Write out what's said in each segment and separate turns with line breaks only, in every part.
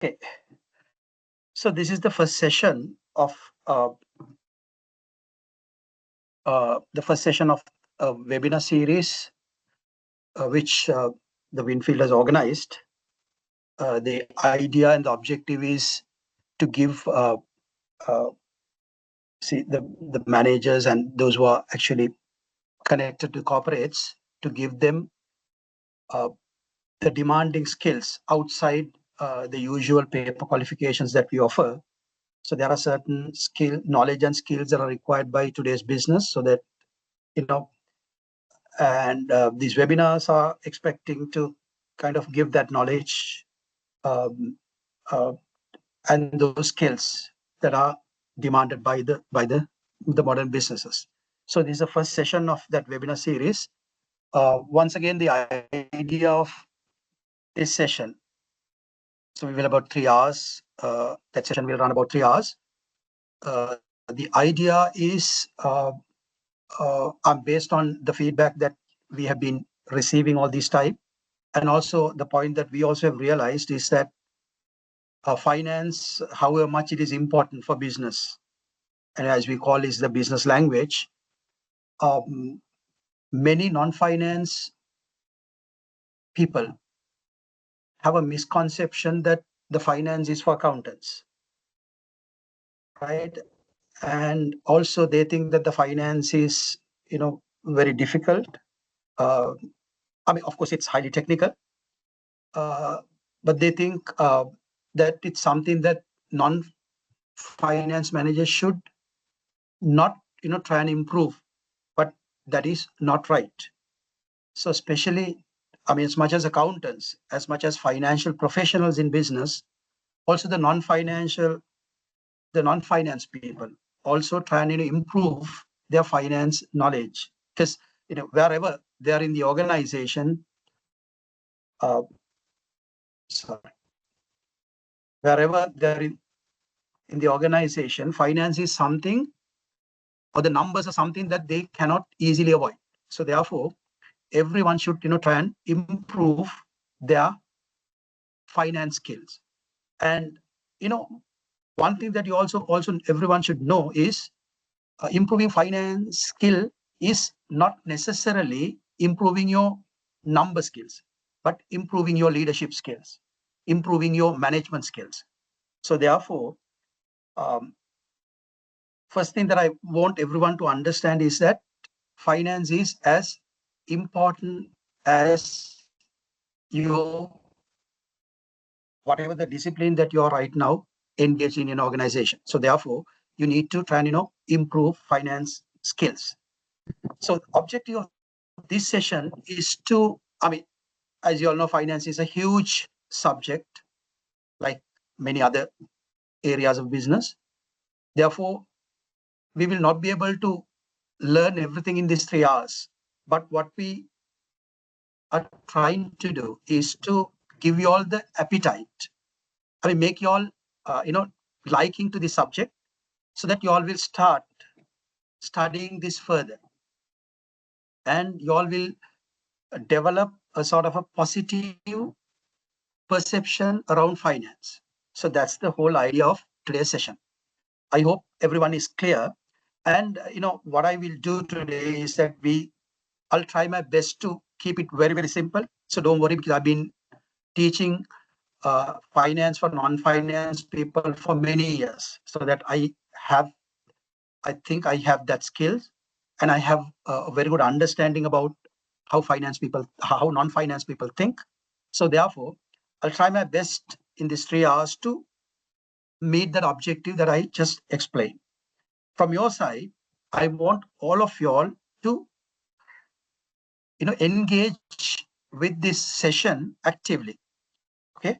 Okay, so this is the first session of a webinar series which the Winfield has organized. The idea and the objective is to give the managers and those who are actually connected to corporates to give them the demanding skills outside the usual paper qualifications that we offer. So there are certain knowledge and skills that are required by today's business, so that and these webinars are expecting to kind of give that knowledge um, uh, and those skills that are demanded by the modern businesses. So this is the first session of that webinar series. Once again, the idea of this session, so we will about 3 hours. That session will run about 3 hours. The idea is based on the feedback that we have been receiving all this time. And also the point that we also have realized is that finance, however much it is important for business, and as we call is the business language, many non-finance people have a misconception that the finance is for accountants, right? And also they think that the finance is, very difficult. Of course, it's highly technical, but they think that it's something that non-finance managers should not, try and improve, but that is not right. So especially, as much as accountants, as much as financial professionals in business, also the non-finance people also try and improve their finance knowledge, because wherever they are in the organization, wherever they're in the organization, finance is something, or the numbers are something that they cannot easily avoid. So therefore, everyone should try and improve their finance skills. And one thing that you also everyone should know is improving finance skill is not necessarily improving your number skills, but improving your leadership skills, improving your management skills. So therefore, first thing that I want everyone to understand is that finance is as important as your whatever the discipline that you are right now engaged in an organization. So therefore, you need to try and improve finance skills. So objective of this session is to, as you all know, finance is a huge subject, like many other areas of business. Therefore, we will not be able to learn everything in these 3 hours. But what we are trying to do is to give you all the appetite. Make you all, liking to the subject, so that you all will start studying this further, and you all will develop a sort of a positive perception around finance. So that's the whole idea of today's session. I hope everyone is clear. And what I will do today is that I'll try my best to keep it very, very simple. So don't worry, because I've been teaching finance for non-finance people for many years, so that I think I have that skills, and I have a very good understanding about how non-finance people think. So therefore, I'll try my best in these 3 hours to meet that objective that I just explained. From your side, I want all of you all to engage with this session actively. Okay,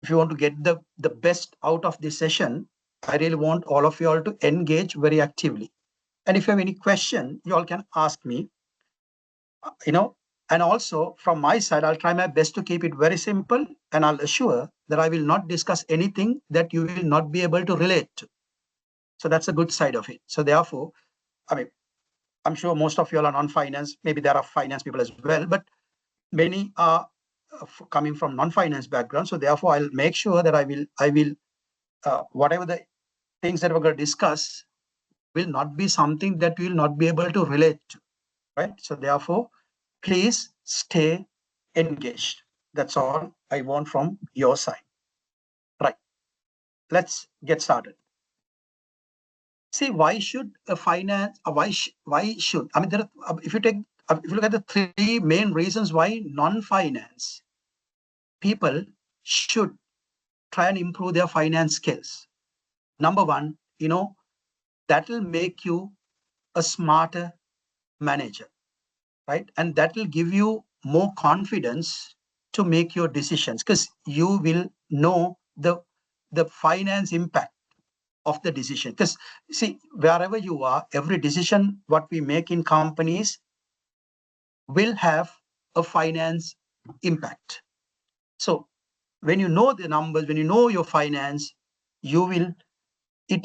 if you want to get the best out of this session, I really want all of you all to engage very actively. And if you have any question, you all can ask me. And also from my side, I'll try my best to keep it very simple, and I'll assure that I will not discuss anything that you will not be able to relate to. So that's a good side of it. So therefore, I'm sure most of you all are non-finance. Maybe there are finance people as well, but many are coming from non-finance background. So therefore, I'll make sure that I will whatever the things that we're going to discuss will not be something that we will not be able to relate to, right? So therefore, please stay engaged. That's all I want from your side. Right. Let's get started. See, why should a finance? Why should? I mean, there are, if you look at the three main reasons why non-finance people should try and improve their finance skills. Number one, that will make you a smarter manager, right? And that will give you more confidence to make your decisions because you will know the finance impact of the decision. Because see, wherever you are, every decision what we make in companies will have a finance impact. So when you know the numbers, when you know your finance, it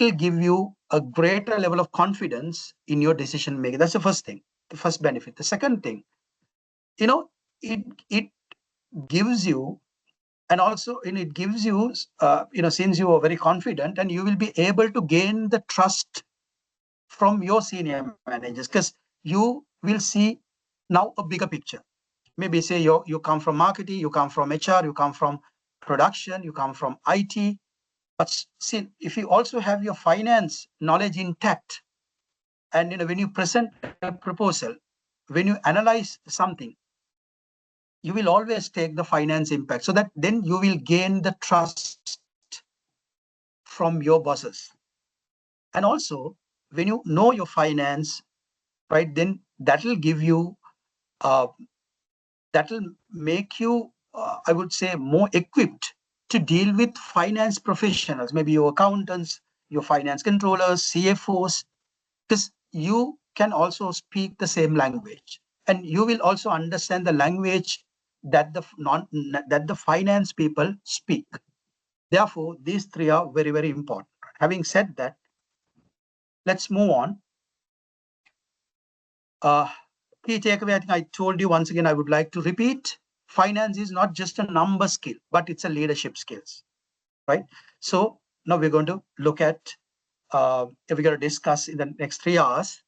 will give you a greater level of confidence in your decision making. That's the first thing, the first benefit. The second thing, it gives you, and also it gives you, since you are very confident, and you will be able to gain the trust from your senior managers because you will see now a bigger picture. Maybe say you come from marketing, you come from HR, you come from production, you come from IT. But see, if you also have your finance knowledge intact, and when you present a proposal, when you analyze something, you will always take the finance impact, so that then you will gain the trust from your bosses. And also, when you know your finance, right, then that will give you, that will make you, I would say, more equipped to deal with finance professionals, maybe your accountants, your finance controllers, CFOs, because you can also speak the same language, and you will also understand the language that the finance people speak. Therefore, these three are very, very important. Having said that, let's move on. Key takeaway, I think I told you once again, I would like to repeat. Finance is not just a number skill, but it's a leadership skills, right? So now we're going to look at, we're going to discuss in the next 3 hours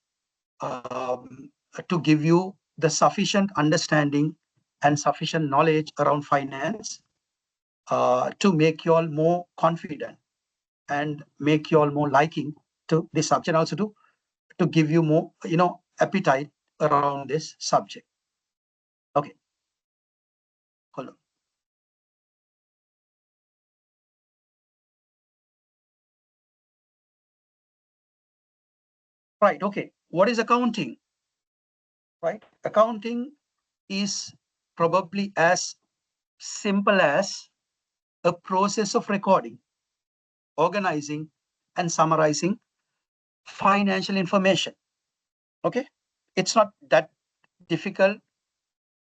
to give you the sufficient understanding and sufficient knowledge around finance to make you all more confident and make you all more liking to this subject, also to give you more, appetite around this subject. Okay, hold on. Right, okay. What is accounting? Right, accounting is probably as simple as a process of recording, organizing, and summarizing financial information. Okay, it's not that difficult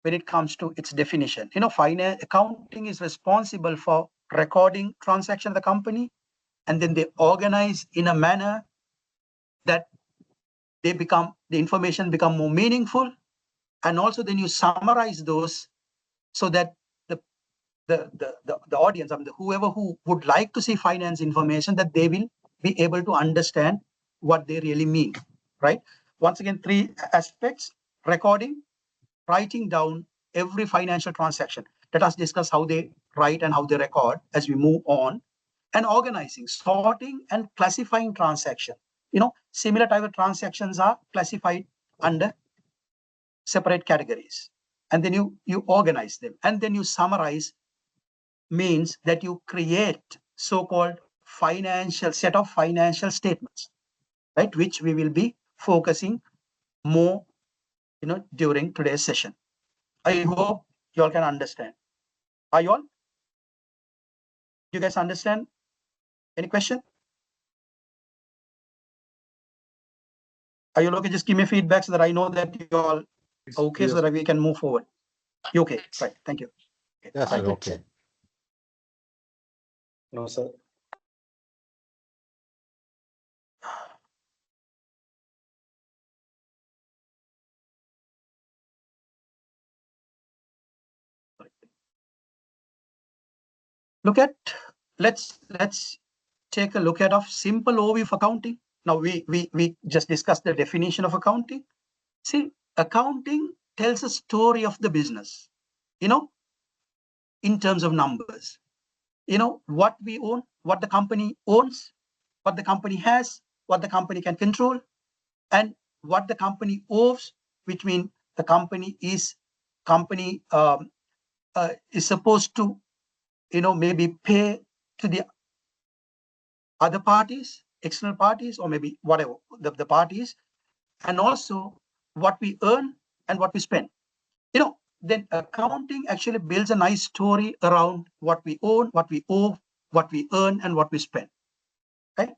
when it comes to its definition. Finance accounting is responsible for recording transaction of the company, and then they organize in a manner that the information become more meaningful, and also then you summarize those so that the audience, I mean, whoever who would like to see finance information, that they will be able to understand what they really mean, right? Once again, three aspects: recording, writing down every financial transaction. Let us discuss how they write and how they record as we move on. And organizing, sorting and classifying transaction. Similar type of transactions are classified under separate categories. And then you organize them. And then you summarize, means that you create so-called set of financial statements, right? Which we will be focusing more, during today's session. I hope you all can understand. Are you all? You guys understand? Any question? Are you okay? Just give me feedback so that I know that you all okay, yes, so that we can move forward. You okay? Right. Thank you. Okay.
Yes, sir. Okay.
No, sir.
let's take a look at a simple overview of accounting. Now we just discussed the definition of accounting. See, accounting tells a story of the business, in terms of numbers. What we own, what the company owns, what the company has, what the company can control, and what the company owes, which means the company is supposed to maybe pay to the other parties, external parties, or maybe whatever the parties, and also what we earn and what we spend. Then accounting actually builds a nice story around what we own, what we owe, what we earn, and what we spend, right?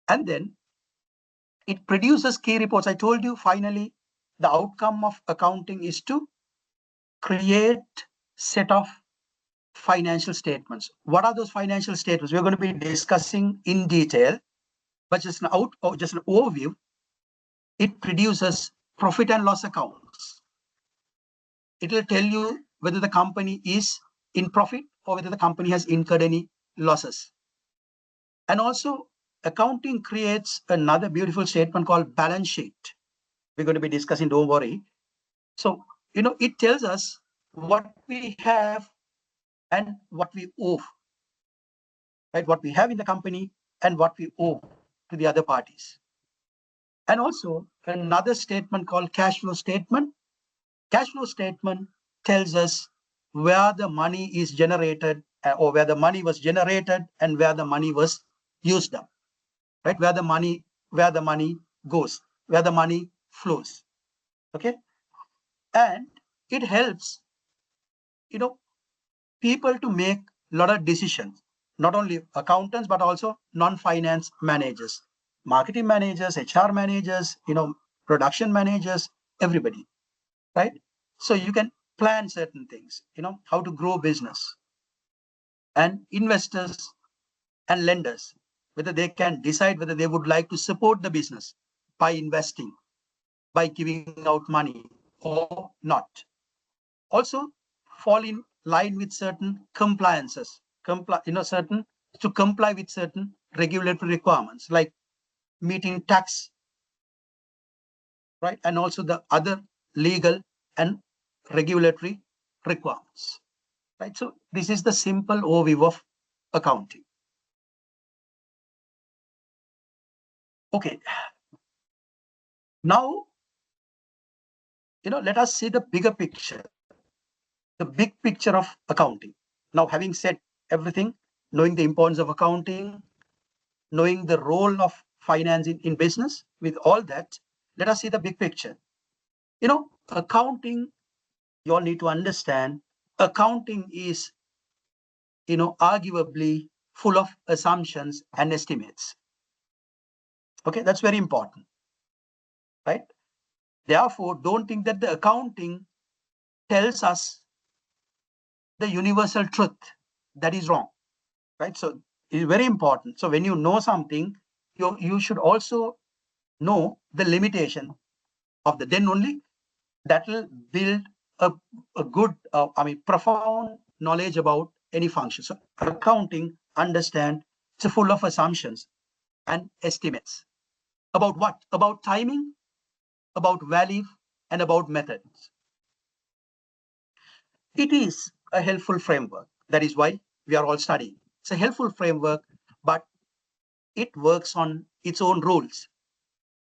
And then it produces key reports. I told you, finally, the outcome of accounting is to create set of financial statements. What are those financial statements? We're going to be discussing in detail, but just an overview. It produces profit and loss accounts. It will tell you whether the company is in profit or whether the company has incurred any losses. And also, accounting creates another beautiful statement called balance sheet. We're going to be discussing, don't worry. So, it tells us what we have and what we owe, right? What we have in the company and what we owe to the other parties. And also another statement called cash flow statement. Cash flow statement tells us where the money is generated, or where the money was generated and where the money was used up, right? Where the money goes, where the money flows. Okay. And it helps, people to make a lot of decisions, not only accountants, but also non-finance managers, marketing managers, HR managers, production managers, everybody, right? So you can plan certain things, how to grow business, and investors and lenders, whether they can decide whether they would like to support the business by investing, by giving out money or not. Also fall in line with certain compliances, to comply with certain regulatory requirements, like meeting tax, right? And also the other legal and regulatory requirements, right? So this is the simple overview of accounting. Okay. Now, let us see the bigger picture, the big picture of accounting. Now, having said everything, knowing the importance of accounting, knowing the role of finance in business, with all that, let us see the big picture. Accounting, you all need to understand, accounting is, arguably full of assumptions and estimates. Okay, that's very important, right? Therefore, don't think that the accounting tells us the universal truth. That is wrong, right? So it's very important. So when you know something, you should also know the limitation of the, then only that will build a good, profound knowledge about any function. So accounting, understand, it's full of assumptions and estimates. About what? About timing, about value, and about methods. It is a helpful framework. That is why we are all studying. It's a helpful framework, but it works on its own rules.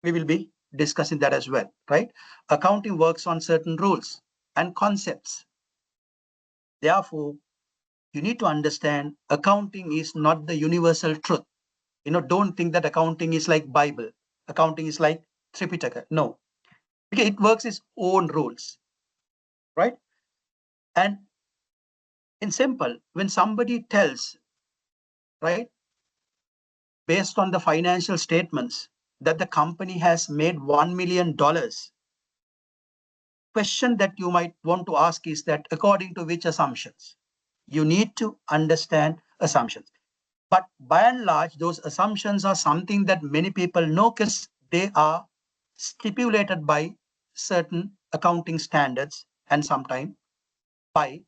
We will be discussing that as well, right? Accounting works on certain rules and concepts. Therefore, you need to understand accounting is not the universal truth. Don't think that accounting is like Bible. Accounting is like Tripitaka. No, because it works its own rules, right? And in simple, when somebody tells, right, based on the financial statements, that the company has made $1 million, question that you might want to ask is that according to which assumptions? You need to understand assumptions. But by and large, those assumptions are something that many people know because they are stipulated by certain accounting standards and sometimes by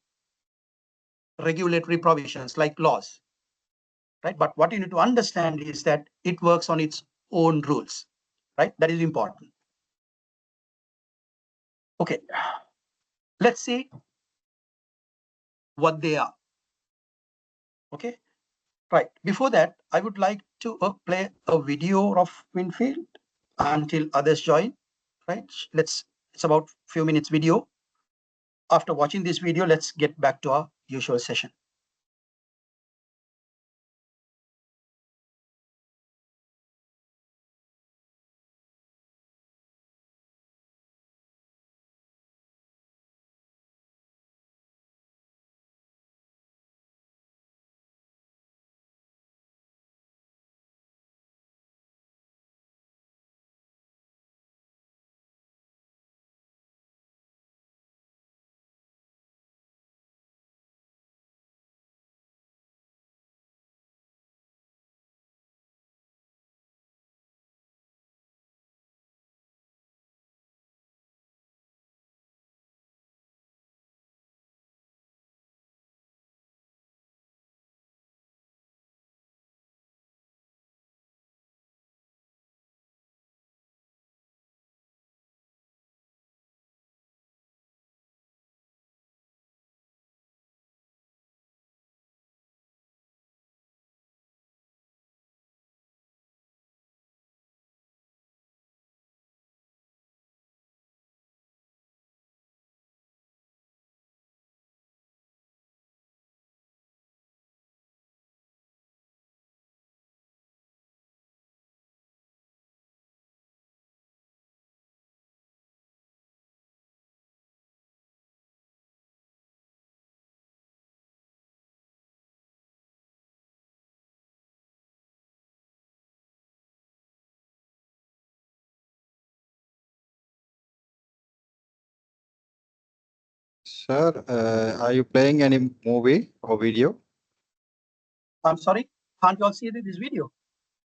regulatory provisions like laws, right? But what you need to understand is that it works on its own rules, right? That is important. Okay, let's see what they are. Okay, right. Before that, I would like to play a video of Winfield until others join, right? It's about few minutes video. After watching this video, let's get back to our usual session.
Sir, are you playing any movie or video?
I'm sorry, can't you all see this video?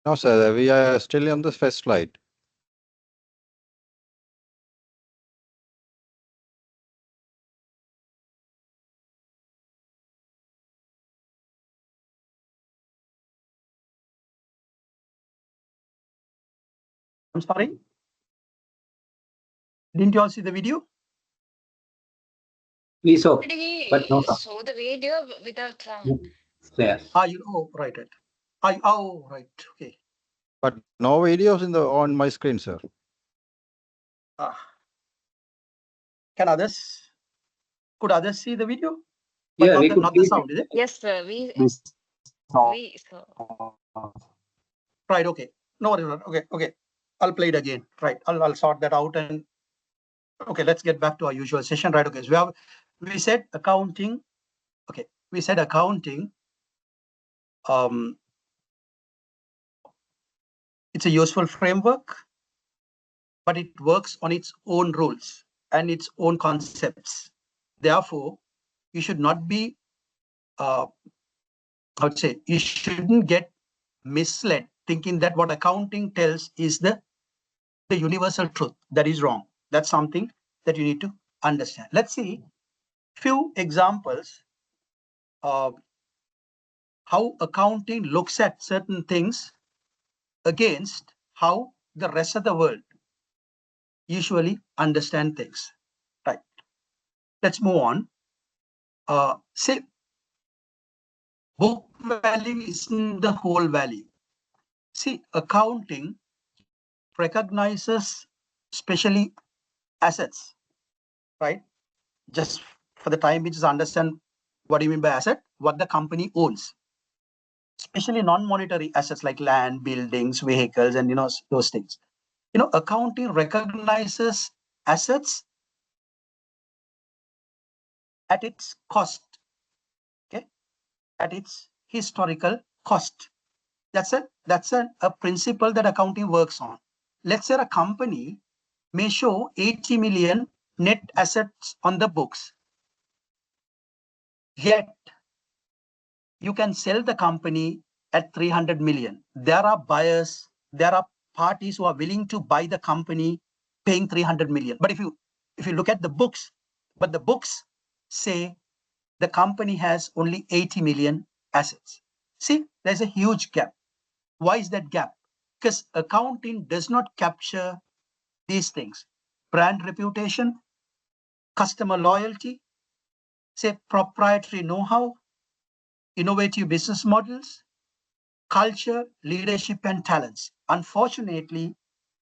No, sir. We are still on the first slide.
I'm sorry, didn't you all see the video?
We saw,
But we
but no sound.
saw the video without sound.
Yes.
Right, right. Right, okay.
But no videos on my screen, sir.
Can could others see the video?
Yeah,
But
we could
not
see
the
it.
sound, is it?
Yes, sir. We saw.
Right, okay. No worries. Okay. I'll play it again. Right. I'll sort that out and okay, let's get back to our usual session. Right. Okay. So we said accounting. Okay. We said accounting. It's a useful framework, but it works on its own rules and its own concepts. Therefore, you should not be I would say you shouldn't get misled thinking that what accounting tells is the universal truth. That is wrong. That's something that you need to understand. Let's see few examples of how accounting looks at certain things against how the rest of the world usually understand things. Right. Let's move on. Say book value isn't the whole value. See, accounting recognizes especially assets, right? Just for the time, we just understand what do you mean by asset, what the company owns, especially non-monetary assets like land, buildings, vehicles, and those things. Accounting recognizes assets at its cost, okay, at its historical cost. That's a principle that accounting works on. Let's say a company may show 80 million net assets on the books, yet you can sell the company at 300 million. There are buyers, there are parties who are willing to buy the company paying 300 million. But if you look at the books, but the books say the company has only 80 million assets. See, there's a huge gap. Why is that gap? Because accounting does not capture these things: brand reputation, customer loyalty, say proprietary know-how, innovative business models, culture, leadership, and talents. Unfortunately,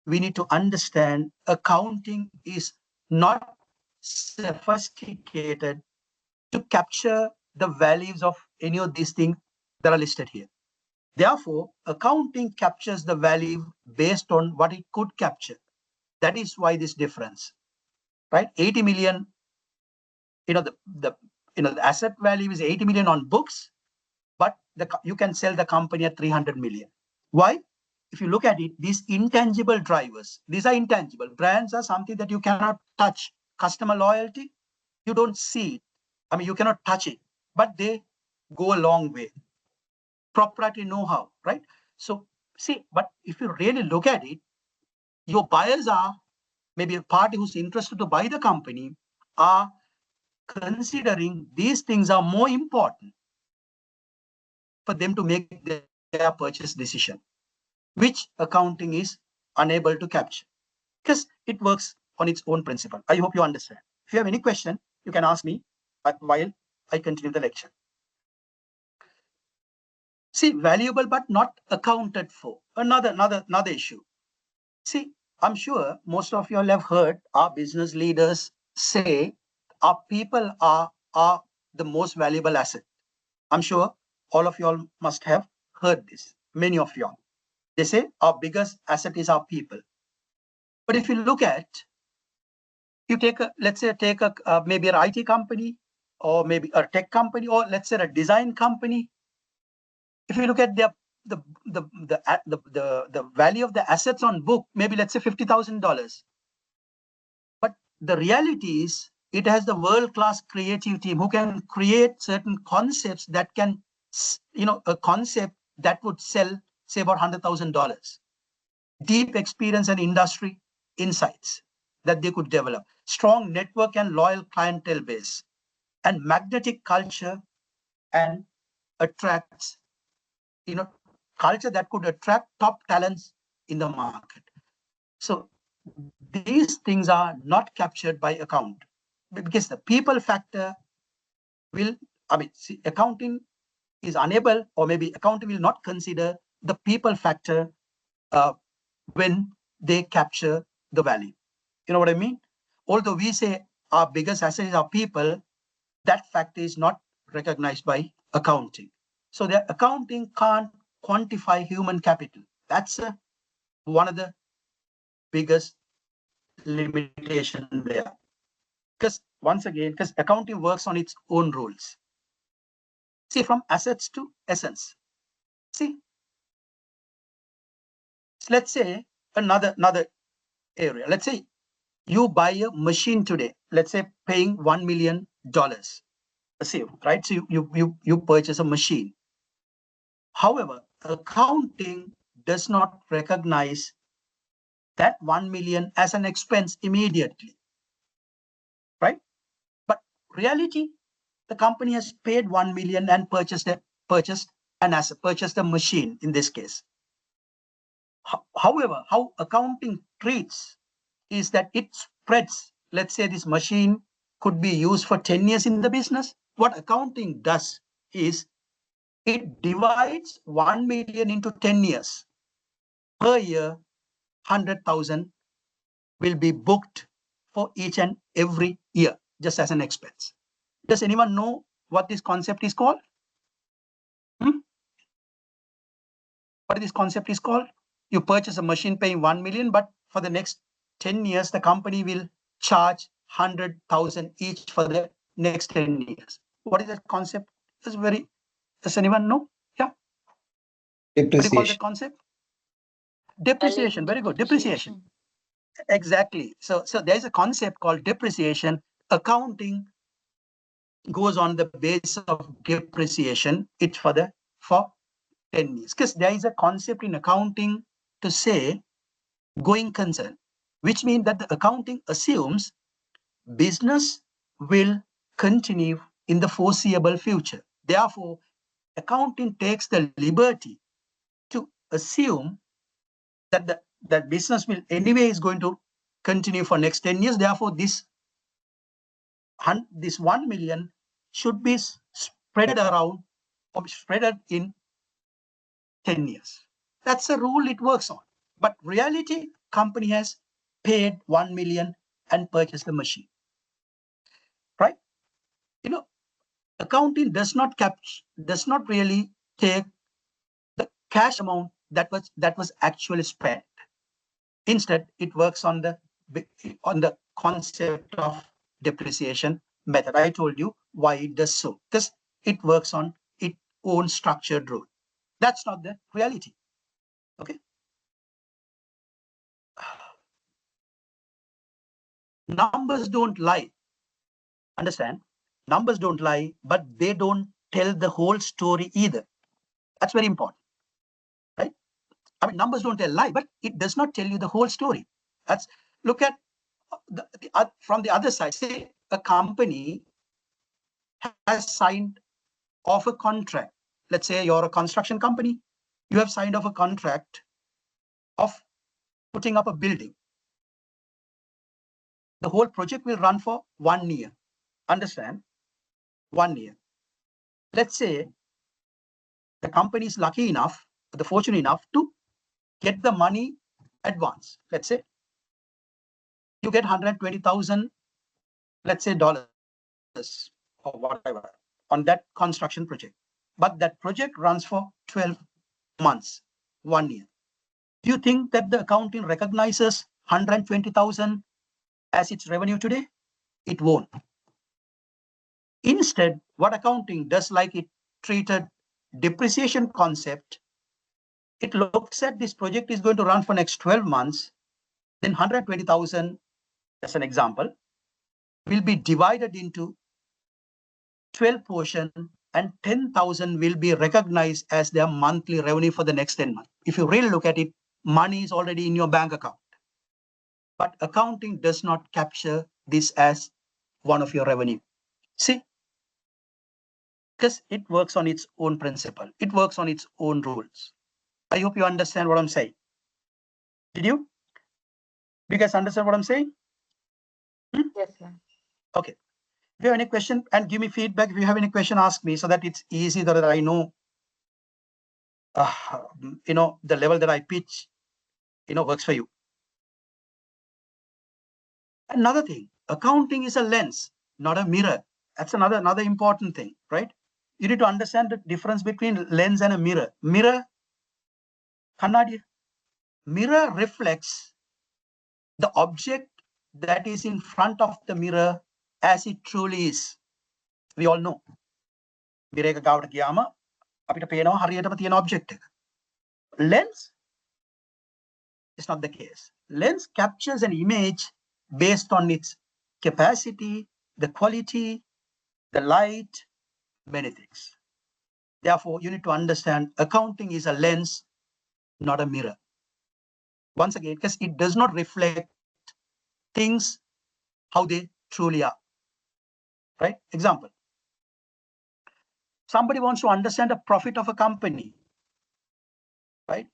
we need to understand accounting is not sophisticated to capture the values of any of these things that are listed here. Therefore, accounting captures the value based on what it could capture. That is why this difference, right? 80 million, the asset value is 80 million on books, but you can sell the company at 300 million. Why? If you look at it, these intangible drivers, these are intangible. Brands are something that you cannot touch. Customer loyalty, you don't see it. I mean, you cannot touch it, but they go a long way. Proprietary know-how, right? So see, but if you really look at it, your buyers are maybe a party who's interested to buy the company are considering these things are more important for them to make their purchase decision, which accounting is unable to capture because it works on its own principle. I hope you understand. If you have any question, you can ask me while I continue the lecture. See, valuable but not accounted for. Another issue. See, I'm sure most of you all have heard our business leaders say our people are the most valuable asset. I'm sure all of you all must have heard this, many of you all. They say our biggest asset is our people. But if you look at, you take maybe an IT company or maybe a tech company or let's say a design company. If you look at the value of the assets on book, maybe let's say $50,000. But the reality is it has the world-class creative team who can create certain concepts that can, a concept that would sell, say, about $100,000. Deep experience and industry insights that they could develop, strong network and loyal clientele base, and magnetic culture and attracts, culture that could attract top talents in the market. So these things are not captured by account because the people factor will, accounting is unable, or maybe accounting will not consider the people factor when they capture the value. You know what I mean? Although we say our biggest asset is our people, that fact is not recognized by accounting. So the accounting can't quantify human capital. That's one of the biggest limitation there. Because once again, because accounting works on its own rules. See, from assets to essence. See, let's say another area. Let's say you buy a machine today, let's say paying $1 million. Right? So you purchase a machine. However, accounting does not recognize that 1 million as an expense immediately. Right? But reality, the company has paid 1 million and purchased an asset, purchased a machine in this case. However, how accounting treats is that it spreads. Let's say this machine could be used for 10 years in the business. What accounting does is it divides 1 million into 10 years. Per year, 100,000 will be booked for each and every year, just as an expense. Does anyone know what this concept is called? What this concept is called? You purchase a machine paying 1 million, but for the next 10 years, the company will charge 100,000 each for the next 10 years. What is that concept? Does anyone know? Yeah. What do you call that concept? Depreciation. Very good. Depreciation. Exactly. So there's a concept called depreciation. Accounting goes on the basis of depreciation. It's for 10 years. Because there is a concept in accounting to say going concern, which means that the accounting assumes business will continue in the foreseeable future. Therefore, accounting takes the liberty to assume that that business will anyway is going to continue for next 10 years. Therefore, this 1 million should be spread around or spread in 10 years. That's a rule it works on. But reality, company has paid 1 million and purchased the machine. Right? Accounting does not really take the cash amount that was actually spent. Instead, it works on the concept of depreciation method. I told you why it does so, because it works on its own structured rule. That's not the reality. Okay. Numbers don't lie. Understand? Numbers don't lie, but they don't tell the whole story either. That's very important. Right? I mean, numbers don't tell lie, but it does not tell you the whole story. Look at from the other side. Say a company has signed off a contract. Let's say you're a construction company. You have signed off a contract of putting up a building. The whole project will run for 1 year. Understand? 1 year. Let's say the company is lucky enough, the fortunate enough to get the money advance. Let's say you get 120,000, let's say dollars or whatever on that construction project. But that project runs for 12 months, 1 year. Do you think that the accounting recognizes 120,000 as its revenue today? It won't. Instead, what accounting does, like it treated depreciation concept, it looks at this project is going to run for next 12 months, then 120,000, as an example, will be divided into 12 portion and 10,000 will be recognized as their monthly revenue for the next 10 months. If you really look at it, money is already in your bank account. But accounting does not capture this as one of your revenue. See, because it works on its own principle. It works on its own rules. I hope you understand what I'm saying. Did you? Do you guys understand what I'm saying?
Yes, sir.
Okay. If you have any question, and give me feedback. If you have any question, ask me so that it's easy that I know, the level that I pitch, works for you. Another thing, accounting is a lens, not a mirror. That's another important thing, right? You need to understand the difference between lens and a mirror. Mirror reflects the object that is in front of the mirror as it truly is. We all know. Mirror එක ගාවට ගියාම අපිට පේනවා හරියටම තියෙන object එක. Lens is not the case. Lens captures an image based on its capacity, the quality, the light, many things. Therefore, you need to understand accounting is a lens, not a mirror. Once again, because it does not reflect things how they truly are. Right? Example. Somebody wants to understand the profit of a company. Right?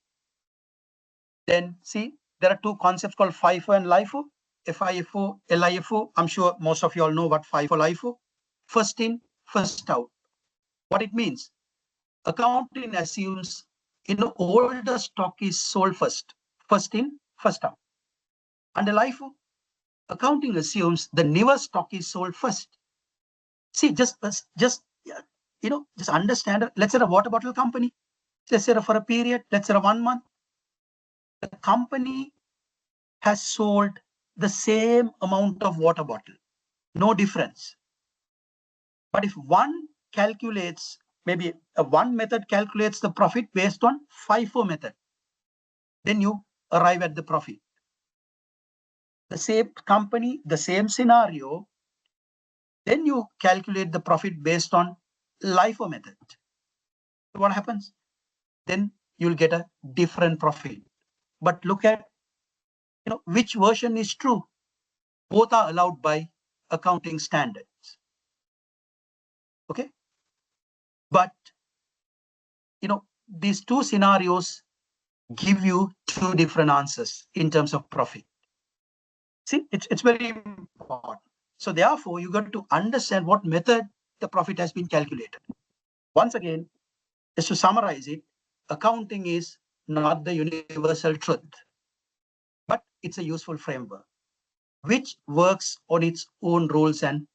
Then see, there are two concepts called FIFO and LIFO. FIFO, LIFO. I'm sure most of you all know what FIFO, LIFO. First in, first out. What it means? Accounting assumes all the stock is sold first. First in, first out. Under LIFO, accounting assumes the newer stock is sold first. See, just understand. Let's say a water bottle company. Let's say for a period. Let's say 1 month. The company has sold the same amount of water bottle, no difference. But if one calculates, maybe one method calculates the profit based on FIFO method, then you arrive at the profit. The same company, the same scenario, then you calculate the profit based on LIFO method. What happens? Then you'll get a different profit. But look at which version is true. Both are allowed by accounting standards. Okay. But, these two scenarios give you two different answers in terms of profit. See, it's very important. So therefore, you got to understand what method the profit has been calculated. Once again, just to summarize it, accounting is not the universal truth, but it's a useful framework which works on its own rules and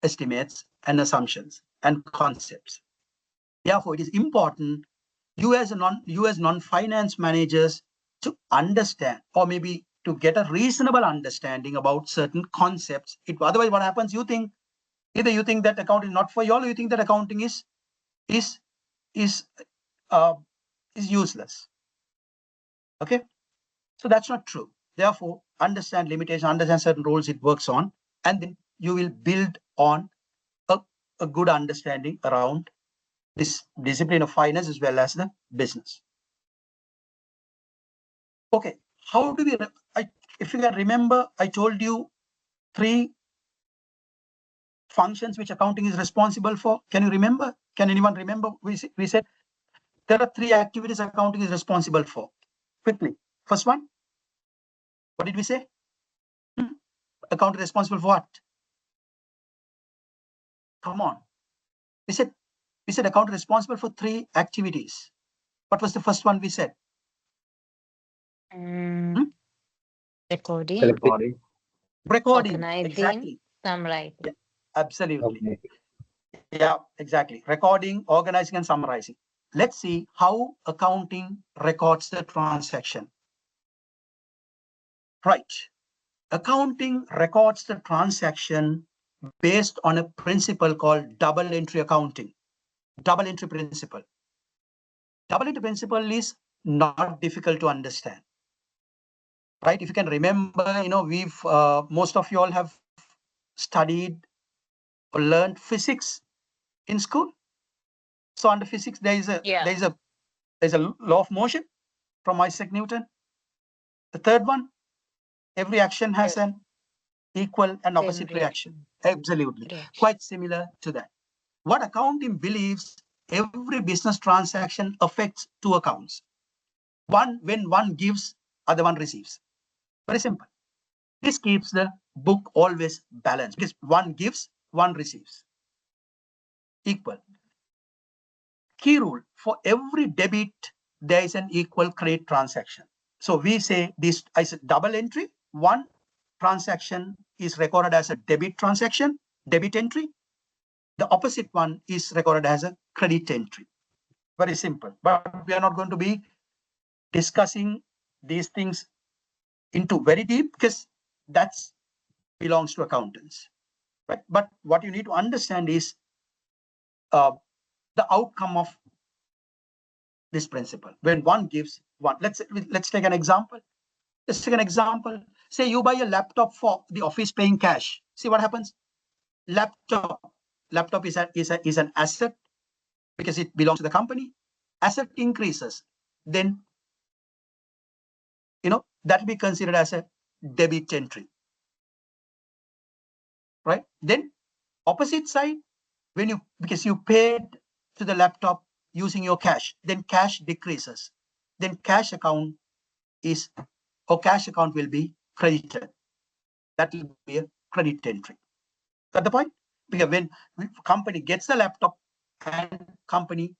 estimates and assumptions and concepts. Therefore, it is important you as non-finance managers to understand, or maybe to get a reasonable understanding about certain concepts. Otherwise, what happens? Either you think that accounting is not for you all, or you think that accounting is useless. Okay, so that's not true. Therefore, understand limitations, understand certain rules it works on, and then you will build on a good understanding around this discipline of finance as well as the business. Okay, how do we, if you can remember, I told you 3 functions which accounting is responsible for. Can you remember? Can anyone remember? We said there are 3 activities accounting is responsible for. Quickly, first one, what did we say? Accounting is responsible for what? Come on. We said accounting is responsible for 3 activities. What was the first one we said?
Recording.
Recording.
Organizing.
Exactly.
Summarizing.
Yeah, absolutely. Yeah, exactly. Recording, organizing, and summarizing. Let's see how accounting records the transaction. Right. Accounting records the transaction based on a principle called double entry accounting. Double entry principle. Double entry principle is not difficult to understand. Right? If you can remember, we've most of you all have studied or learned physics in school. So under physics, there's a law of motion from Isaac Newton. The third one, every action has an equal and opposite reaction. Absolutely. Quite similar to that. What accounting believes, every business transaction affects 2 accounts. One, when one gives, other one receives. Very simple. This keeps the book always balanced because one gives, one receives. Equal. Key rule, for every debit, there is an equal credit transaction. So we say this is a double entry. One transaction is recorded as a debit transaction, debit entry. The opposite one is recorded as a credit entry. Very simple. But we are not going to be discussing these things into very deep because that belongs to accountants. Right? But what you need to understand is the outcome of this principle. When one gives one, let's take an example. Let's take an example. Say you buy a laptop for the office paying cash. See what happens? Laptop is an asset because it belongs to the company. Asset increases, then that will be considered as a debit entry. Right? Then opposite side, because you paid to the laptop using your cash, then cash decreases. Then cash account will be credited. That will be a credit entry. Got the point? Because when company gets the laptop and company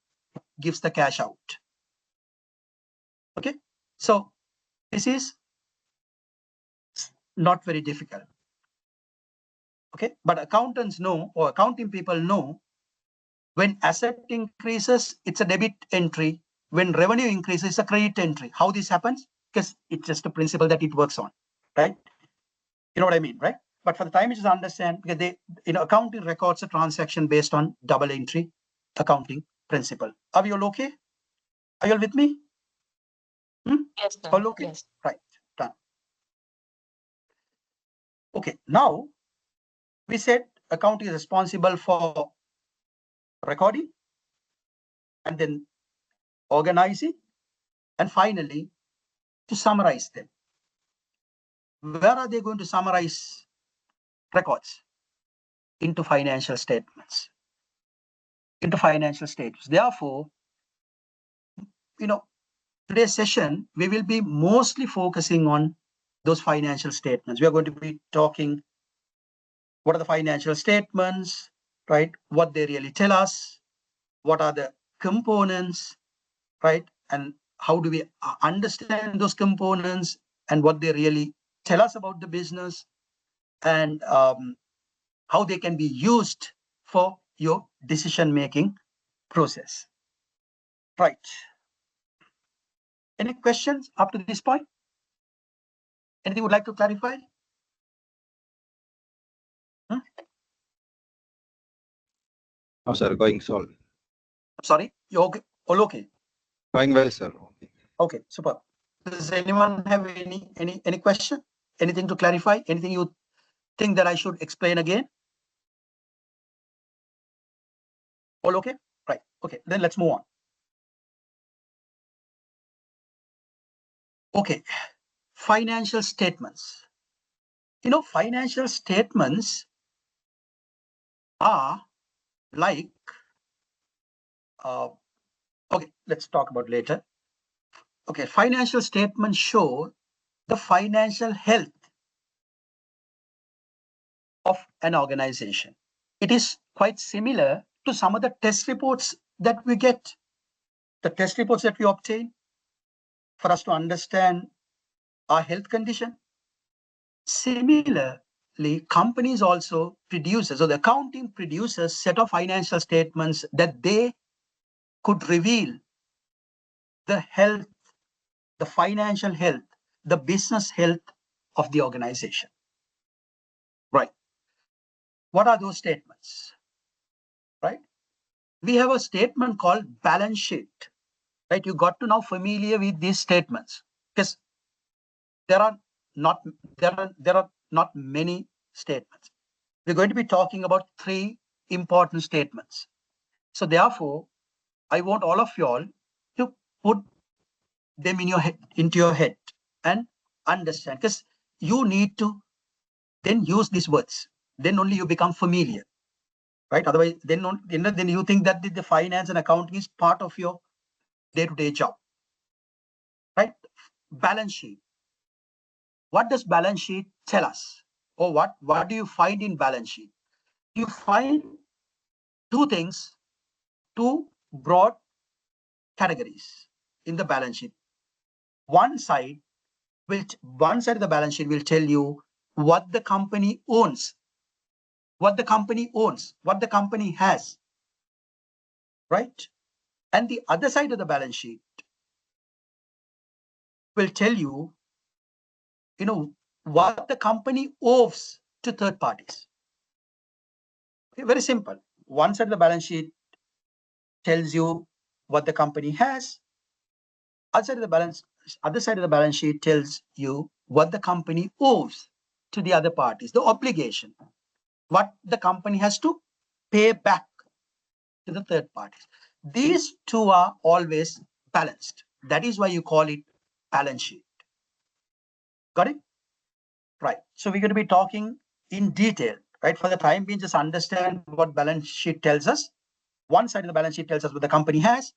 gives the cash out. Okay, so this is not very difficult. Okay, but accountants know, or accounting people know, when asset increases, it's a debit entry. When revenue increases, it's a credit entry. How this happens? Because it's just a principle that it works on, right? You know what I mean, right? But for the time, you just understand, because accounting records a transaction based on double entry accounting principle. Are we all okay? Are you all with me?
Yes, sir.
All okay?
Yes.
Right, done. Okay, now we said accounting is responsible for recording and then organizing and finally to summarize them. Where are they going to summarize records? Into financial statements. into financial statements. Therefore, today's session, we will be mostly focusing on those financial statements. We are going to be talking what are the financial statements, right? What they really tell us, what are the components, right? And how do we understand those components and what they really tell us about the business, and how they can be used for your decision-making process. Right. Any questions up to this point? Anything you would like to clarify?
No, sir. Going well.
Sorry, you okay? All okay?
Going well, sir.
Okay, super. Does anyone have any question? Anything to clarify? Anything you think that I should explain again? All okay? Right. Okay, then let's move on. Okay, financial statements. Financial statements are like, okay, let's talk about later. Okay, financial statements show the financial health of an organization. It is quite similar to some of the test reports that we get, the test reports that we obtain for us to understand our health condition. Similarly, companies also produces, or the accounting produces set of financial statements that they could reveal the health, the financial health, the business health of the organization. Right. What are those statements? Right. We have a statement called balance sheet. Right. You got to now familiar with these statements because there are not many statements. We're going to be talking about 3 important statements. So therefore, I want all of y'all to put them in your head, into your head, and understand, because you need to then use these words. Then only you become familiar, right? Otherwise, then you think that the finance and accounting is part of your day-to-day job, right? Balance sheet. What does balance sheet tell us? Or what do you find in balance sheet? You find 2 things, 2 broad categories in the balance sheet. One side of the balance sheet will tell you what the company owns, what the company has, right? And the other side of the balance sheet will tell you, what the company owes to third parties. Okay, very simple. One side of the balance sheet tells you what the company has. Other side of the balance sheet tells you what the company owes to the other parties, the obligation, what the company has to pay back to the third parties. These 2 are always balanced. That is why you call it balance sheet. Got it? Right. So we're going to be talking in detail, right? For the time being, just understand what balance sheet tells us. One side of the balance sheet tells us what the company has.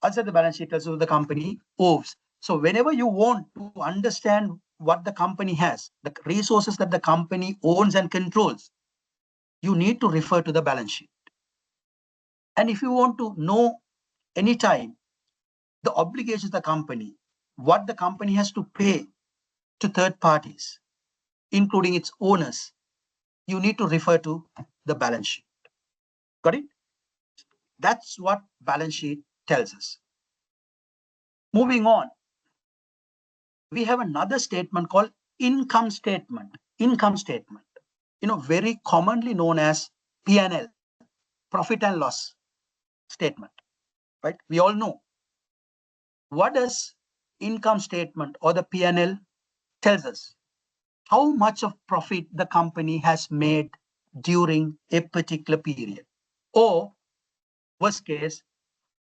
Other side of the balance sheet tells us what the company owes. So whenever you want to understand what the company has, the resources that the company owns and controls, you need to refer to the balance sheet. And if you want to know anytime the obligations of the company, what the company has to pay to third parties, including its owners, you need to refer to the balance sheet. Got it? That's what balance sheet tells us. Moving on, we have another statement called income statement. Income statement, very commonly known as P&L, profit and loss statement, right? We all know. What does income statement or the P&L tells us? How much of profit the company has made during a particular period, or worst case,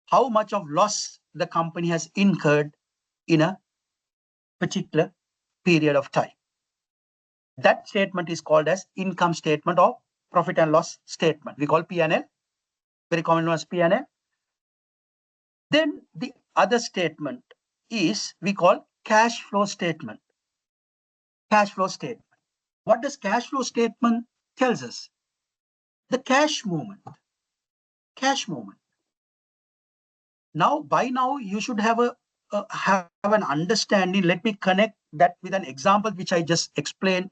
how much of loss the company has incurred in a particular period of time. That statement is called as income statement or profit and loss statement. We call P&L. very common one as P&L. Then the other statement is we call cash flow statement. Cash flow statement. What does cash flow statement tells us? The cash movement. Cash movement. Now, by now, you should have have an understanding. Let me connect that with an example which I just explained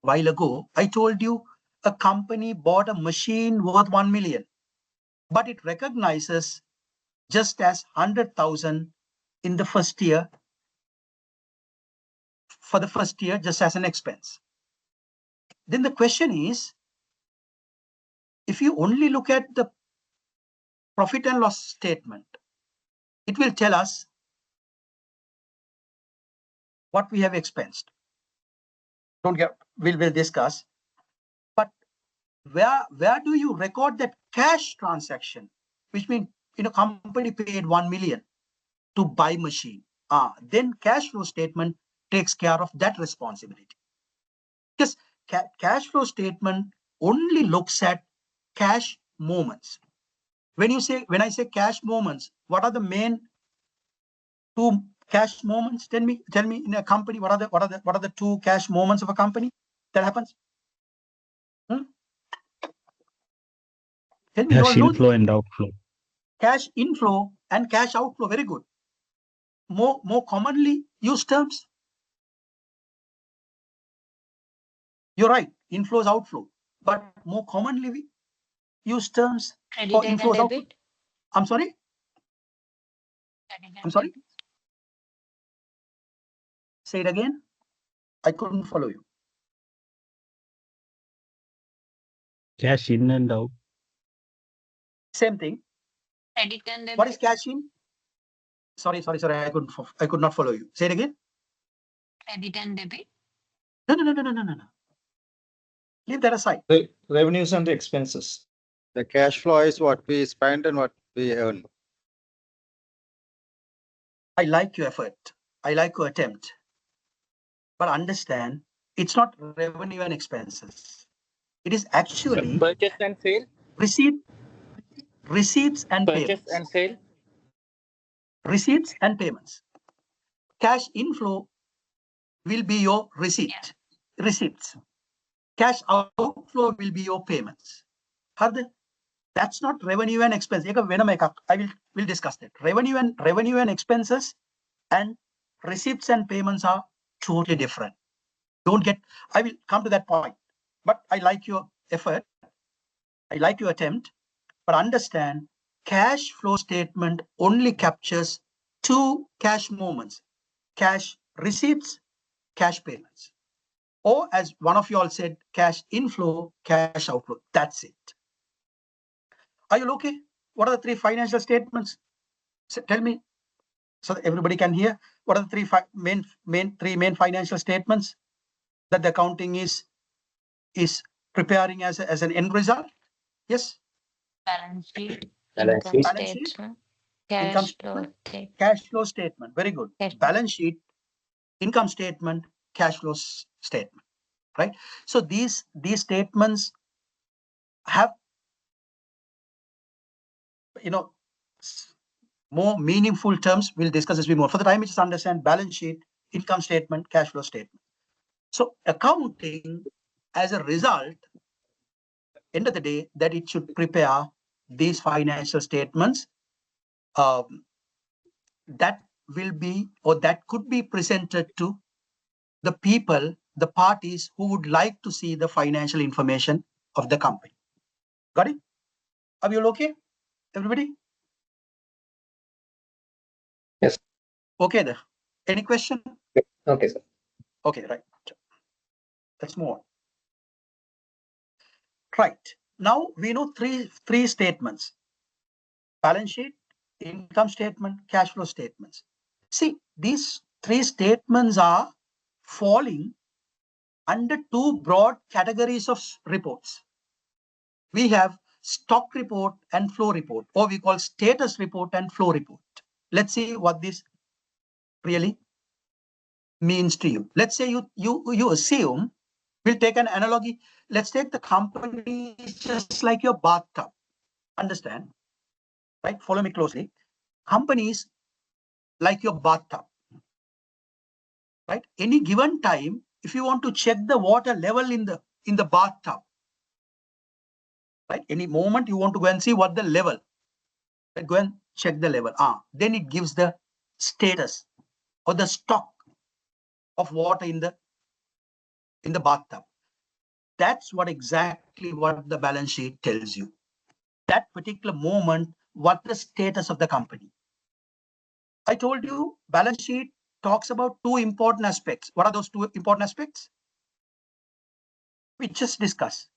a while ago. I told you a company bought a machine worth 1 million, but it recognizes just as 100,000 in the first year, for the first year, just as an expense. Then the question is, if you only look at the profit and loss statement, it will tell us what we have expensed. Don't get, we'll discuss. But where do you record that cash transaction, which means company paid 1 million to buy machine? Then cash flow statement takes care of that responsibility. Because cash flow statement only looks at cash movements. When I say cash movements, what are the main two cash movements? Tell me in a company, what are the two cash movements of a company that happens? Tell me,
Cash inflow and outflow.
Cash inflow and cash outflow. Very good. More commonly used terms. You're right. Inflows, outflow. But more commonly used terms for
Credit and
inflows, outflow.
debit.
I'm sorry. I'm sorry. Say it again. I couldn't follow you.
Cash in and out.
Same thing.
Credit and debit.
What is cash in? Sorry. I could not follow you. Say it again.
Credit and debit.
No. Leave that aside.
The revenues and the expenses.
The cash flow is what we spend and what we earn.
I like your effort. I like your attempt. But understand, it's not revenue and expenses. It is actually
Purchase and sale.
Receipts and
Purchase
payments.
and sale.
Receipts and payments. Cash inflow will be your receipts. Cash outflow will be your payments. That's not revenue and expense. We'll discuss that. Revenue and expenses and receipts and payments are totally different. I will come to that point. But I like your effort. I like your attempt. But understand, cash flow statement only captures two cash movements: cash receipts, cash payments. Or as one of you all said, cash inflow, cash outflow. That's it. Are you okay? What are the three financial statements? So tell me, so that everybody can hear. What are the three main financial statements that the accounting is preparing as an end result? Yes.
Balance sheet.
Balance
Income
Balance sheet.
statement.
Income
Cash flow statement.
Cash flow statement. Very good.
Cash-
Balance sheet, income statement, cash flow statement. Right. So these statements have more meaningful terms. We'll discuss this more. For the time, we just understand balance sheet, income statement, cash flow statement. So accounting, as a result, end of the day, that it should prepare these financial statements that will be, or that could be presented to the people, the parties who would like to see the financial information of the company. Got it? Are you all okay, everybody?
Yes.
Okay there. Any question?
Okay, sir.
Okay, right. Let's move on. Right. Now we know three statements: balance sheet, income statement, cash flow statements. See, these three statements are falling under two broad categories of reports. We have stock report and flow report, or we call status report and flow report. Let's see what this really means to you. Let's say you assume We'll take an analogy. Let's take the company just like your bathtub. Understand? Right? Follow me closely. Companies like your bathtub. Right? Any given time, if you want to check the water level in the bathtub, right? Any moment you want to go and see what the level, right? Go and check the level. Then it gives the status or the stock of water in the bathtub. That's exactly what the balance sheet tells you. That particular moment, what the status of the company. I told you balance sheet talks about two important aspects. What are those two important aspects? We just discussed.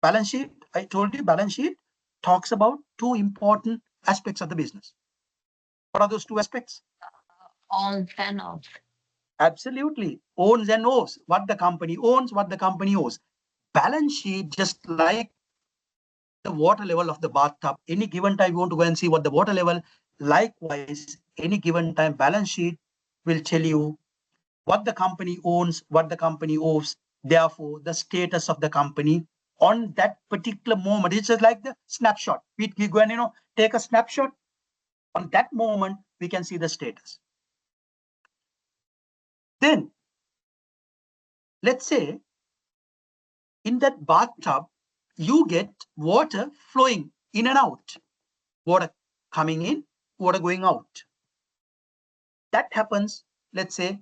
Balance sheet, I told you balance sheet talks about two important aspects of the business. What are those two aspects?
Owns and offs.
Absolutely. Owns and owes. What the company owns, what the company owes. Balance sheet, just like the water level of the bathtub. Any given time you want to go and see what the water level. Likewise, any given time balance sheet will tell you what the company owns, what the company owes. Therefore, the status of the company on that particular moment. It's just like the snapshot. We go and take a snapshot. On that moment, we can see the status. Then, let's say in that bathtub, you get water flowing in and out. Water coming in, water going out. That happens, let's say,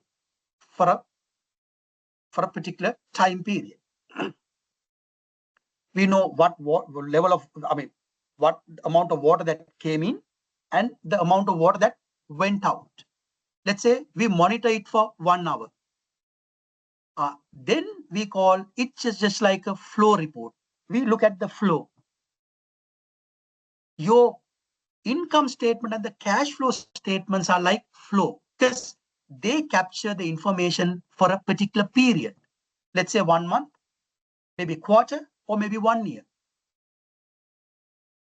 for a particular time period. We know what level of, what amount of water that came in and the amount of water that went out. Let's say we monitor it for 1 hour. Then we call it just like a flow report. We look at the flow. Your income statement and the cash flow statements are like flow because they capture the information for a particular period. Let's say 1 month, maybe quarter, or maybe 1 year.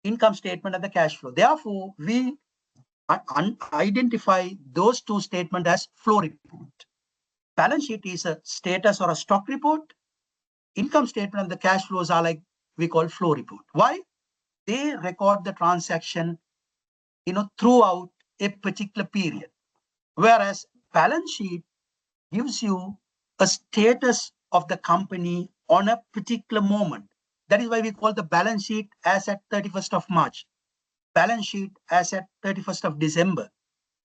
Income statement and the cash flow. Therefore, we identify those two statements as flow report. Balance sheet is a status or a stock report. Income statement and the cash flows are like we call flow report. Why? They record the transaction, throughout a particular period. Whereas balance sheet gives you a status of the company on a particular moment. That is why we call the balance sheet as at 31st of March. Balance sheet as at 31st of December.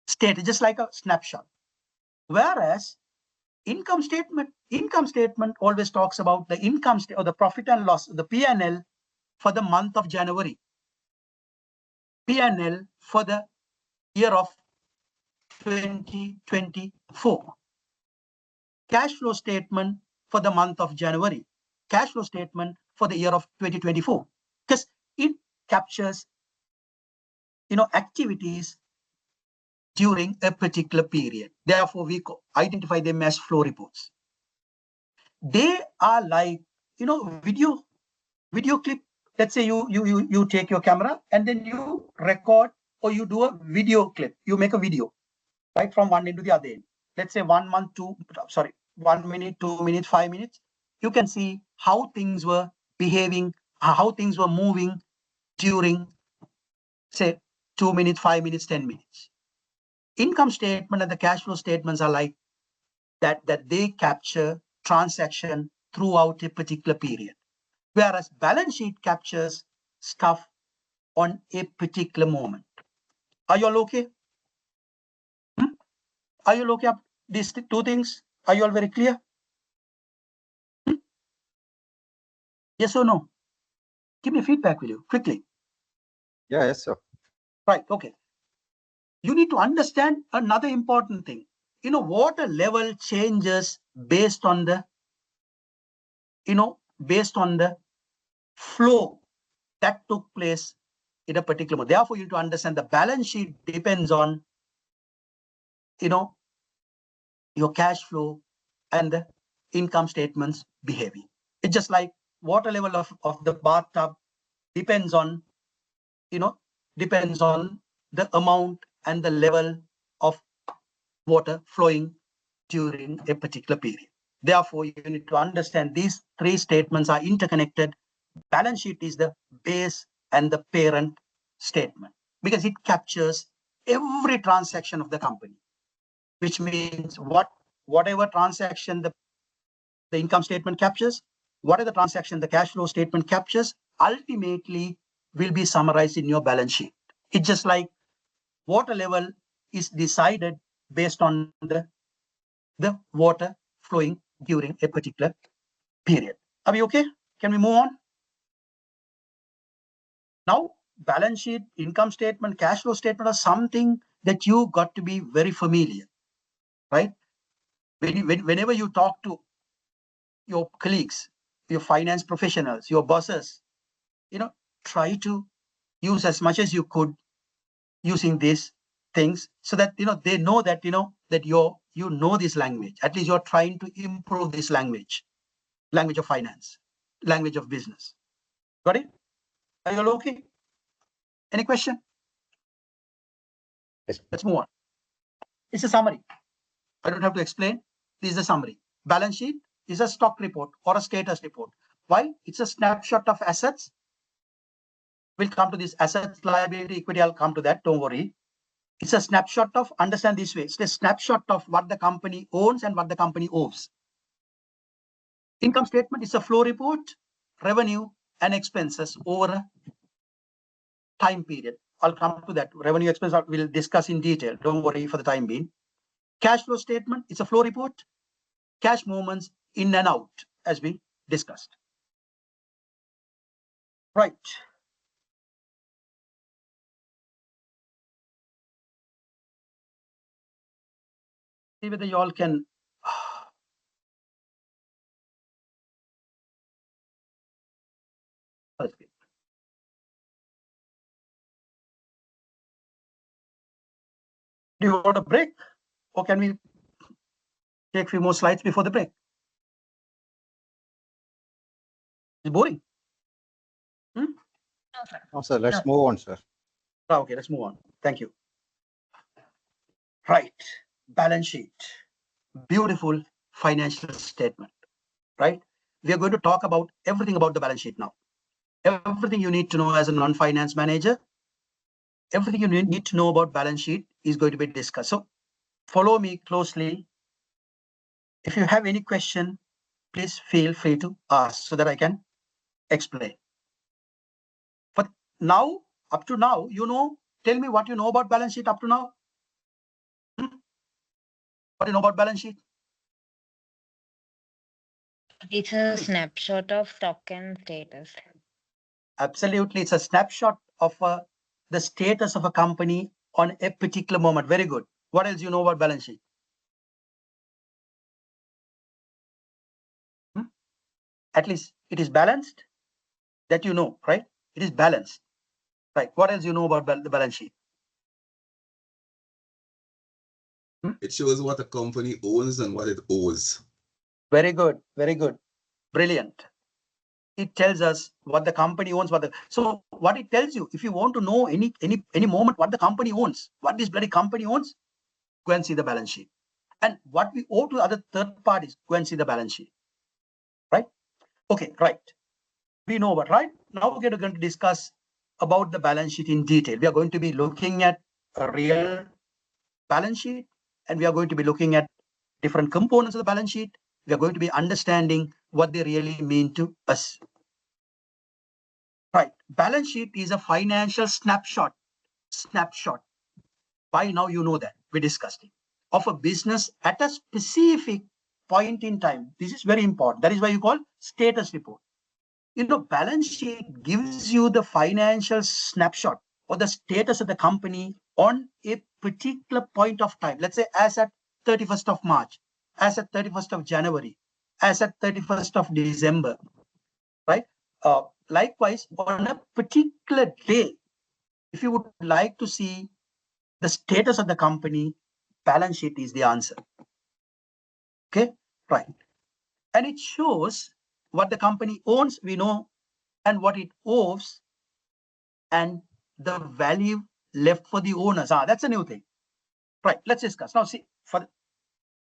State just like a snapshot. Whereas income statement always talks about the income or the profit and loss, the P&L for the month of January. P&L for the year of 2024. Cash flow statement for the month of January. Cash flow statement for the year of 2024. Because it captures, activities during a particular period. Therefore, we identify them as flow reports. They are like, video clip. Let's say you take your camera and then you record or you do a video clip. You make a video, right, from one end to the other end. Let's say 1 month, 1 minute, 2 minutes, 5 minutes. You can see how things were behaving, how things were moving during, say, 2 minutes, 5 minutes, 10 minutes. Income statement and the cash flow statements are like that they capture transaction throughout a particular period. Whereas balance sheet captures stuff on a particular moment. Are you all okay? Are you all okay up these two things? Are you all very clear? Yes or no? Give me feedback, will you? Quickly.
Yeah, yes, sir.
Right, okay. You need to understand another important thing. Water level changes based on the, flow that took place in a particular moment. Therefore, you need to understand the balance sheet depends on, your cash flow and the income statements behaving. It's just like water level of the bathtub depends on, the amount and the level of water flowing during a particular period. Therefore, you need to understand these three statements are interconnected. Balance sheet is the base and the parent statement because it captures every transaction of the company, which means whatever transaction the income statement captures, whatever the transaction the cash flow statement captures, ultimately will be summarized in your balance sheet. It's just like water level is decided based on the water flowing during a particular period. Are we okay? Can we move on? Now, balance sheet, income statement, cash flow statement are something that you got to be very familiar, right? Whenever you talk to your colleagues, your finance professionals, your bosses, try to use as much as you could using these things so that they know that that you know this language. At least you're trying to improve this language of finance, language of business. Got it? Are you all okay? Any question?
Yes.
Let's move on. It's a summary. I don't have to explain. This is a summary. Balance sheet is a stock report or a status report. Why? It's a snapshot of assets. We'll come to this assets, liability, equity. I'll come to that. Don't worry. It's a snapshot of, understand this way, it's a snapshot of what the company owns and what the company owes. Income statement is a flow report, revenue and expenses over a time period. I'll come to that. Revenue expense we'll discuss in detail. Don't worry for the time being. Cash flow statement, it's a flow report, cash movements in and out, as we discussed. Right. See whether you all can. Do you want a break, or can we take a few more slides before the break? It's boring.
No, sir.
No, sir, let's
No.
move on, sir.
Okay, let's move on. Thank you. Right. Balance sheet. Beautiful financial statement. Right. We are going to talk about everything about the balance sheet now. Everything you need to know as a non-finance manager, everything you need to know about balance sheet is going to be discussed. So follow me closely. If you have any question, please feel free to ask so that I can explain. But now, up to now, tell me what you know about balance sheet up to now. What do you know about balance sheet?
It's a snapshot of stock and status.
Absolutely. It's a snapshot of the status of a company on a particular moment. Very good. What else you know about balance sheet? At least it is balanced. That you know, right? It is balanced. Right. What else you know about the balance sheet?
It shows what a company owns and what it owes.
Very good. Very good. Brilliant. It tells us what the company owns. So what it tells you, if you want to know any moment what the company owns, what this bloody company owns, go and see the balance sheet. And what we owe to other third parties, go and see the balance sheet. Right? Okay, right. We know what, right? Now we're going to discuss about the balance sheet in detail. We are going to be looking at a real balance sheet, and we are going to be looking at different components of the balance sheet. We are going to be understanding what they really mean to us. Right. Balance sheet is a financial snapshot. By now you know that. We discussed it. Of a business at a specific point in time. This is very important. That is why you call status report. Balance sheet gives you the financial snapshot or the status of the company on a particular point of time. Let's say as at 31st of March, as at 31st of January, as at 31st of December, right? Likewise, on a particular day, if you would like to see the status of the company, balance sheet is the answer. Okay, right. And it shows what the company owns, we know, and what it owes, and the value left for the owners. That's a new thing. Right, let's discuss. Now, see,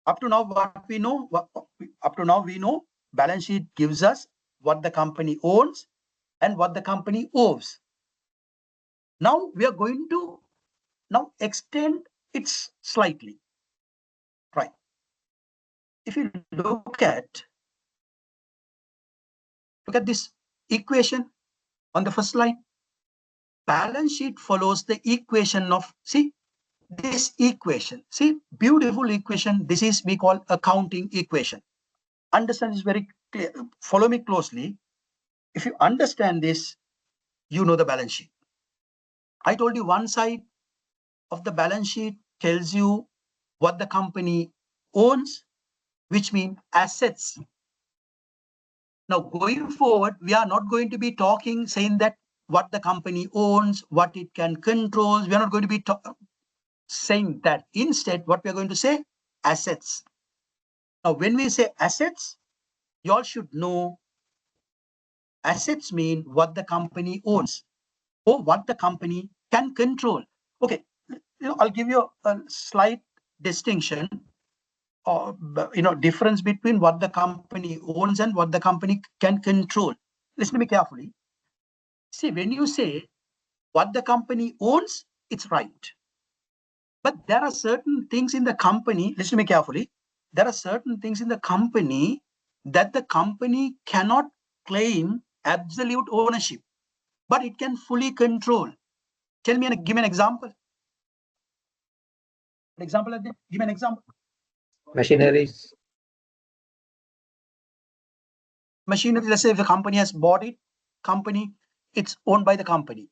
Up to now, what we know, up to now we know balance sheet gives us what the company owns and what the company owes. Now we are going to now extend it slightly, right? If you look at this equation on the first slide, balance sheet follows the equation of, see, this equation, see, beautiful equation. This is we call accounting equation. Understand this very clear. Follow me closely. If you understand this, you know the balance sheet. I told you one side of the balance sheet tells you what the company owns, which means assets. Now, going forward, we are not going to be talking, saying that what the company owns, what it can control. We are not going to be saying that. Instead, what we are going to say, assets. Now, when we say assets, you all should know assets mean what the company owns or what the company can control. Okay, I'll give you a slight distinction or difference between what the company owns and what the company can control. Listen to me carefully. See, when you say what the company owns, it's right. But there are certain things in the company, listen to me carefully, there are certain things in the company that the company cannot claim absolute ownership, but it can fully control. Tell me, give me an example. Give me an example.
Machineries.
Machinery, let's say if the company has bought it, it's owned by the company.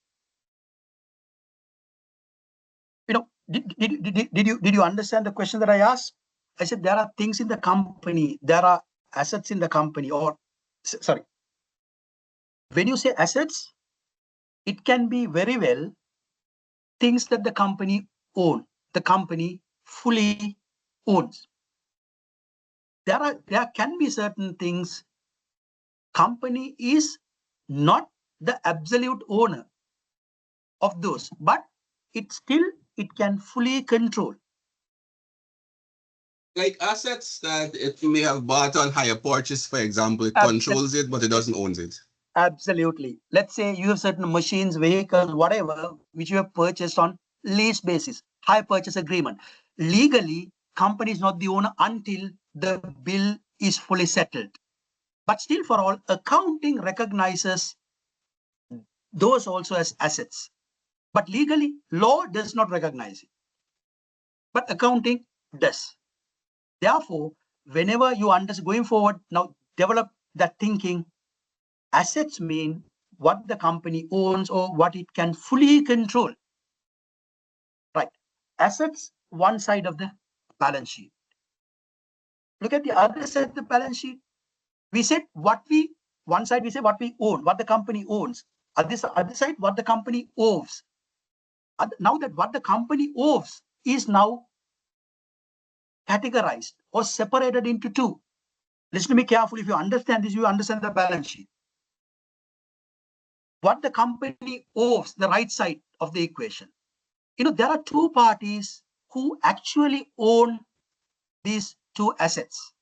Did you understand the question that I asked? I said there are things in the company, there are assets in the company, or sorry. When you say assets, it can be very well things that the company owns, the company fully owns. There can be certain things company is not the absolute owner of those, but it can fully control.
Like assets that it may have bought on hire purchase, for example, it controls it, but it doesn't own it.
Absolutely. Let's say you have certain machines, vehicles, whatever, which you have purchased on lease basis, hire purchase agreement. Legally, company is not the owner until the bill is fully settled. But still, for all, accounting recognizes those also as assets. But legally, law does not recognize it. But accounting does. Therefore, whenever you understand going forward, now develop that thinking. Assets mean what the company owns or what it can fully control. Right. Assets, one side of the balance sheet. Look at the other side of the balance sheet. We said one side we say what we own, what the company owns. Other side, what the company owes. Now that what the company owes is now categorized or separated into two. Listen to me carefully. If you understand this, you understand the balance sheet. What the company owes, the right side of the equation. There are two parties who actually own these two assets.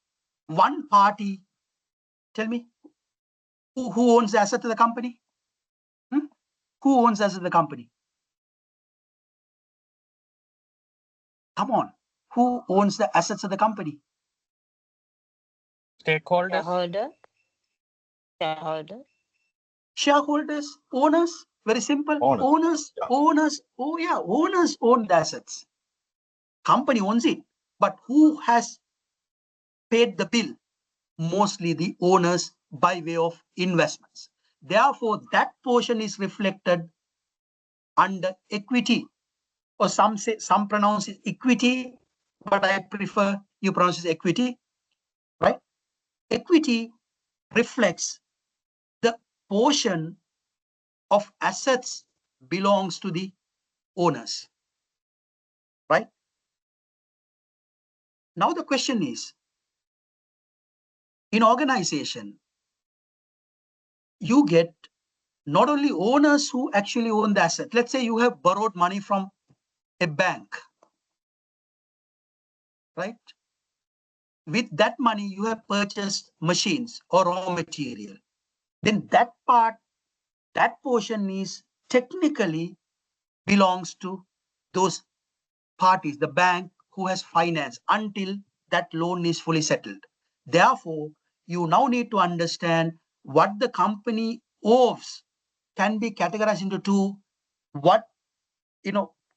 One party, tell me, who owns the asset of the company? Who owns the asset of the company? Come on. Who owns the assets of the company?
Stakeholders.
Shareholders, owners, very simple.
Owners.
Owners. Oh yeah, owners own the assets. Company owns it, but who has paid the bill? Mostly the owners by way of investments. Therefore, that portion is reflected under equity, or some pronounce it equity, but I prefer you pronounce it equity, right? Equity reflects the portion of assets belongs to the owners, right? Now the question is, in organization, you get not only owners who actually own the asset. Let's say you have borrowed money from a bank, right? with that money, you have purchased machines or raw material. Then that part, that portion is technically belongs to those parties, the bank who has financed until that loan is fully settled. Therefore, you now need to understand what the company owes can be categorized into two. What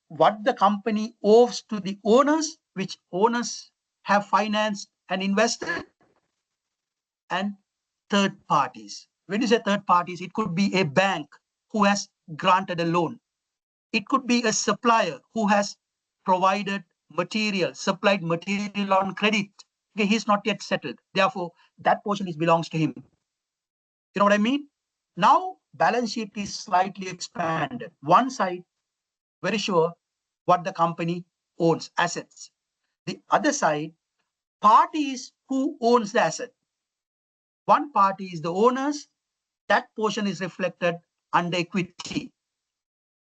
what the company owes to the owners, which owners have financed and invested, and third parties. When you say third parties, it could be a bank who has granted a loan. It could be a supplier who has provided material, supplied material on credit. Okay, he's not yet settled. Therefore, that portion belongs to him. You know what I mean? Now, balance sheet is slightly expanded. One side, very sure what the company owns, assets. The other side, parties who owns the asset. One party is the owners. That portion is reflected under equity.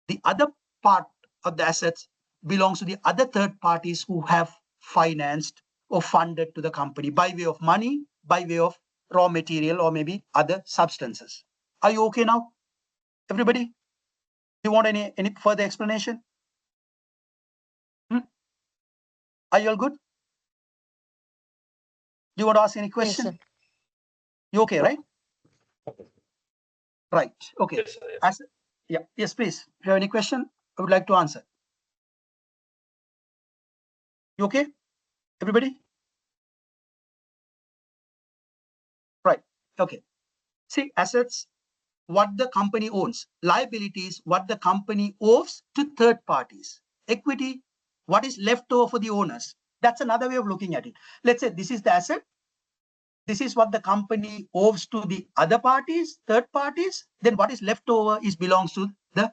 The other part of the assets belongs to the other third parties who have financed or funded to the company by way of money, by way of raw material, or maybe other substances. Are you okay now, everybody? Do you want any further explanation? Are you all good? Do you want to ask any
Yes,
question?
sir.
You okay, right? Right. Okay. Yeah. Yes, please. If you have any question, I would like to answer. You okay, everybody? Right. Okay. See, assets, what the company owns. Liabilities, what the company owes to third parties. Equity, what is left over for the owners. That's another way of looking at it. Let's say this is the asset. This is what the company owes to the other parties, third parties. Then what is left over belongs to the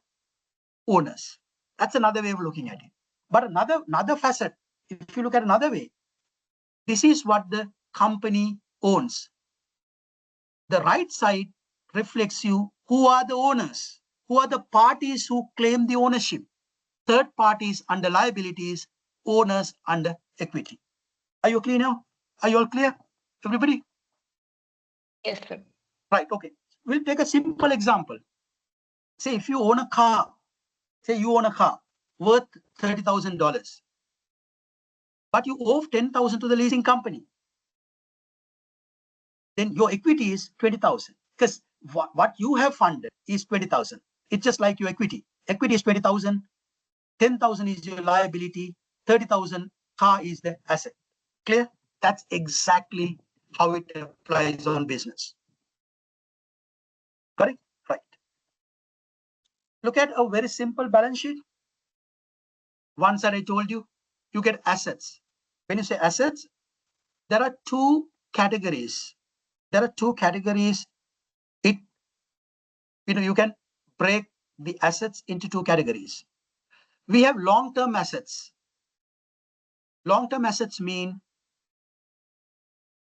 owners. That's another way of looking at it. But another facet, if you look at another way, this is what the company owns. The right side reflects you who are the owners, who are the parties who claim the ownership. Third parties under liabilities, owners under equity. Are you clear now? Are you all clear, everybody?
Yes, sir.
Right, okay. We'll take a simple example. Say if you own a car, say you own a car worth $30,000, but you owe $10,000 to the leasing company. Then your equity is 20,000 because what you have funded is 20,000. It's just like your equity. Equity is 20,000, 10,000 is your liability, 30,000 car is the asset. Clear? That's exactly how it applies on business. Correct? Right. Look at a very simple balance sheet. One side I told you, you get assets. When you say assets, there are two categories. There are two categories. You can break the assets into two categories. We have long-term assets. Long-term assets mean,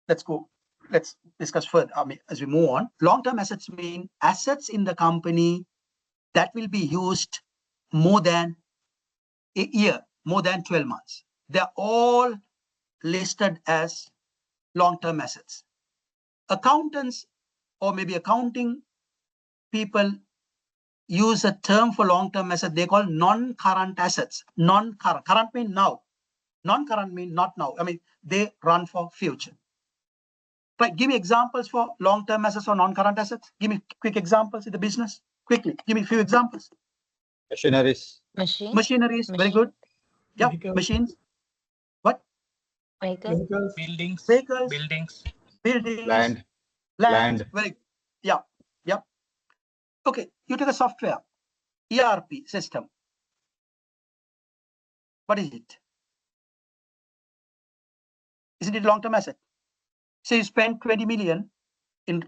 let's discuss further as we move on. Long-term assets mean assets in the company that will be used more than a year, more than 12 months. They're all listed as long-term assets. Accountants or maybe accounting people use a term for long-term assets they call non-current assets. Non-current. Current means now. Non-current means not now. I mean, they run for future. Right. Give me examples for long-term assets or non-current assets. Give me quick examples in the business. Quickly. Give me a few examples.
Machineries.
Machine.
Machineries. Very good. Yeah.
Vehicles.
Machines. What?
Vehicle.
Vehicles. Buildings.
Vehicles.
Buildings.
Buildings.
Land.
Land. Very good. Yeah. Yeah. Okay. You take a software. ERP system. What is it? Isn't it long-term asset? So you spend 20 million in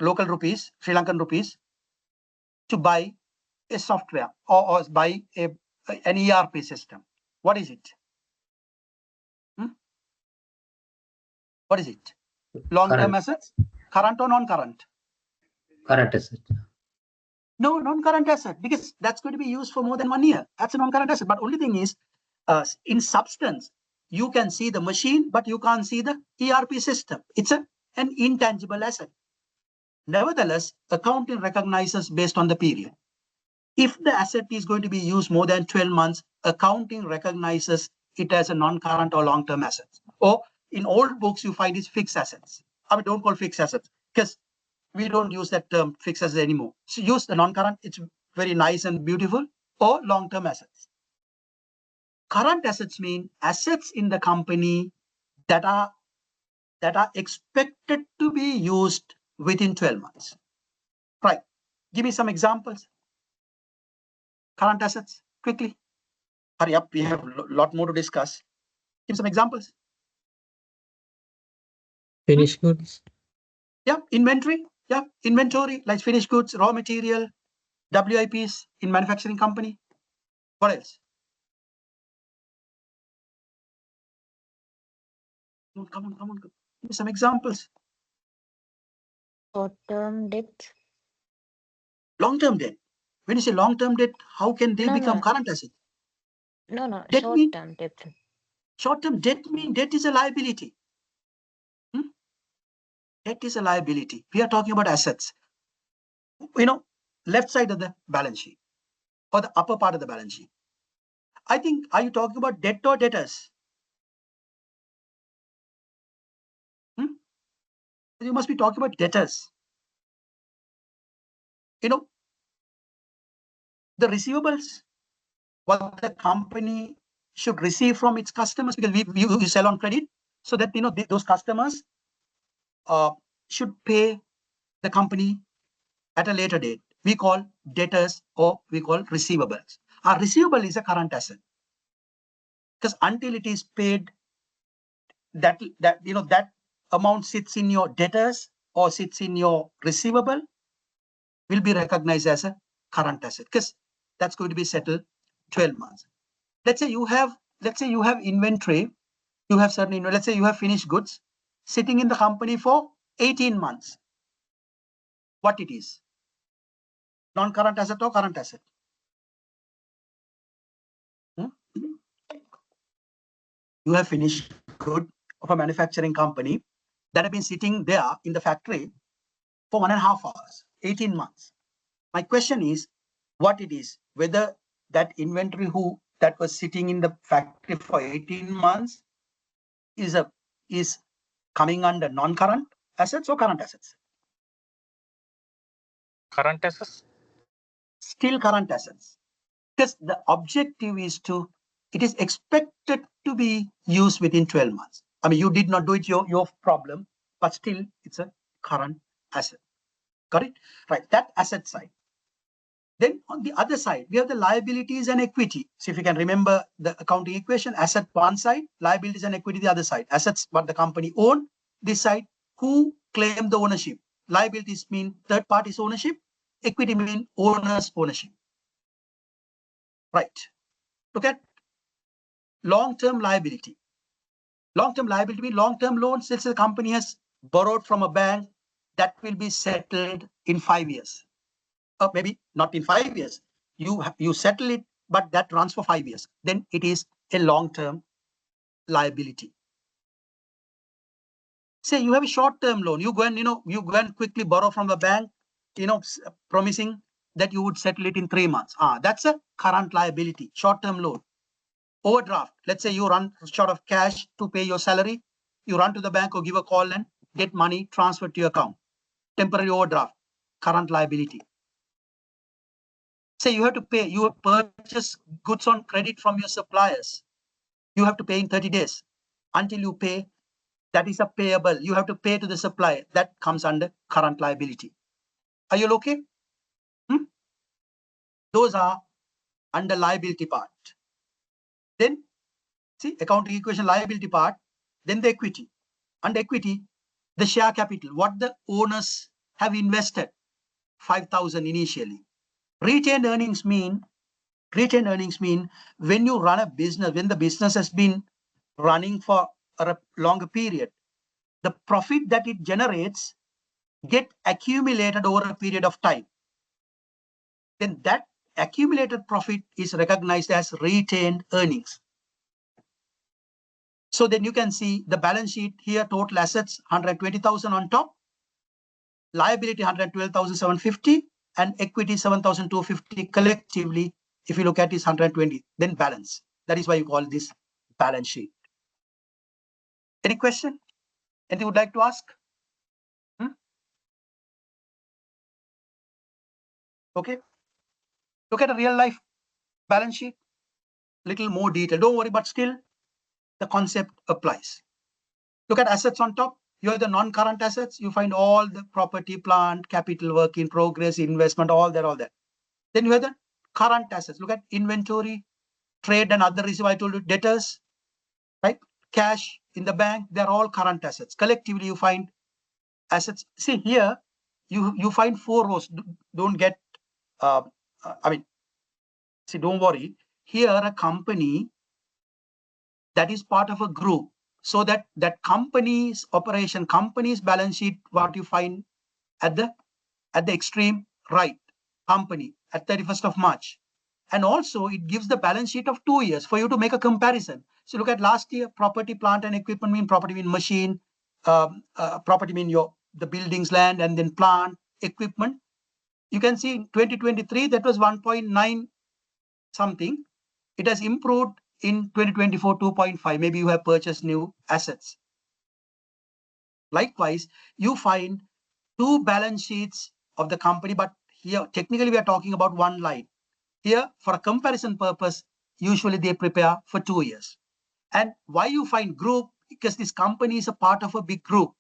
local rupees, Sri Lankan rupees, to buy a software or buy an ERP system. What is it? What is it? Long-term
Current.
assets? Current or non-current?
Current asset.
No, non-current asset, because that's going to be used for more than 1 year. That's a non-current asset. But only thing is, in substance, you can see the machine, but you can't see the ERP system. It's an intangible asset. Nevertheless, accounting recognizes based on the period. If the asset is going to be used more than 12 months, accounting recognizes it as a non-current or long-term assets. Or in old books, you find it's fixed assets. I mean, don't call fixed assets because we don't use that term fixed assets anymore. So use the non-current, it's very nice and beautiful, or long-term assets. Current assets mean assets in the company that are expected to be used within 12 months. Right. Give me some examples. Current assets, quickly. Hurry up, we have a lot more to discuss. Give some examples.
Finished goods.
Yeah, inventory. Yeah, inventory, like finished goods, raw material, WIPs in manufacturing company. What else? Come on. Give me some examples.
Short-term debt.
Long-term debt. When you say long-term debt, how can they
No,
become
no.
current assets?
No,
Debt mean
short-term debt.
short-term debt mean debt is a liability. Debt is a liability. We are talking about assets. Left side of the balance sheet or the upper part of the balance sheet. I think, are you talking about debt or debtors? You must be talking about debtors. The receivables, what the company should receive from its customers, because we sell on credit, so that those customers should pay the company at a later date. We call debtors or we call receivables. Our receivable is a current asset because until it is paid, that amount sits in your debtors or sits in your receivable will be recognized as a current asset because that's going to be settled 12 months. Let's say you have inventory, you have certain, let's say you have finished goods sitting in the company for 18 months. What it is? Non-current asset or current asset? You have finished good of a manufacturing company that have been sitting there in the factory for 1.5 hours, 18 months. My question is what it is, whether that inventory that was sitting in the factory for 18 months is coming under non-current assets or current assets?
Current assets.
Still current assets. Because the objective is it is expected to be used within 12 months. I mean, you did not do it your problem, but still it's a current asset. Got it? Right, that asset side. Then on the other side, we have the liabilities and equity. So if you can remember the accounting equation, asset one side, liabilities and equity the other side. Assets what the company own, this side, who claim the ownership. Liabilities mean third party's ownership, equity mean owner's ownership. Right. Look at long-term liability. Long-term liability means long-term loans. Let's say the company has borrowed from a bank that will be settled in 5 years. Or maybe not in 5 years. You settle it, but that runs for 5 years. Then it is a long-term liability. Say you have a short-term loan. You go and quickly borrow from a bank, promising that you would settle it in 3 months. That's a current liability, short-term loan. Overdraft. Let's say you run short of cash to pay your salary. You run to the bank or give a call and get money transferred to your account. Temporary overdraft, current liability. Say you have to pay, you have purchased goods on credit from your suppliers. You have to pay in 30 days. Until you pay, that is a payable. You have to pay to the supplier. That comes under current liability. Are you okay? Those are under liability part. Then, see, accounting equation liability part, then the equity. Under equity, the share capital, what the owners have invested, 5,000 initially. Retained earnings mean when you run a business, when the business has been running for a longer period, the profit that it generates get accumulated over a period of time. Then that accumulated profit is recognized as retained earnings. So then you can see the balance sheet here, total assets 120,000 on top, liability 112,750, and equity 7,250 collectively. If you look at this 120, then balance. That is why you call this balance sheet. Any question? Anything you would like to ask? Okay. Look at a real life balance sheet. Little more detail. Don't worry, but still the concept applies. Look at assets on top. You have the non-current assets. You find all the property, plant, capital, work in progress, investment, all that. Then you have the current assets. Look at inventory, trade and other receive. I told you debtors, right? Cash in the bank. They're all current assets. Collectively, you find assets. See here, you find 4 rows. Don't get. See, don't worry. Here, a company that is part of a group, so that company's operation, company's balance sheet, what you find at the extreme right, company at 31st of March. And also it gives the balance sheet of 2 years for you to make a comparison. So look at last year, property, plant and equipment mean property mean machine, property mean the buildings, land, and then plant, equipment. You can see in 2023, that was 1.9 something. It has improved in 2024, 2.5. Maybe you have purchased new assets. Likewise, you find 2 balance sheets of the company, but here technically we are talking about one line. Here, for a comparison purpose, usually they prepare for 2 years. And why you find group? Because this company is a part of a big group.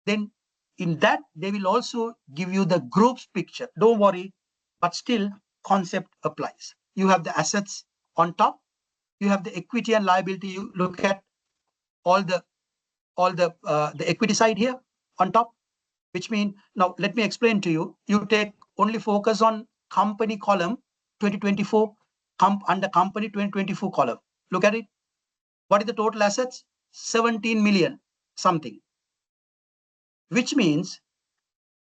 Then in that, they will also give you the group's picture. Don't worry, but still concept applies. You have the assets on top. You have the equity and liability. You look at all the equity side here on top, which means, now let me explain to you. You take only focus on company column 2024, under company 2024 column. Look at it. What is the total assets? 17 million something, which means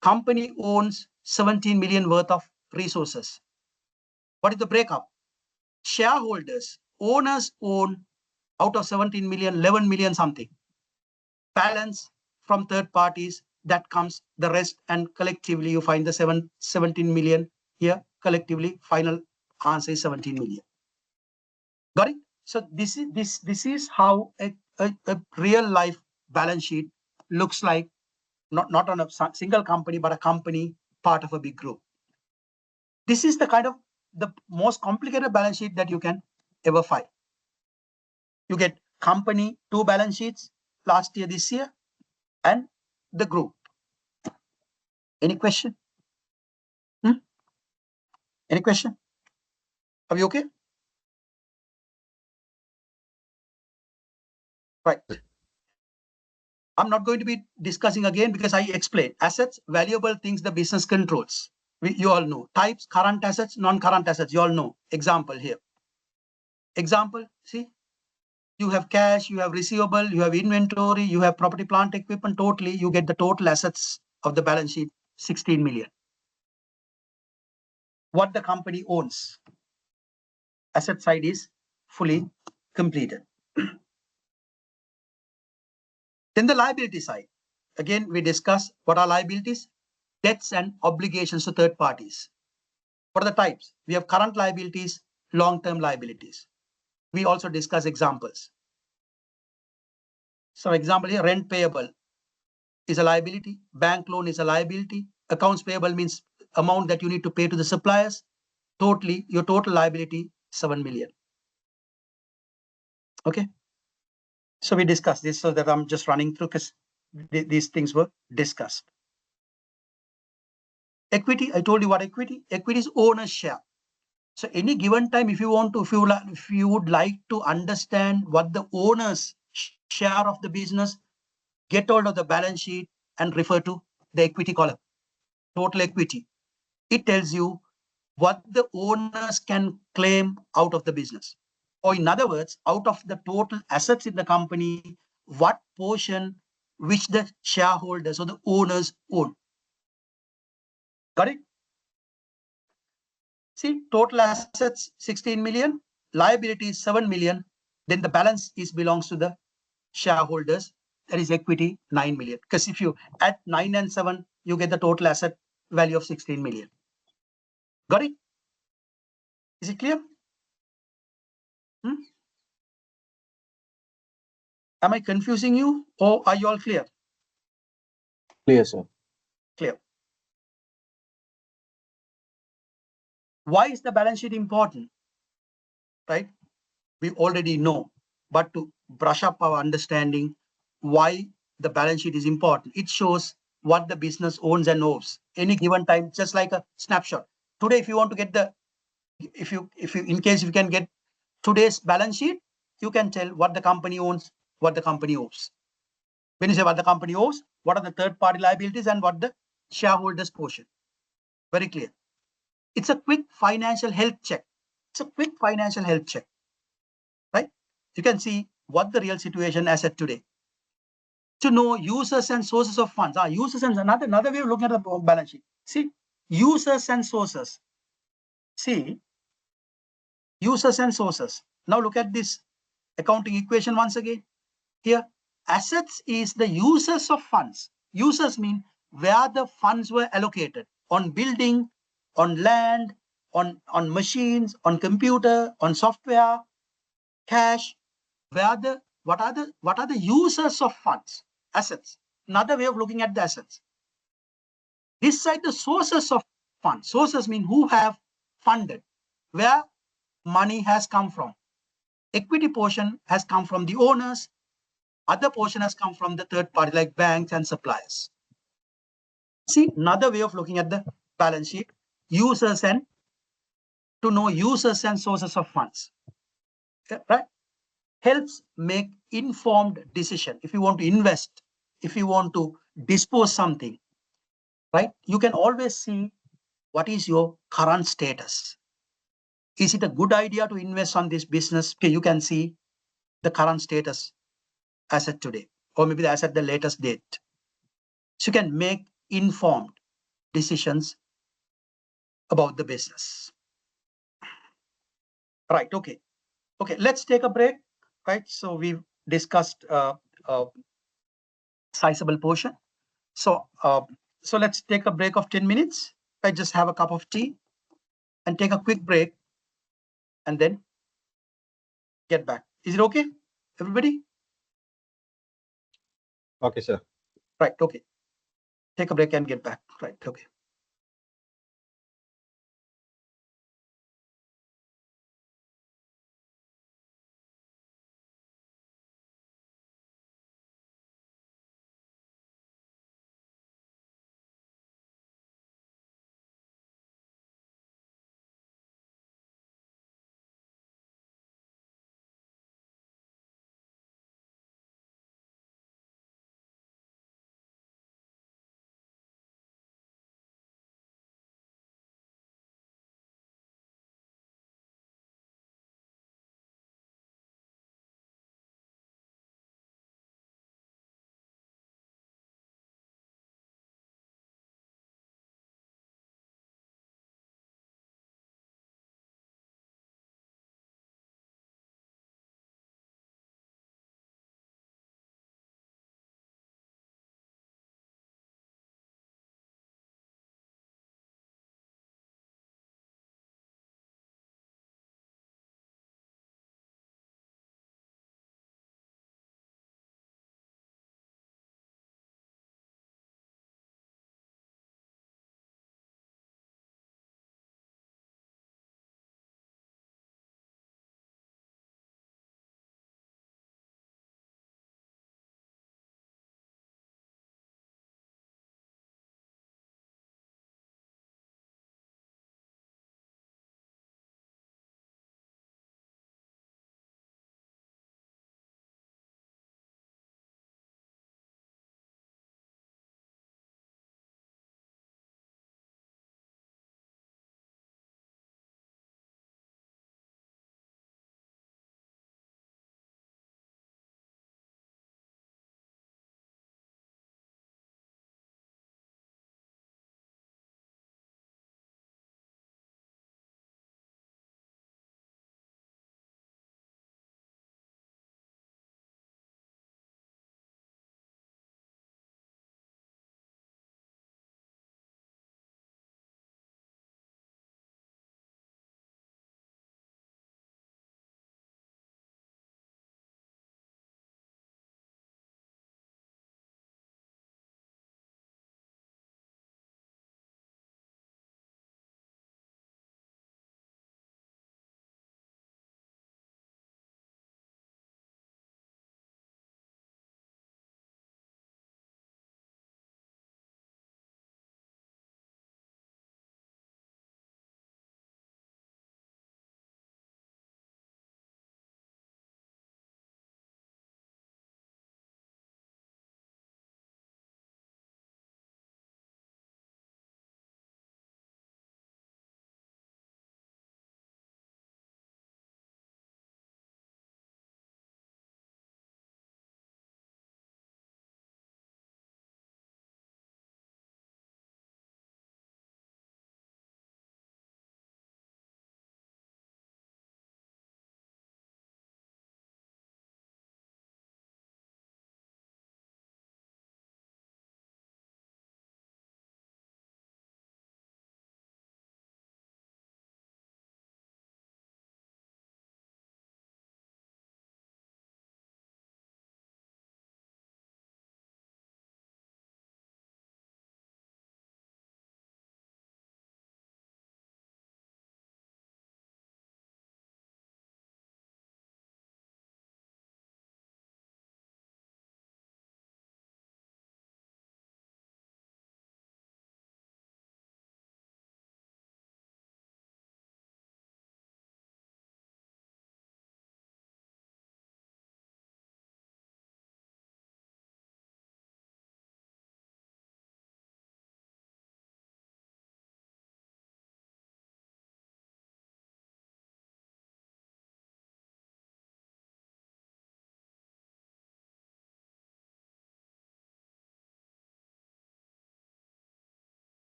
company owns 17 million worth of resources. What is the breakup? Shareholders, owners own out of 17 million, 11 million something. Balance from third parties, that comes the rest, and collectively you find the 17 million here. Collectively, final answer is 17 million. Got it? So this is how a real life balance sheet looks like, not on a single company, but a company part of a big group. This is the kind of the most complicated balance sheet that you can ever find. You get company 2 balance sheets, last year, this year, and the group. Any question? Any question? Are we okay? Right. I'm not going to be discussing again because I explained assets, valuable things the business controls. You all know. Types, current assets, non-current assets, you all know. Example here. Example, see, you have cash, you have receivable, you have inventory, you have property, plant, equipment. Totally, you get the total assets of the balance sheet, 16 million. What the company owns. Asset side is fully completed. Then the liability side. Again, we discuss what are liabilities, debts and obligations to third parties. What are the types? We have current liabilities, long-term liabilities. We also discuss examples. Some example here, rent payable is a liability, bank loan is a liability, accounts payable means amount that you need to pay to the suppliers. Totally, your total liability, 7 million. Okay. So we discussed this, so that I'm just running through because these things were discussed. Equity, I told you what equity. Equity is owner's share. So any given time, if you want to, if you would like to understand what the owner's share of the business, get hold of the balance sheet and refer to the equity column, total equity. It tells you what the owners can claim out of the business. Or in other words, out of the total assets in the company, what portion which the shareholders or the owners own. Got it? See, total assets 16 million, liabilities 7 million, then the balance belongs to the shareholders, that is equity 9 million. Because if you add 9 and 7, you get the total asset value of 16 million. Got it? Is it clear? Am I confusing you, or are you all clear?
Clear, sir.
Clear. Why is the balance sheet important? Right? We already know, but to brush up our understanding why the balance sheet is important, it shows what the business owns and owes any given time, just like a snapshot. Today, if you want to get the, if you in case you can get today's balance sheet, you can tell what the company owns, what the company owes. When you say what the company owes, what are the third party liabilities and what the shareholders portion. Very clear. It's a quick financial health check. It's a quick financial health check, right? You can see what the real situation as at today. To know users and sources of funds. Users and another way of looking at the balance sheet. See, users and sources. See, users and sources. Now look at this accounting equation once again. Here, assets is the users of funds. Users mean where the funds were allocated on building, on land, on machines, on computer, on software, cash. What are the users of funds? Assets. Another way of looking at the assets. This side, the sources of funds. Sources mean who have funded, where money has come from. Equity portion has come from the owners. Other portion has come from the third party like banks and suppliers. See, another way of looking at the balance sheet, users and to know users and sources of funds. Right? Helps make informed decision. If you want to invest, if you want to dispose something, right? You can always see what is your current status. Is it a good idea to invest on this business? Okay, you can see the current status as at today, or maybe as at the latest date. So you can make informed decisions about the business. Right, okay. Okay, let's take a break, right? So we've discussed sizable portion. So let's take a break of 10 minutes. I just have a cup of tea and take a quick break and then get back. Is it okay, everybody?
Okay, sir.
Right, okay. Take a break and get back. Right, okay.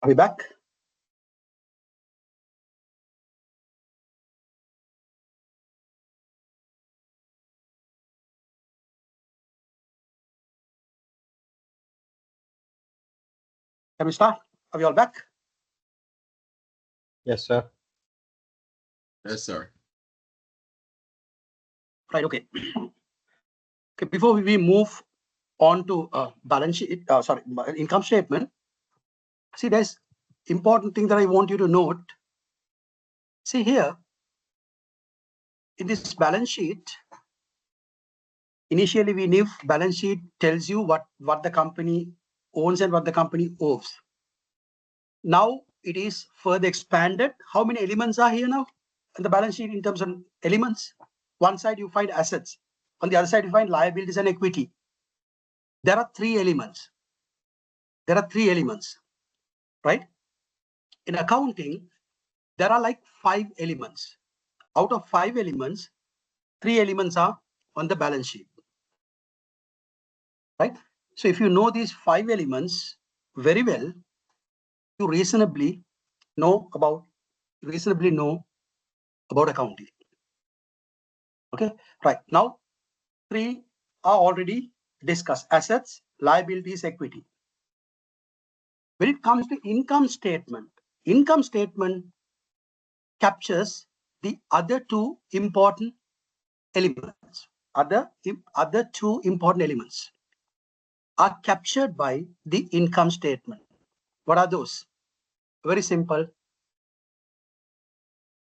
Are we back? Can we start? Are we all back?
Yes, sir.
Yes, sir.
Right, okay. Okay, before we move on to balance sheet, income statement, see, there's important thing that I want you to note. See here, in this balance sheet, initially we knew balance sheet tells you what the company owns and what the company owes. Now it is further expanded. How many elements are here now in the balance sheet in terms of elements? One side you find assets. On the other side you find liabilities and equity. There are three elements. Right? In accounting, there are like 5 elements. Out of 5 elements, 3 elements are on the balance sheet. Right? So if you know these 5 elements very well, you reasonably know about accounting. Okay, right. Now 3 are already discussed: assets, liabilities, equity. When it comes to income statement captures the other 2 important elements. Other 2 important elements are captured by the income statement. What are those? Very simple.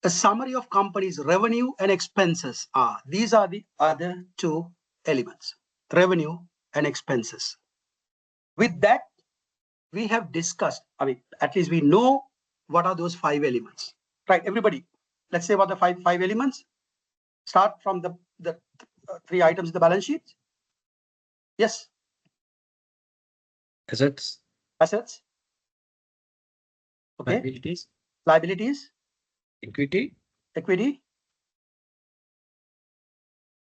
A summary of company's revenue and expenses are. These are the other 2 elements: revenue and expenses. With that, we have discussed, I mean, at least we know what are those 5 elements. Right, everybody, let's say what the five elements. Start from the 3 items in the balance sheet. Yes.
Assets,
Assets. Okay. Liabilities.
equity,
Equity.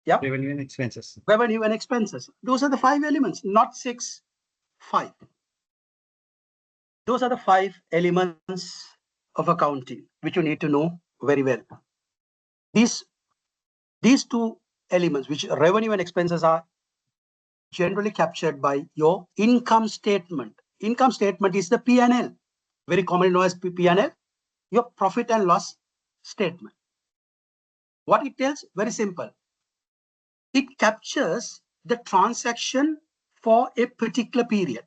Yeah.
revenue and expenses.
Revenue and expenses. Those are the 5 elements, not 6, 5. Those are the 5 elements of accounting which you need to know very well. These 2 elements, which revenue and expenses, are generally captured by your income statement. Income statement is the P&L, very commonly known as P&L, your profit and loss statement. What it tells? Very simple. It captures the transaction for a particular period.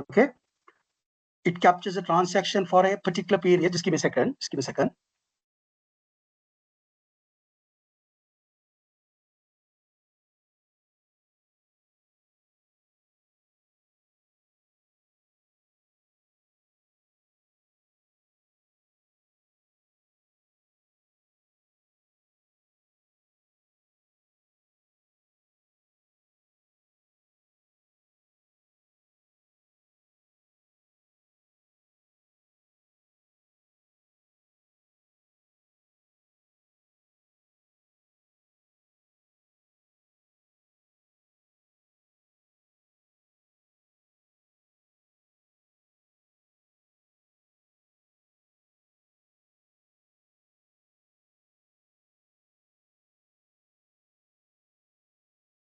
Okay. It captures a transaction for a particular period. Just give me a second.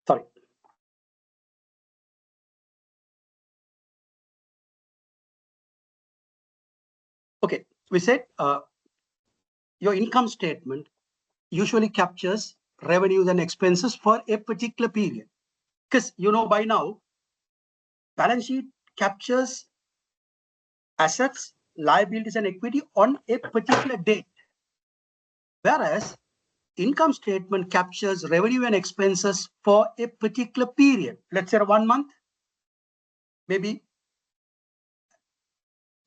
Sorry. Okay, we said your income statement usually captures revenues and expenses for a particular period. Because you know by now, balance sheet captures assets, liabilities, and equity on a particular date. Whereas income statement captures revenue and expenses for a particular period. Let's say 1 month, maybe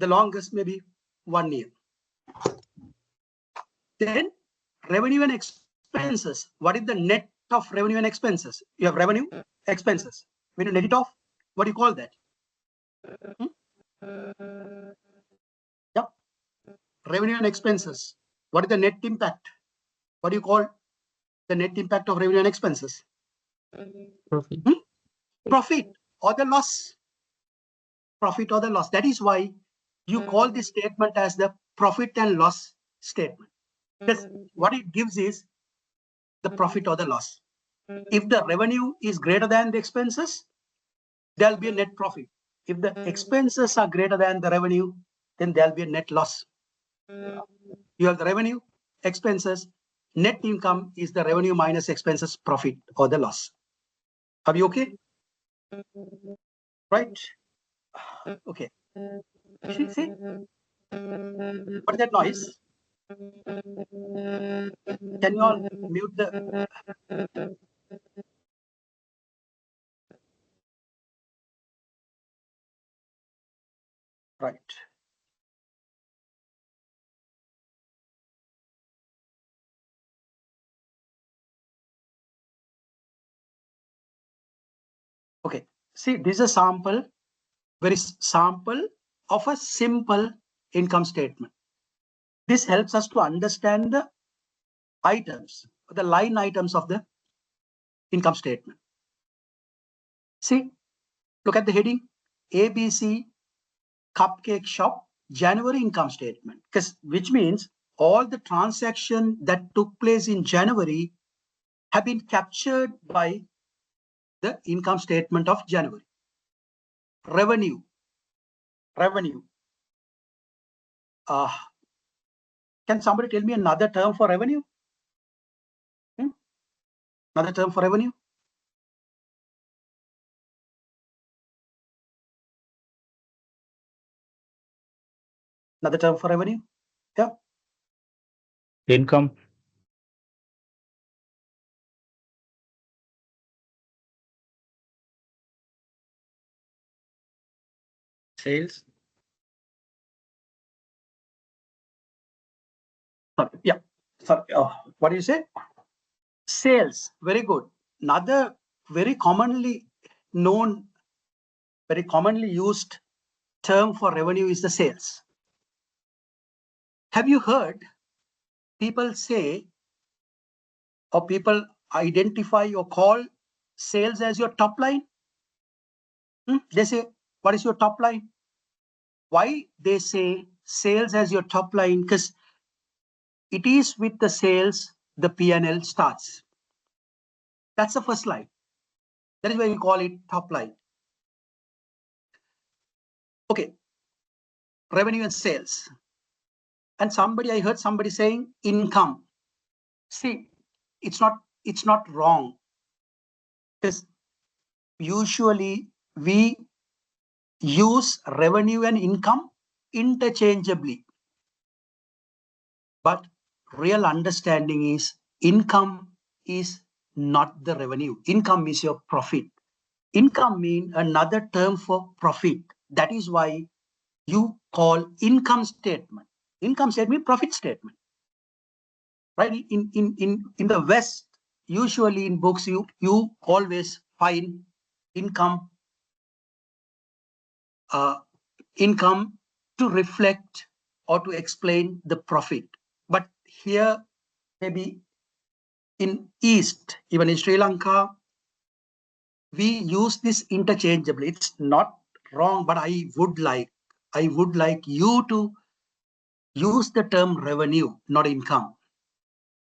the longest, maybe 1 year. Then revenue and expenses. What is the net of revenue and expenses? You have revenue, expenses. When you net it off, what do you call that? Yeah. Revenue and expenses. What is the net impact? What do you call the net impact of revenue and expenses?
Profit.
Profit or the loss. profit or the loss. That is why you call this statement as the profit and loss statement. Because what it gives is the profit or the loss. If the revenue is greater than the expenses, there'll be a net profit. If the expenses are greater than the revenue, then there'll be a net loss. You have the revenue, expenses, net income is the revenue minus expenses, profit or the loss. Are you okay? Right? Okay. See? What is that noise? Can you all mute the... Right. Okay. See, this is a sample, very sample of a simple income statement. This helps us to understand the items, the line items of the income statement. See, look at the heading, ABC Cupcake Shop January income statement, which means all the transactions that took place in January have been captured by the income statement of January. Revenue. Can somebody tell me another term for revenue? Another term for revenue? Another term for revenue? Yeah.
Income. Sales.
Sorry. Yeah. Sorry. What do you say? Sales. Very good. Another very commonly known, very commonly used term for revenue is the sales. Have you heard people say, or people identify or call sales as your top line? They say, what is your top line? Why they say sales as your top line? Because it is with the sales the P&L starts. That's the first line. That is why we call it top line. Okay, revenue and sales. And I heard somebody saying income. See, it's not wrong. Because usually we use revenue and income interchangeably. But real understanding is income is not the revenue. Income is your profit. Income means another term for profit. That is why you call income statement. Income statement, profit statement. Right? In the West, usually in books, you always find income to reflect or to explain the profit. But here, maybe in East, even in Sri Lanka, we use this interchangeably. It's not wrong, but I would like you to use the term revenue, not income,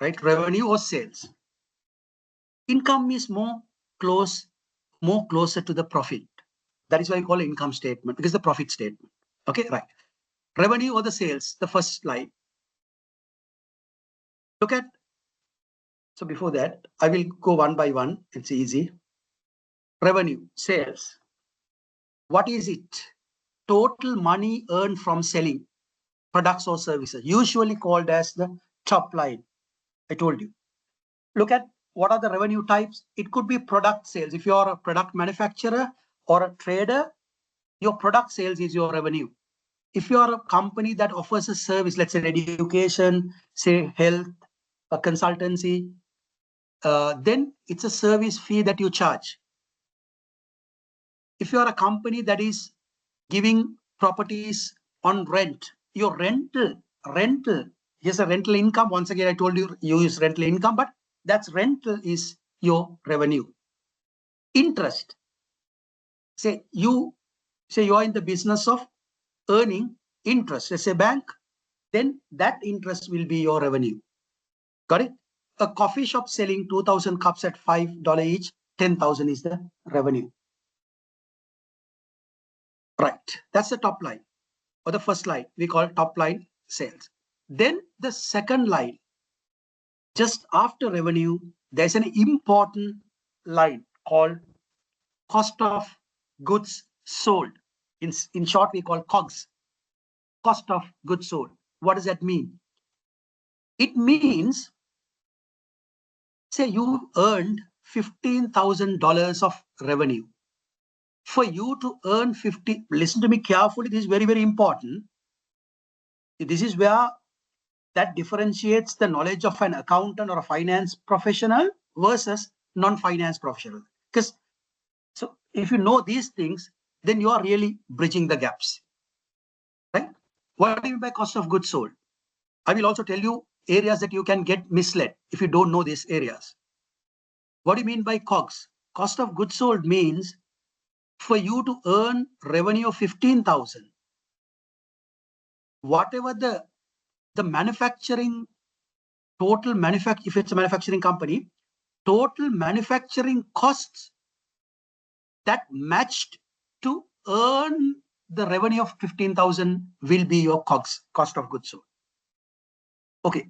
right? Revenue or sales. Income is more closer to the profit. That is why I call it income statement, because the profit statement. Okay, right. Revenue or the sales, the first slide. Look at, so before that, I will go one by one. It's easy. Revenue, sales. What is it? Total money earned from selling products or services, usually called as the top line. I told you. Look at what are the revenue types. It could be product sales. If you're a product manufacturer or a trader, your product sales is your revenue. If you are a company that offers a service, let's say education, say health, a consultancy, then it's a service fee that you charge. If you are a company that is giving properties on rent, your rental, here's a rental income. Once again, I told you use rental income, but that's rental is your revenue. Interest. Say you Say you are in the business of earning interest, let's say bank, then that interest will be your revenue. Got it? A coffee shop selling 2,000 cups at $5 each, 10,000 is the revenue. Right. That's the top line or the first line. We call top line sales. Then the second line, just after revenue, there's an important line called cost of goods sold. In short, we call COGS, cost of goods sold. What does that mean? It means, say you earned $15,000 of revenue. For you to earn 50, listen to me carefully, this is very, very important. This is where that differentiates the knowledge of an accountant or a finance professional versus non-finance professional. Because so if you know these things, then you are really bridging the gaps. Right? What do you mean by cost of goods sold? I will also tell you areas that you can get misled if you don't know these areas. What do you mean by COGS? Cost of goods sold means for you to earn revenue of 15,000, whatever the manufacturing, total manufacturing, if it's a manufacturing company, total manufacturing costs that matched to earn the revenue of 15,000 will be your COGS, cost of goods sold. Okay,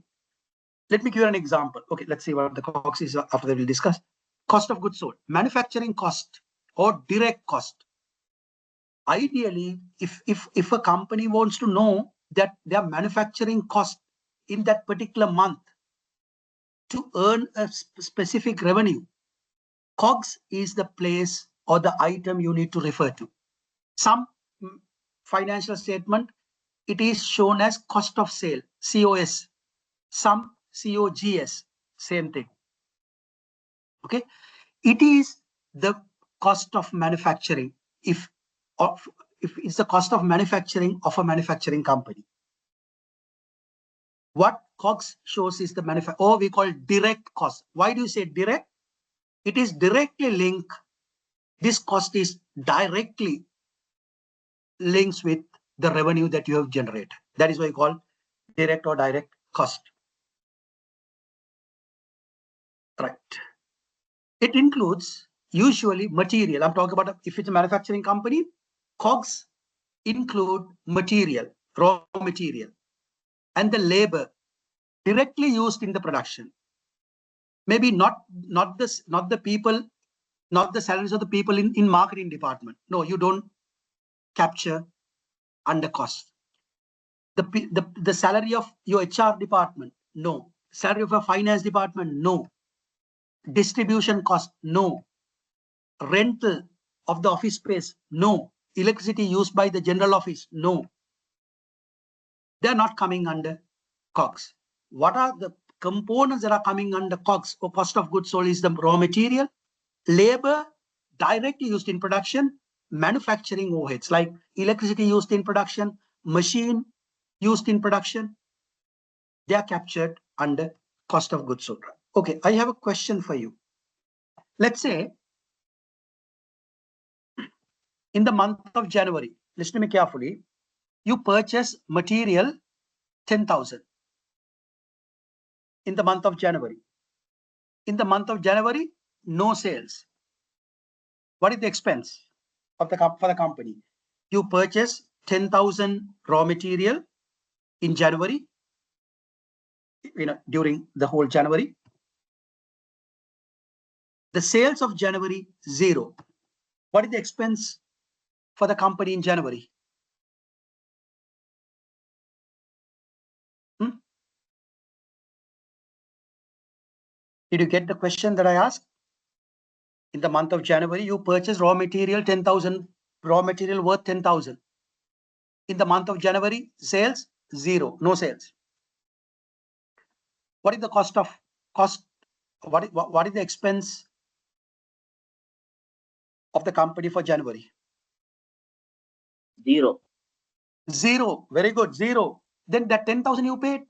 let me give you an example. Okay, let's see what the COGS is after that we'll discuss. Cost of goods sold, manufacturing cost or direct cost. Ideally, if a company wants to know that their manufacturing cost in that particular month to earn a specific revenue, COGS is the place or the item you need to refer to. Some financial statement, it is shown as cost of sale, COS, some COGS, same thing. Okay, it is the cost of manufacturing if it's the cost of manufacturing of a manufacturing company. What COGS shows is the or we call direct cost. Why do you say direct? It is directly linked. This cost is directly links with the revenue that you have generated. That is why we call direct or direct cost. Right. It includes usually material. I'm talking about if it's a manufacturing company, COGS include material, raw material, and the labor directly used in the production. Maybe not the people, not the salaries of the people in marketing department. No, you don't capture under cost. The salary of your HR department, no. Salary of a finance department, no. Distribution cost, no. Rental of the office space, no. Electricity used by the general office, no. They're not coming under COGS. What are the components that are coming under COGS or cost of goods sold is the raw material, labor directly used in production, manufacturing overheads like electricity used in production, machine used in production. They are captured under cost of goods sold. Okay, I have a question for you. Let's say in the month of January, listen to me carefully, you purchase material 10,000 in the month of January. In the month of January, no sales. What is the expense of for the company? You purchase 10,000 raw material in January, during the whole January. The sales of January, 0. What is the expense for the company in January? Did you get the question that I asked? In the month of January, you purchase raw material 10,000, raw material worth 10,000. In the month of January, sales 0, no sales. What is the cost? What is the expense of the company for January?
0.
0. Very good. 0. Then that 10,000 you paid,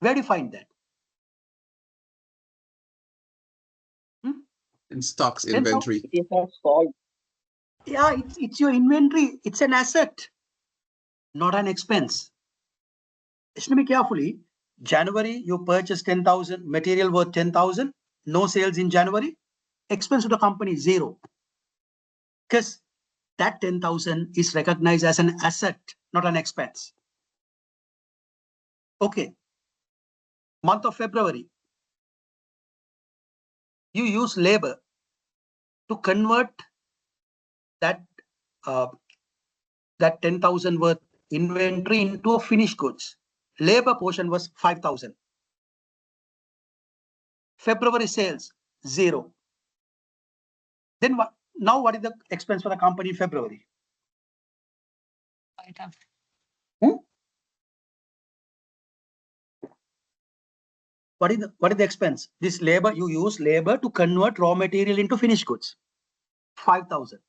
where do you find that?
In stocks,
10,000?
inventory.
It is not sold.
Yeah, it's your inventory. It's an asset, not an expense. Listen to me carefully. January, you purchased 10,000, material worth 10,000, no sales in January, expense to the company, 0. Because that 10,000 is recognized as an asset, not an expense. Okay. Month of February, you use labor to convert that that 10,000 worth inventory into a finished goods. Labor portion was 5,000. February sales, 0. Then what? Now what is the expense for the company in February? What is the expense? This labor, you use labor to convert raw material into finished goods. 5,000.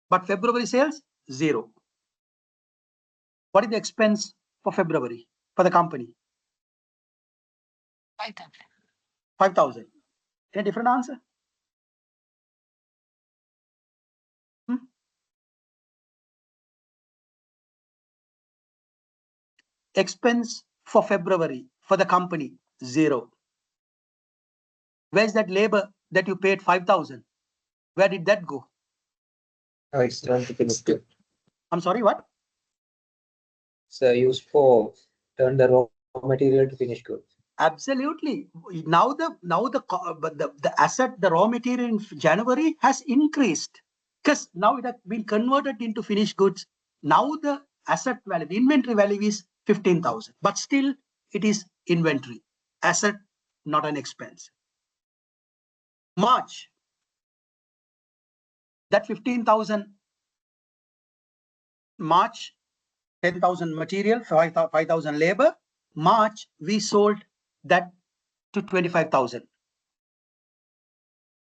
But February sales, 0. What is the expense for February for the company? 5,000. A different answer? Expense for February for the company, 0. Where's that labor that you paid 5,000? Where did that go?
It's turned to finished good.
I'm sorry, what?
So used for turn the raw material to finished good.
Absolutely. Now the asset, the raw material in January has increased because now it has been converted into finished goods. Now the asset value, the inventory value is 15,000, but still it is inventory, asset, not an expense. March, that 15,000, March, 10,000 material, 5,000 labor. March, we sold that to 25,000.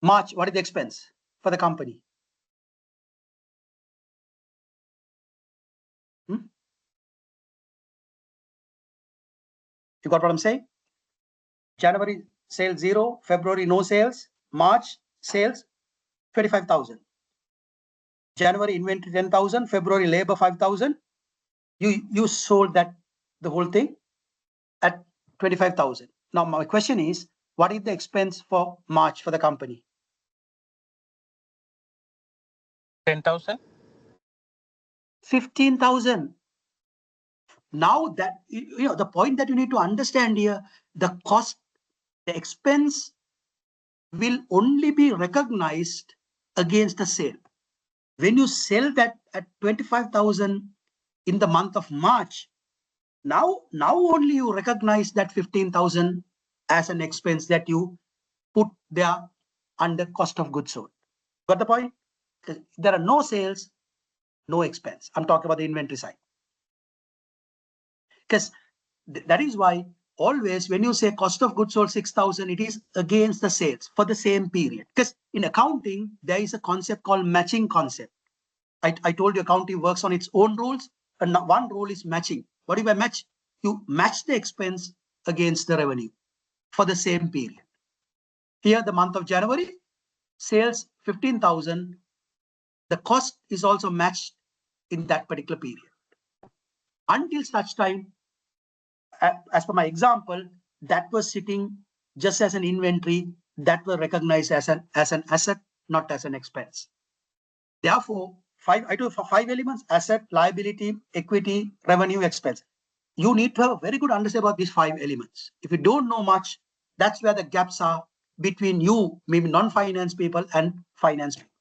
March, what is the expense for the company? You got what I'm saying? January sales 0, February no sales, March sales 25,000. January inventory 10,000, February labor 5,000. You sold that, the whole thing, at 25,000. Now my question is, what is the expense for March for the company?
10,000.
15,000. Now that, the point that you need to understand here, the cost, the expense will only be recognized against the sale. When you sell that at 25,000 in the month of March, now only you recognize that 15,000 as an expense that you put there under cost of goods sold. Got the point? There are no sales, no expense. I'm talking about the inventory side. Because that is why always when you say cost of goods sold 6,000, it is against the sales for the same period. Because in accounting, there is a concept called matching concept. I told you accounting works on its own rules, and one rule is matching. What do you match? You match the expense against the revenue for the same period. Here, the month of January, sales 15,000. The cost is also matched in that particular period. Until such time, as per my example, that was sitting just as an inventory that were recognized as an asset, not as an expense. Therefore, I do for 5 elements: asset, liability, equity, revenue, expense. You need to have a very good understanding about these 5 elements. If you don't know much, that's where the gaps are between you, maybe non-finance people, and finance people.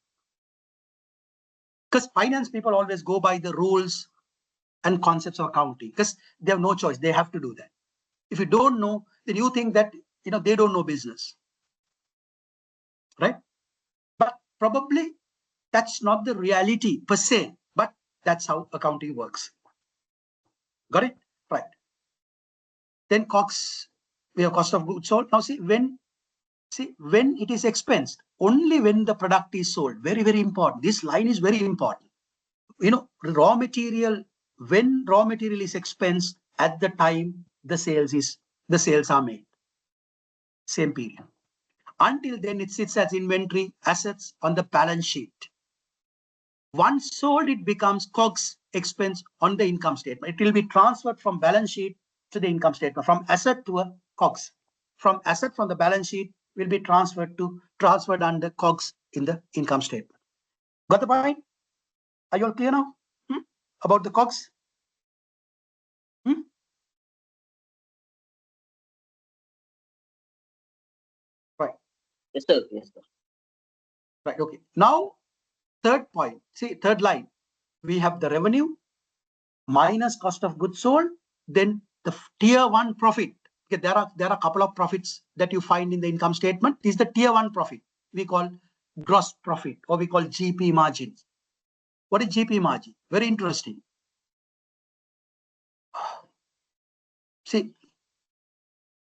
Because finance people always go by the rules and concepts of accounting, because they have no choice. They have to do that. If you don't know, then you think that they don't know business, right? But probably that's not the reality per se, but that's how accounting works. Got it? Right. Then COGS, we have cost of goods sold. Now see when it is expensed, only when the product is sold. Very, very important. This line is very important. Raw material, when raw material is expensed at the time the sales are made. Same period. Until then, it sits as inventory assets on the balance sheet. Once sold, it becomes COGS expense on the income statement. It will be transferred from balance sheet to the income statement, from asset to a COGS. From asset from the balance sheet will be transferred under COGS in the income statement. Got the point? Are you all clear now? About the COGS? Right.
Yes, sir. Yes, sir.
Right. Okay. Now, third point. See, third line. We have the revenue minus cost of goods sold. Then the tier one profit. Okay, there are a couple of profits that you find in the income statement. This is the tier one profit. We call gross profit, or we call GP margins. What is GP margin? Very interesting. See,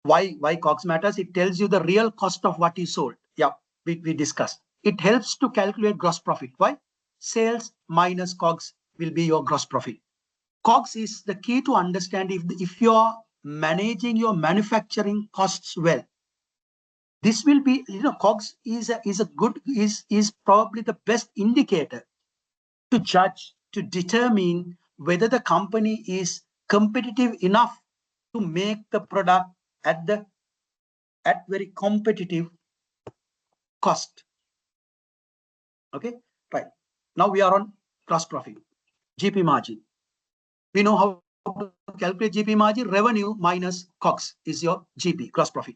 why COGS matters? It tells you the real cost of what you sold. Yeah, we discussed. It helps to calculate gross profit. Why? Sales minus COGS will be your gross profit. COGS is the key to understand if you're managing your manufacturing costs well. This will be, COGS is probably the best indicator to judge, to determine whether the company is competitive enough to make the product at very competitive cost. Okay, right. Now we are on gross profit, GP margin. We know how to calculate GP margin. Revenue minus COGS is your GP, gross profit,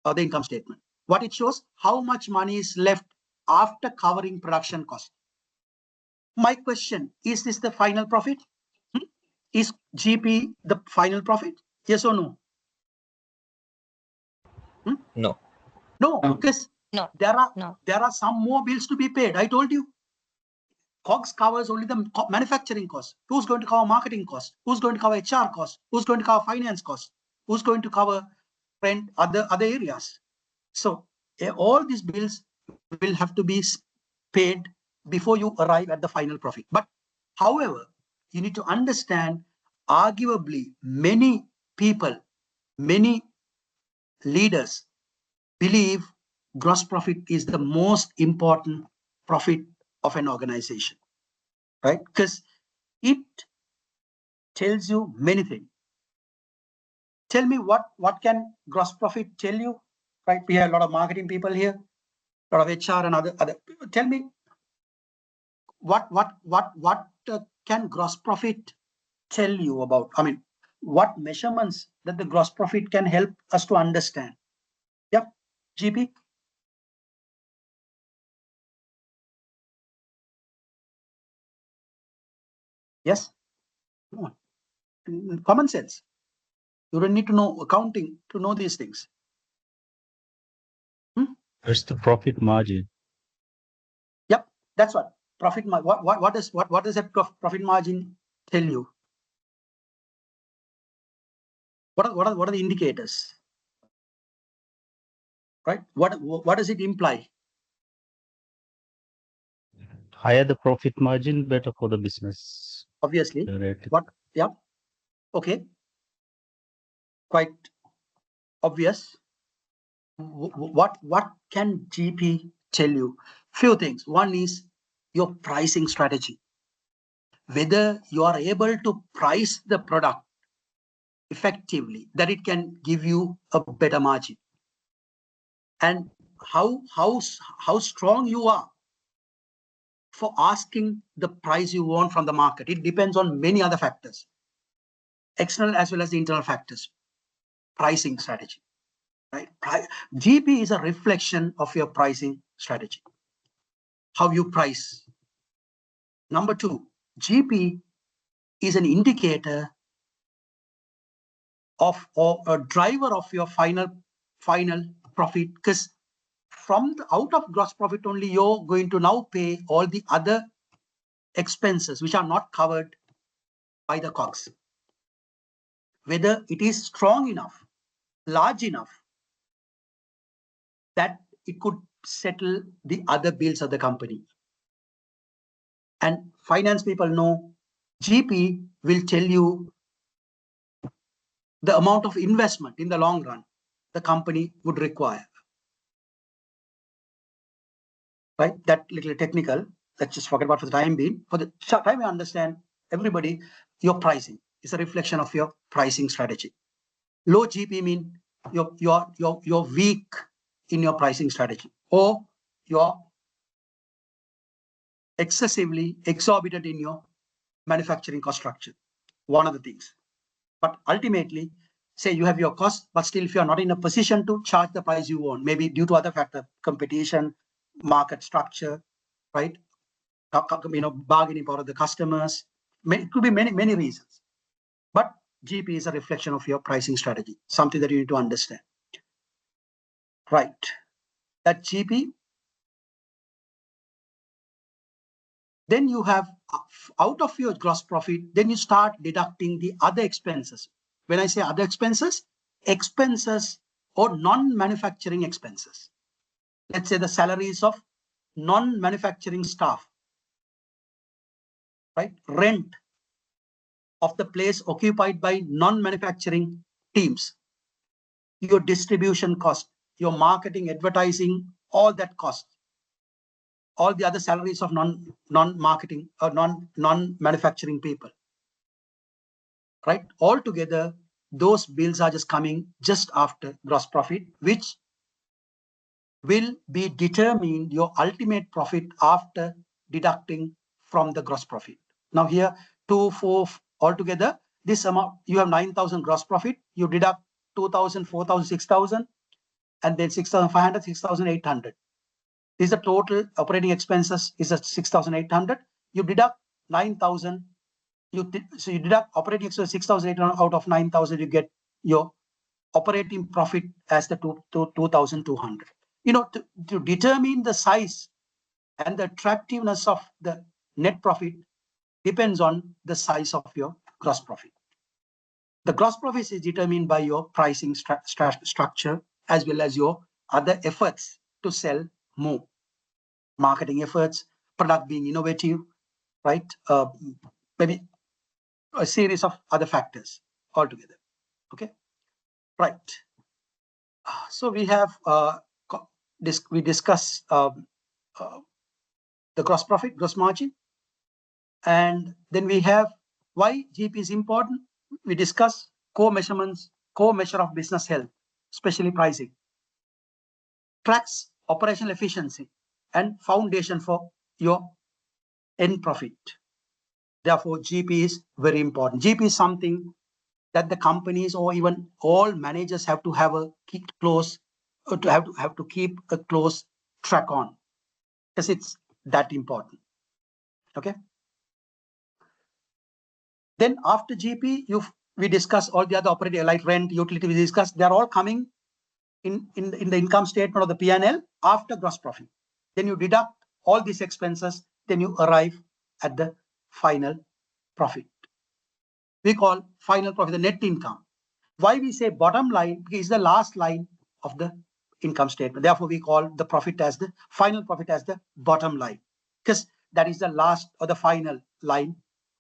or the income statement. What it shows, how much money is left after covering production cost. My question, is this the final profit? Is GP the final profit? Yes or no?
No.
No, because
No.
there
No.
are some more bills to be paid. I told you. COGS covers only the manufacturing cost. Who's going to cover marketing cost? Who's going to cover HR cost? Who's going to cover finance cost? Who's going to cover rent, other areas? So all these bills will have to be paid before you arrive at the final profit. But however, you need to understand, arguably, many people, many leaders believe gross profit is the most important profit of an organization, right? Because it tells you many things. Tell me what can gross profit tell you, right? We have a lot of marketing people here, a lot of HR and other. Tell me what can gross profit tell you about? I mean, what measurements that the gross profit can help us to understand? Yep, GP. Yes. Common sense. You don't need to know accounting to know these things.
Where's the profit margin?
Yep, that's what profit. What does that profit margin tell you? What are the indicators? Right? What does it imply?
Higher the profit margin, better for the business.
Obviously.
Related.
What? Yeah. Okay. Quite obvious. What can GP tell you? Few things. One is your pricing strategy. Whether you are able to price the product effectively, that it can give you a better margin. And how strong you are for asking the price you want from the market. It depends on many other factors, external as well as the internal factors. Pricing strategy, right? GP is a reflection of your pricing strategy, how you price. Number two, GP is an indicator of, or a driver of your final profit, because out of gross profit only, you're going to now pay all the other expenses which are not covered by the COGS. Whether it is strong enough, large enough, that it could settle the other bills of the company. And finance people know GP will tell you the amount of investment in the long run the company would require. Right? That little technical. let's just forget about for the time being. For the time we understand, everybody, your pricing is a reflection of your pricing strategy. Low GP mean you're weak in your pricing strategy, or you're excessively exorbitant in your manufacturing cost structure. One of the things. But ultimately, say you have your cost, but still if you're not in a position to charge the price you want, maybe due to other factors, competition, market structure, right? Bargaining power of the customers. It could be many reasons. But GP is a reflection of your pricing strategy, something that you need to understand. Right. That GP, then you have out of your gross profit, then you start deducting the other expenses. When I say other expenses or non-manufacturing expenses. Let's say the salaries of non-manufacturing staff, right? Rent of the place occupied by non-manufacturing teams, your distribution cost, your marketing, advertising, all that cost, all the other salaries of non-marketing or non-manufacturing people, right? Altogether, those bills are just coming just after gross profit, which will be determined your ultimate profit after deducting from the gross profit. Now here, 2, 4, altogether, this amount, you have 9,000 gross profit, you deduct 2,000, 4,000, 6,000, and then 6,500, 6,800. This is the total operating expenses is at 6,800. You deduct 9,000. So you deduct operating expenses 6,800 out of 9,000. You get your operating profit as the 2,200. To determine the size and the attractiveness of the net profit depends on the size of your gross profit. The gross profit is determined by your pricing structure as well as your other efforts to sell more. Marketing efforts, product being innovative, right? Maybe a series of other factors altogether. Okay, right. So we have we discuss the gross profit, gross margin, and then we have why GP is important. We discuss core measurements, core measure of business health, especially pricing, tracks operational efficiency, and foundation for your end profit. Therefore, GP is very important. GP is something that the companies or even all managers have to have a close, have to keep a close track on, because it's that important. Okay. Then after GP, we discuss all the other operating like rent, utility. We discuss they're all coming in the income statement of the P&L after gross profit. Then you deduct all these expenses. Then you arrive at the final profit. We call final profit the net income. Why we say bottom line? Because it's the last line of the income statement. Therefore, we call the profit as the final profit as the bottom line, because that is the last or the final line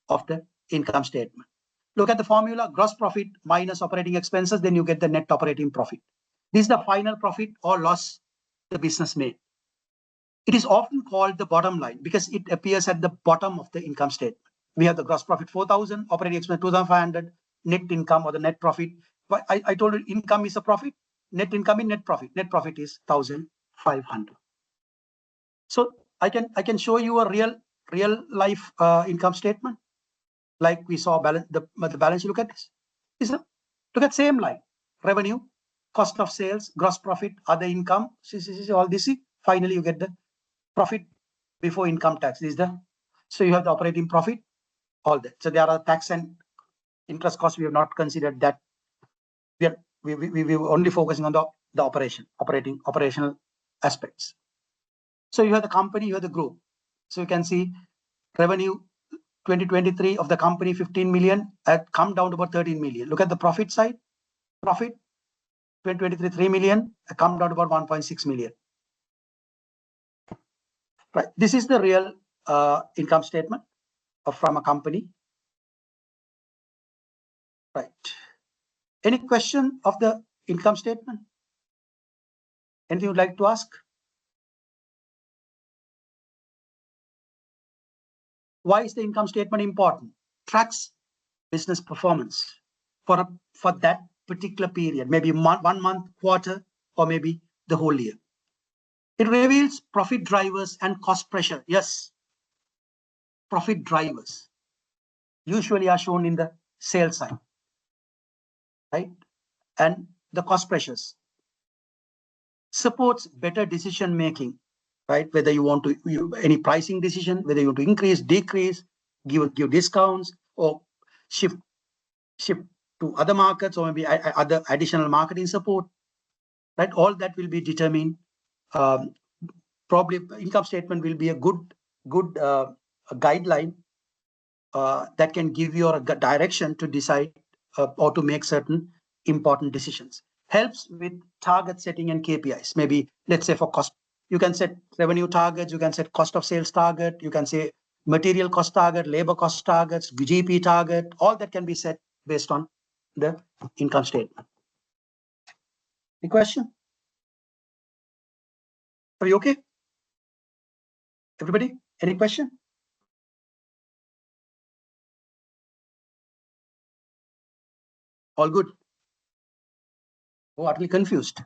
of the income statement. Look at the formula: gross profit minus operating expenses, then you get the net operating profit. This is the final profit or loss the business made. It is often called the bottom line because it appears at the bottom of the income statement. We have the gross profit 4,000, operating expense 2,500, net income or the net profit. I told you income is a profit, net income is net profit. Net profit is 1,500. So I can show you a real life income statement, like we saw the balance. Look at this. Look at same line: revenue, cost of sales, gross profit, other income. See all this. Finally, you get the profit before income tax. So you have the operating profit, all that. So there are tax and interest costs. We have not considered that. We were only focusing on the operational aspects. So you have the company, you have the group. So you can see revenue 2023 of the company 15 million had come down to about 13 million. Look at the profit side. Profit 2023 3 million come down to about 1.6 million. Right. This is the real income statement from a company. Right. Any question of the income statement? Anything you'd like to ask? Why is the income statement important? Tracks business performance for that particular period, maybe 1 month, quarter, or maybe the whole year. It reveals profit drivers and cost pressure. Yes, profit drivers usually are shown in the sales side, right? And the cost pressures supports better decision making, right? Whether you want to any pricing decision, whether you want to increase, decrease, give discounts, or shift to other markets, or maybe other additional marketing support, right? All that will be determined. Probably income statement will be a good a guideline that can give you a direction to decide or to make certain important decisions. Helps with target setting and KPIs. Maybe let's say for cost, you can set revenue targets, you can set cost of sales target, you can say material cost target, labor cost targets, GP target, all that can be set based on the income statement. Any question? Are you okay? Everybody, any question? All good? Oh, utterly confused.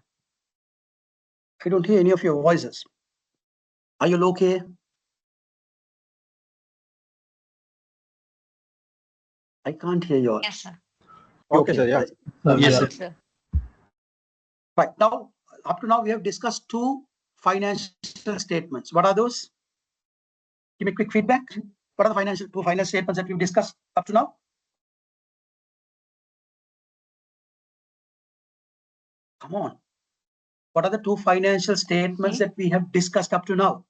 I don't hear any of your voices. Are you okay? I can't hear you all.
Yes, sir.
Okay, sir. Yeah.
Yes, sir.
Yes, sir.
Right. Now, up to now, we have discussed 2 financial statements. What are those? Give me quick feedback. What are the 2 financial statements that we've discussed up to now? Come on. What are the 2 financial statements that we have discussed up to now?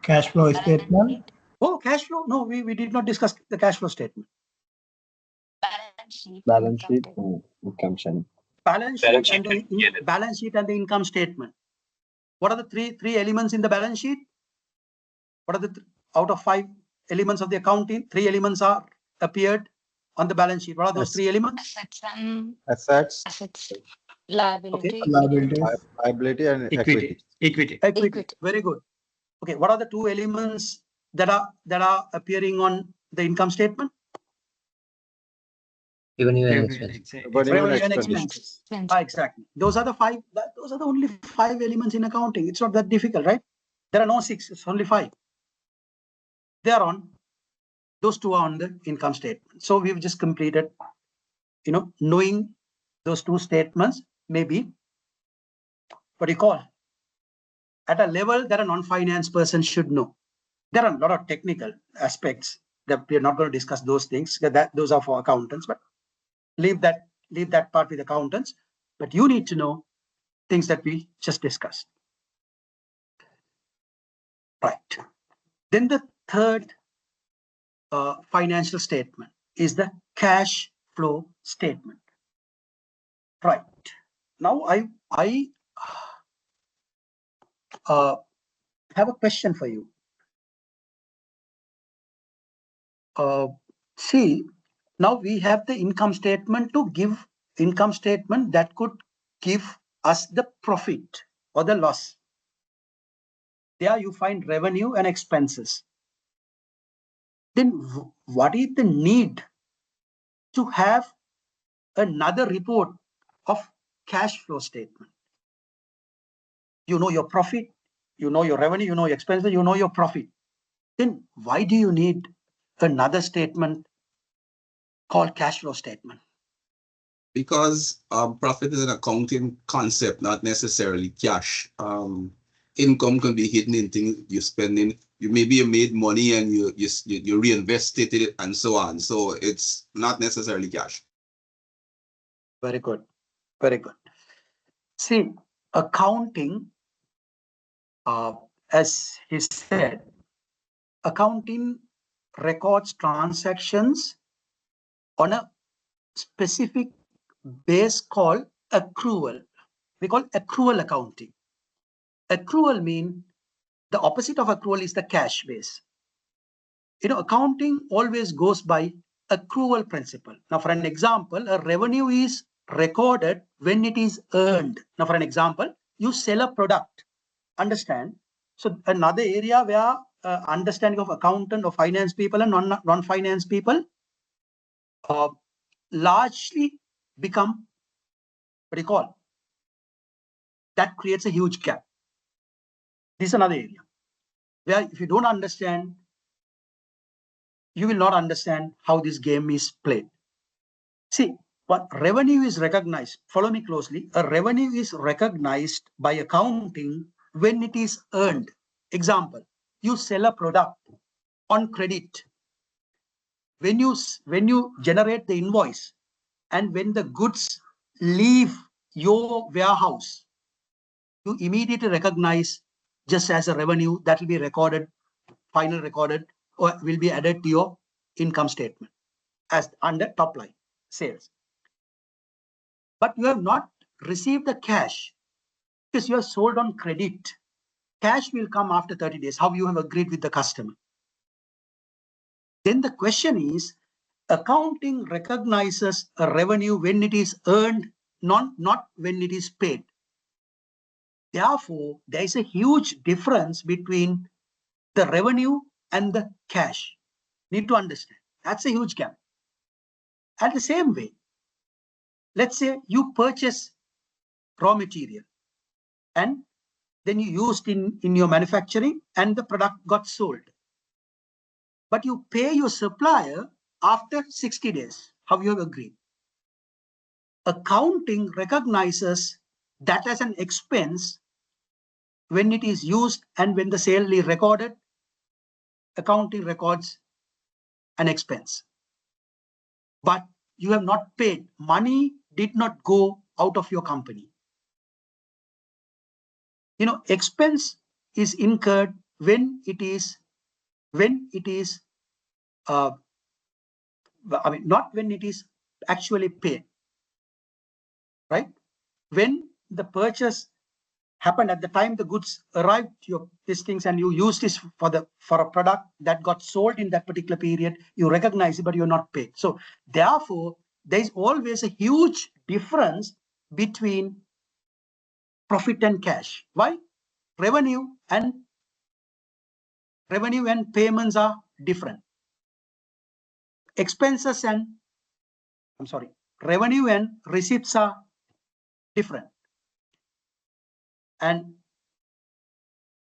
Cash flow statement.
Oh, cash flow. No, we did not discuss the cash flow statement.
Balance sheet.
Income statement.
Balance sheet and the balance sheet and the income statement. What are the three elements in the balance sheet? What are the out of 5 elements of the accounting? 3 elements are appeared on the balance sheet. What are those 3 elements?
Assets and
Assets,
assets. Liability.
Liabilities.
liability, and equity.
Equity. Very good. Okay. What are the 2 elements that are appearing on the income statement?
Revenue and expense.
Revenue and
And
expenses.
expenses. Exactly. Those are the 5. Those are the only 5 elements in accounting. It's not that difficult, right? There are no 6. It's only 5. They are on. Those 2 are on the income statement. So we've just completed. Knowing those 2 statements, maybe what do you call? At a level that a non-finance person should know. There are a lot of technical aspects that we are not going to discuss those things. Those are for accountants, but leave that part with accountants. But you need to know things that we just discussed. Right. Then the third financial statement is the cash flow statement. Right. Now I have a question for you. See, now we have the income statement to give income statement that could give us the profit or the loss. There you find revenue and expenses. Then what is the need to have another report of cash flow statement? You know your profit, you know your revenue, you know your expenses, you know your profit. Then why do you need another statement called cash flow statement?
Because profit is an accounting concept, not necessarily cash. Income can be hidden in things you're spending. You made money and you reinvested it and so on. So it's not necessarily cash.
Very good. Very good. See, accounting, as he said, accounting records transactions on a specific base called accrual. We call accrual accounting. Accrual means the opposite of accrual is the cash base. Accounting always goes by accrual principle. Now, for an example, a revenue is recorded when it is earned. Now, for an example, you sell a product. Understand? So another area where understanding of accountant or finance people and non-finance people largely become what do you call? That creates a huge gap. This is another area where if you don't understand, you will not understand how this game is played. See, what revenue is recognized, follow me closely, a revenue is recognized by accounting when it is earned. Example, you sell a product on credit. When you generate the invoice and when the goods leave your warehouse, you immediately recognize just as a revenue that will be recorded, final recorded, or will be added to your income statement as under top line sales. But you have not received the cash because you have sold on credit. Cash will come after 30 days, how you have agreed with the customer. Then the question is, accounting recognizes a revenue when it is earned, not when it is paid. Therefore, there is a huge difference between the revenue and the cash. Need to understand. That's a huge gap. And the same way, let's say you purchase raw material and then you used in your manufacturing and the product got sold. But you pay your supplier after 60 days. How you have agreed. Accounting recognizes that as an expense when it is used and when the sale is recorded, accounting records an expense. But you have not paid. Money did not go out of your company. You know, expense is incurred when it is not when it is actually paid, right? When the purchase happened at the time the goods arrived to your listings and you used this for a product that got sold in that particular period, you recognize it, but you're not paid. So therefore, there is always a huge difference between profit and cash. Why? Revenue and payments are different. Revenue and receipts are different. And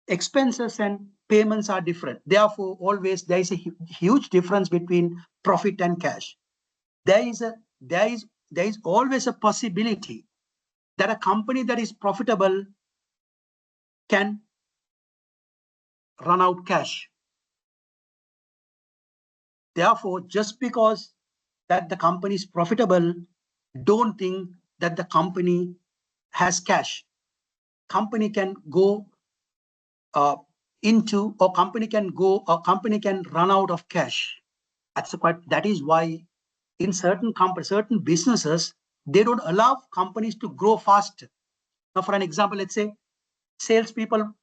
expenses and payments are different. Therefore, always there is a huge difference between profit and cash. There is always a possibility that a company that is profitable can run out cash. Therefore, just because that the company is profitable, don't think that the company has cash. Company can go company can run out of cash. That is why in certain businesses, they don't allow companies to grow faster. Now, for an example, let's say salespeople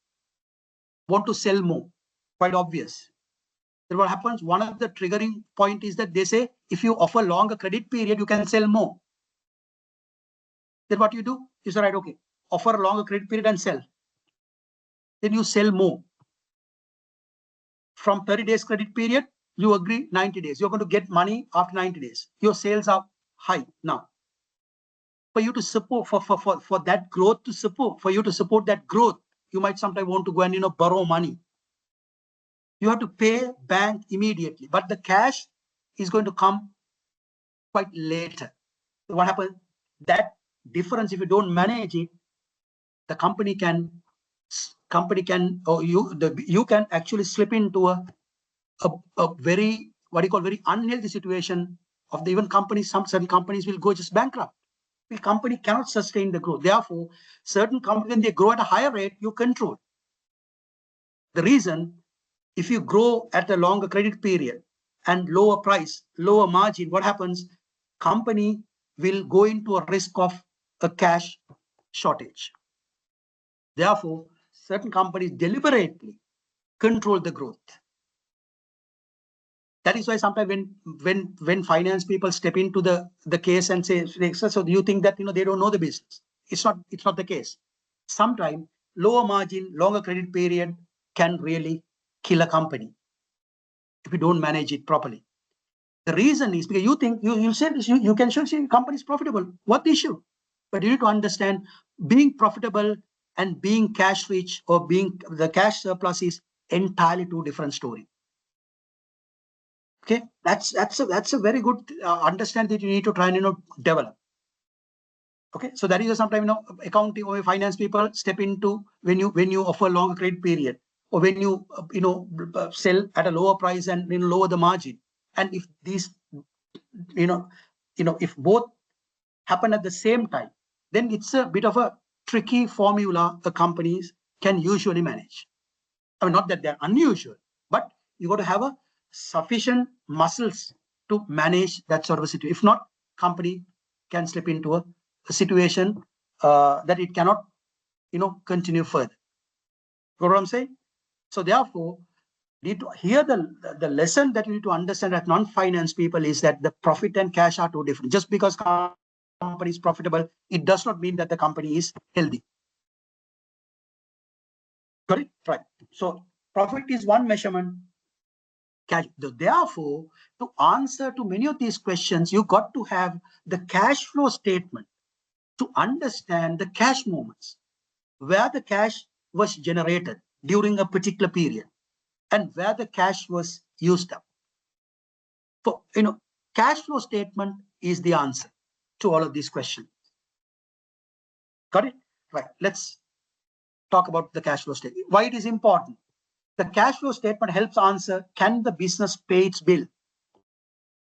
want to sell more, quite obvious. Then what happens? One of the triggering point is that they say, if you offer longer credit period, you can sell more. Then what you do? You say, right, okay, offer a longer credit period and sell. Then you sell more. From 30 days credit period, you agree 90 days. You're going to get money after 90 days. Your sales are high now. For you to support, for that growth to support, for you to support that growth, you might sometimes want to go and borrow money. You have to pay bank immediately, but the cash is going to come quite later. So what happens? That difference, if you don't manage it, the company can, or you can actually slip into a very, very unhealthy situation of the even companies. Certain companies will go just bankrupt. The company cannot sustain the growth. Therefore, certain companies, when they grow at a higher rate, you control. The reason, if you grow at a longer credit period and lower price, lower margin, what happens? Company will go into a risk of a cash shortage. Therefore, certain companies deliberately control the growth. That is why sometimes when finance people step into the case and say, so do you think that they don't know the business? It's not the case. Sometimes lower margin, longer credit period can really kill a company if you don't manage it properly. The reason is because you think you say you can show the company is profitable. What the issue? But you need to understand being profitable and being cash rich or being the cash surplus is entirely two different story. Okay, that's a very good understanding that you need to try and develop. Okay, so that is sometimes accounting or finance people step into when you offer longer credit period or when you sell at a lower price and lower the margin. And if these if both happen at the same time, then it's a bit of a tricky formula the companies can usually manage. I mean, not that they're unusual, but you got to have a sufficient muscles to manage that sort of a situation. If not, company can slip into a situation that it cannot, continue further. You know what I'm saying? So therefore, need to hear the lesson that you need to understand as non-finance people is that the profit and cash are two different. Just because company is profitable, it does not mean that the company is healthy. Got it? Right. So profit is one measurement. Cash. Therefore, to answer to many of these questions, you got to have the cash flow statement to understand the cash movements, where the cash was generated during a particular period and where the cash was used up. So, cash flow statement is the answer to all of these questions. Got it? Right. Let's talk about the cash flow statement. Why it is important. The cash flow statement helps answer, can the business pay its bill?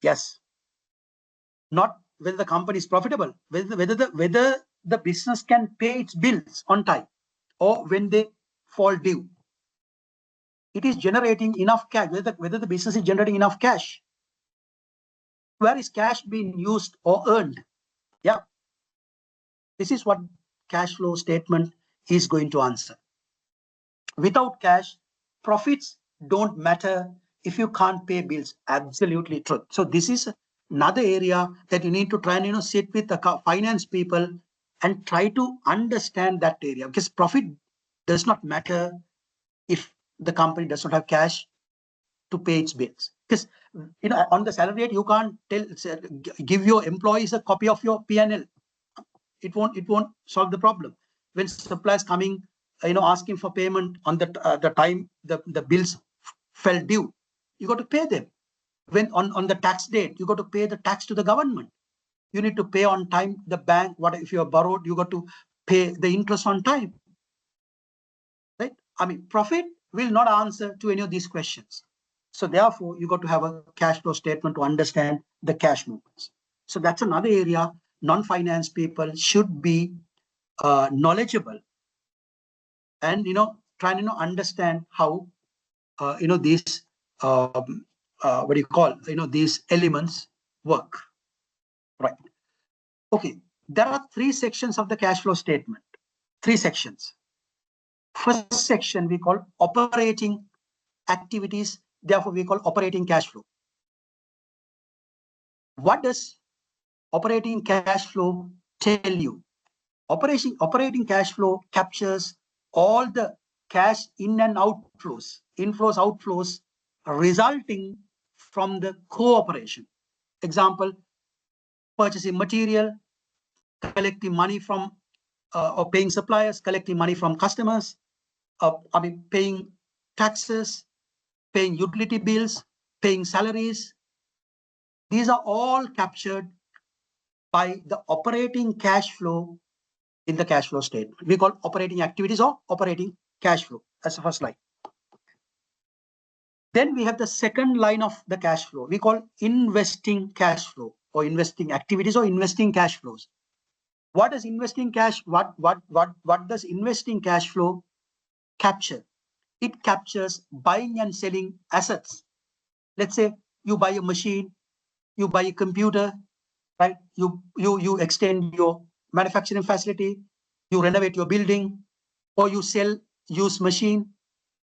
Yes. Not whether the company is profitable, whether the business can pay its bills on time or when they fall due. It is generating enough cash, whether the business is generating enough cash. Where is cash being used or earned? Yeah. This is what cash flow statement is going to answer. Without cash, profits don't matter if you can't pay bills. Absolutely true. So this is another area that you need to try and sit with the finance people and try to understand that area, because profit does not matter if the company does not have cash to pay its bills. Because on the salary rate, you can't give your employees a copy of your P&L. It won't solve the problem. When suppliers coming, asking for payment on the time the bills fell due, you got to pay them. When on the tax date, you got to pay the tax to the government. You need to pay on time. The bank, what if you are borrowed, you got to pay the interest on time. Right? I mean, profit will not answer to any of these questions. So therefore, you got to have a cash flow statement to understand the cash movements. So that's another area non-finance people should be knowledgeable and try and understand how these what do you call these elements work. Right. Okay. There are three sections of the cash flow statement. Three sections. First section we call operating activities. Therefore, we call operating cash flow. What does operating cash flow tell you? Operating cash flow captures all the cash in and outflows, inflows, outflows resulting from the cooperation. Example, purchasing material, collecting money from or paying suppliers, collecting money from customers, paying taxes, paying utility bills, paying salaries. These are all captured by the operating cash flow in the cash flow statement. We call operating activities or operating cash flow. That's the first line. Then we have the second line of the cash flow. We call investing cash flow or investing activities or investing cash flows. What does investing cash? What does investing cash flow capture? It captures buying and selling assets. Let's say you buy a machine, you buy a computer, right? You extend your manufacturing facility, you renovate your building, or you sell used machine.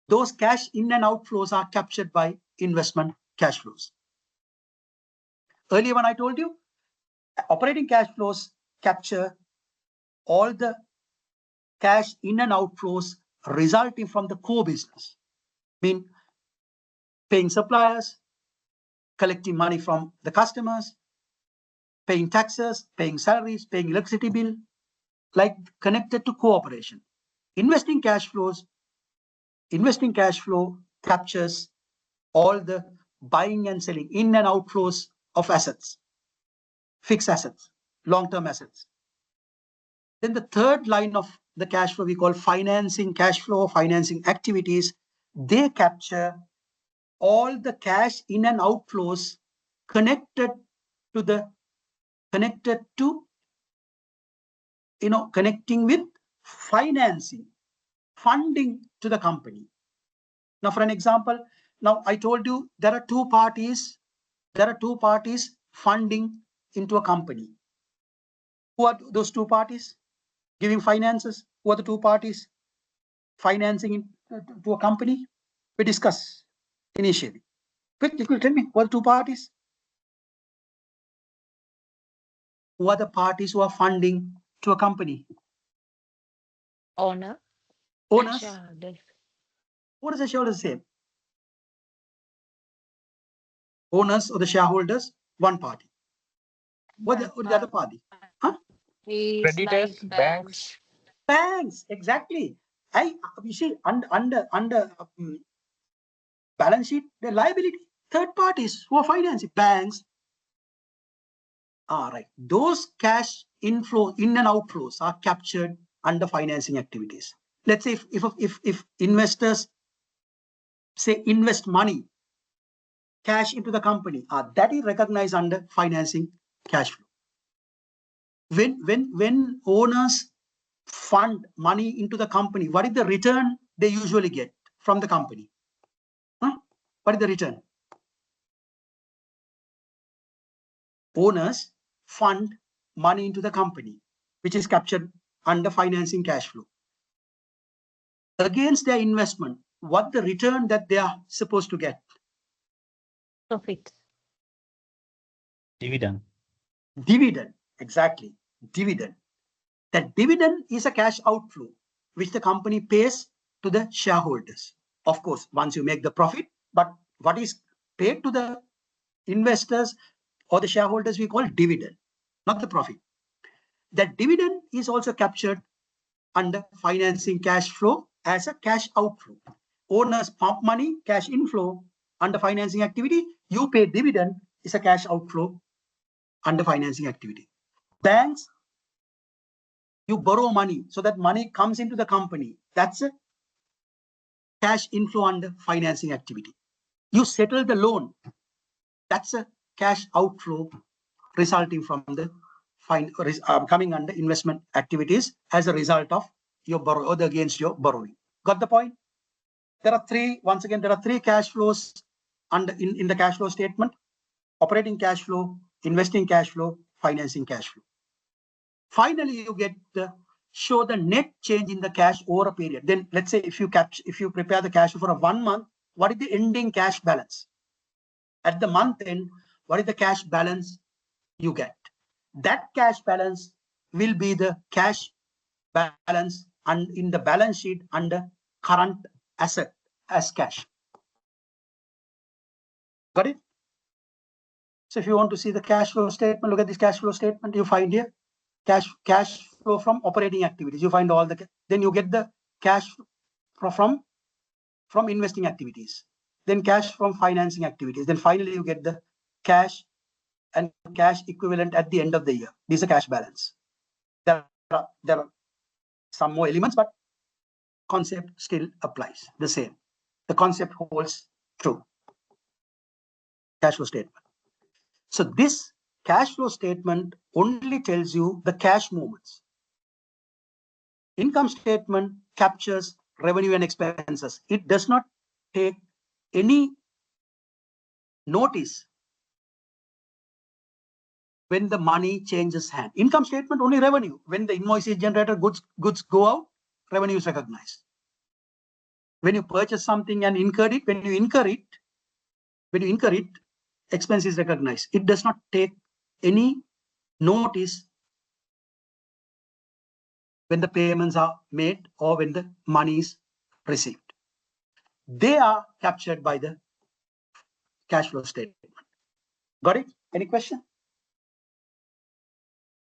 Those cash in and outflows are captured by investment cash flows. Earlier when I told you, operating cash flows capture all the cash in and outflows resulting from the core business. I mean, paying suppliers, collecting money from the customers, paying taxes, paying salaries, paying electricity bill, like connected to cooperation. Investing cash flow captures all the buying and selling, in and outflows of assets, fixed assets, long-term assets. Then the third line of the cash flow we call financing cash flow, financing activities. They capture all the cash in and outflows connected to connecting with financing, funding to the company. Now, for an example, now I told you there are two parties funding into a company. Who are those two parties giving finances? Who are the two parties financing to a company? We discussed initially. Quickly, tell me, who are the two parties? Who are the parties who are funding to a company?
Owner.
Owners.
Shareholders.
What does the shareholders say? Owners or the shareholders, one party. What the other party? Huh?
Is
Creditors,
like
banks.
Banks, exactly. You see, under balance sheet, the liability, third parties who are financing, banks. All right, those cash inflow, in and outflows are captured under financing activities. Let's say if investors say invest money, cash into the company, that is recognized under financing cash flow. When owners fund money into the company, what is the return they usually get from the company? What is the return? Owners fund money into the company, which is captured under financing cash flow. Against their investment, what the return that they are supposed to get?
profit.
Dividend.
Dividend, exactly, dividend. That dividend is a cash outflow which the company pays to the shareholders. Of course, once you make the profit, but what is paid to the investors or the shareholders we call dividend, not the profit. That dividend is also captured under financing cash flow as a cash outflow. Owners pump money, cash inflow under financing activity. You pay dividend is a cash outflow under financing activity. Banks, you borrow money so that money comes into the company. That's a cash inflow under financing activity. You settle the loan. That's a cash outflow resulting from the coming under investment activities as a result of your borrow or against your borrowing. Got the point? There are three cash flows under in the cash flow statement: operating cash flow, investing cash flow, financing cash flow. Finally, you get show the net change in the cash over a period. Then let's say if you prepare the cash flow for a 1 month, what is the ending cash balance? At the month end, what is the cash balance you get? That cash balance will be the cash balance and in the balance sheet under current asset as cash. Got it? So if you want to see the cash flow statement, look at this cash flow statement. You find here cash flow from operating activities. You find all the, then you get the cash from investing activities, then cash from financing activities. Then finally you get the cash and cash equivalent at the end of the year. This is a cash balance. There are some more elements, but concept still applies the same. The concept holds true. Cash flow statement. So this cash flow statement only tells you the cash movements. Income statement captures revenue and expenses. It does not take any notice when the money changes hand. Income statement only revenue. When the invoice is generated, goods go out, revenue is recognized. When you purchase something and incur it, when you incur it, expense is recognized. It does not take any notice when the payments are made or when the money is received. They are captured by the cash flow statement. Got it? Any question?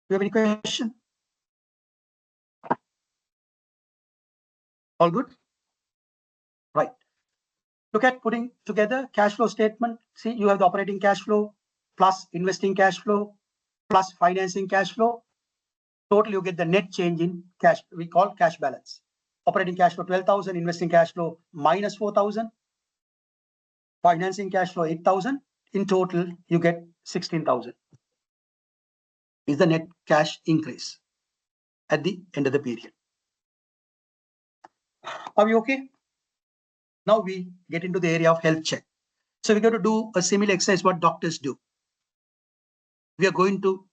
Do you have any question? All good? Right. Look at putting together cash flow statement. See, you have the operating cash flow plus investing cash flow plus financing cash flow. Total, you get the net change in cash. We call cash balance. Operating cash flow 12,000, investing cash flow minus 4,000, financing cash flow 8,000. In total, you get 16,000. Is the net cash increase at the end of the period. Are we okay? Now we get into the area of health check. So we're going to do a similar exercise what doctors do. We are going to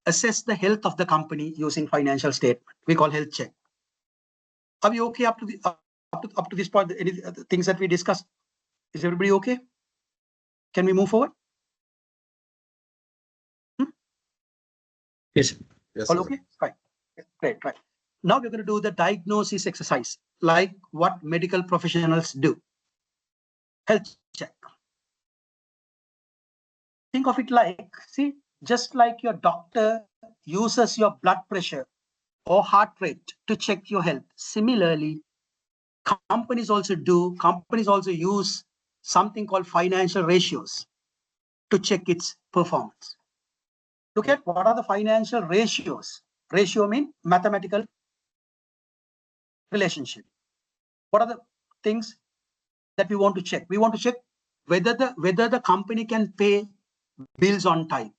assess the health of the company using financial statement. We call health check. Are we okay up to this point? Any things that we discussed? Is everybody okay? Can we move forward?
Yes.
Yes,
All
sir.
okay? Right. Great. Right. Now we're going to do the diagnosis exercise, like what medical professionals do. Health check. Think of it like, see, just like your doctor uses your blood pressure or heart rate to check your health. Similarly, companies also use something called financial ratios to check its performance. Look at what are the financial ratios. Ratio means mathematical relationship. What are the things that we want to check? We want to check whether the company can pay bills on time.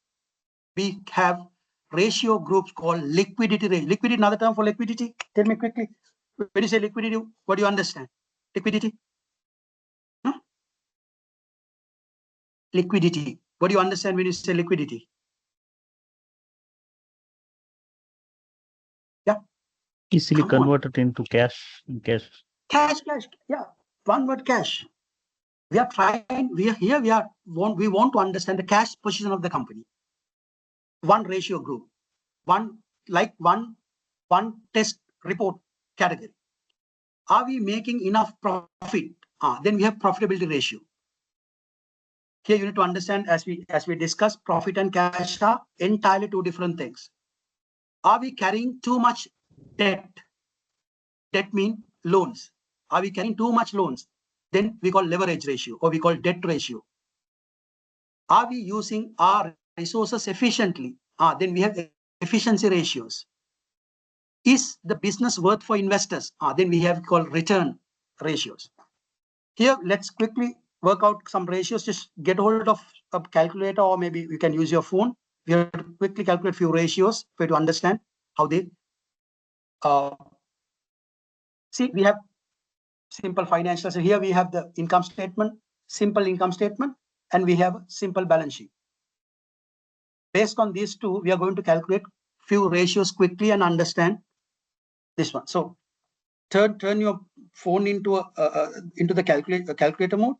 We have ratio groups called liquidity ratio. Liquidity, another term for liquidity. Tell me quickly. When you say liquidity, what do you understand? Liquidity? Huh? Liquidity. What do you understand when you say liquidity? Yeah.
Easily
Come on.
converted into cash.
Cash. Yeah. One word, cash. We are trying. We want to understand the cash position of the company. One ratio group. One test report category. Are we making enough profit? Then we have profitability ratio. Here you need to understand, as we discuss, profit and cash are entirely two different things. Are we carrying too much debt? Debt means loans. Are we carrying too much loans? Then we call leverage ratio, or we call debt ratio. Are we using our resources efficiently? Then we have efficiency ratios. Is the business worth for investors? Then we have called return ratios. Here, let's quickly work out some ratios. Just get hold of a calculator, or maybe you can use your phone. We have to quickly calculate few ratios for you to understand how they. See, we have simple financials. So here we have the income statement, simple income statement, and we have simple balance sheet. Based on these two, we are going to calculate few ratios quickly and understand this one. So turn your phone into the calculator mode.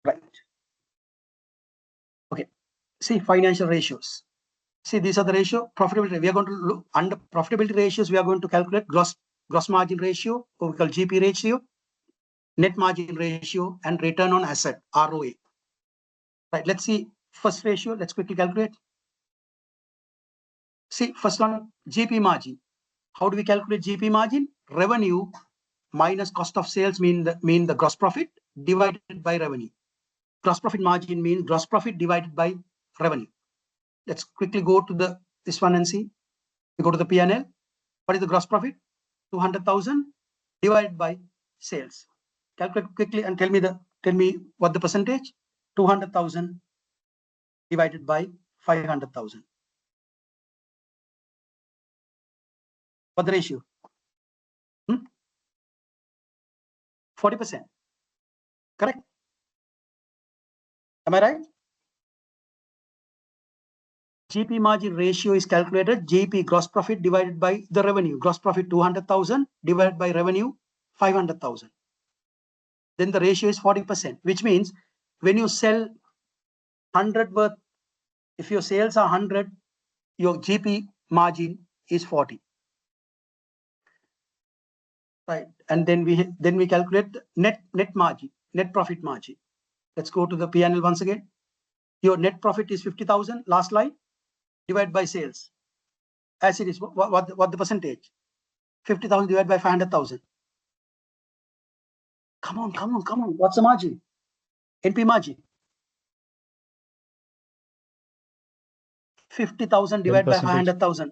Right. Okay. See, financial ratios. See, these are the ratio. Profitability. We are going to look under profitability ratios. We are going to calculate gross margin ratio, or we call GP ratio, net margin ratio, and return on asset, ROA. Right. Let's see first ratio. Let's quickly calculate. See, first one, GP margin. How do we calculate GP margin? Revenue minus cost of sales mean the gross profit divided by revenue. Gross profit margin means gross profit divided by revenue. Let's quickly go to this one and see. We go to the P&L. What is the gross profit? 200,000 divided by sales. Calculate quickly and tell me what the percentage. 200,000 divided by 500,000. What the ratio? 40%. Correct? Am I right? GP margin ratio is calculated. GP, gross profit, divided by the revenue. Gross profit 200,000 divided by revenue 500,000. Then the ratio is 40%, which means when you sell 100 worth, if your sales are 100, your GP margin is 40. right? And then we calculate the net margin, net profit margin. Let's go to the P&L once again. Your net profit is 50,000. Last line, divide by sales. As it is, what the percentage? 50,000 divided by 500,000. Come on. What's the margin? NP margin. 50,000 divided by 500,000.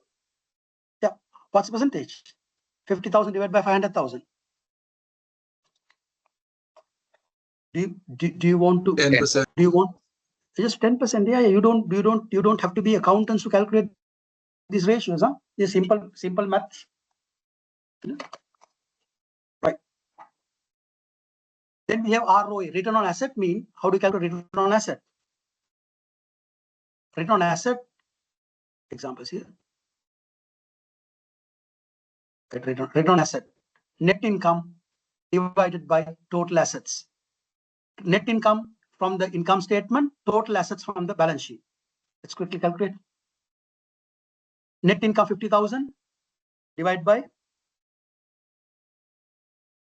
Yeah. What's the percentage? 50,000 divided by 500,000. Do you want to?
10%.
Do you want just 10%? Yeah. You don't have to be accountants to calculate these ratios, huh? These simple math. Right. Then we have ROA, return on asset. Mean how do you calculate return on asset? Return on asset. Examples here. Return on asset. Net income divided by total assets. Net income from the income statement, total assets from the balance sheet. Let's quickly calculate. Net income 50,000 divided by,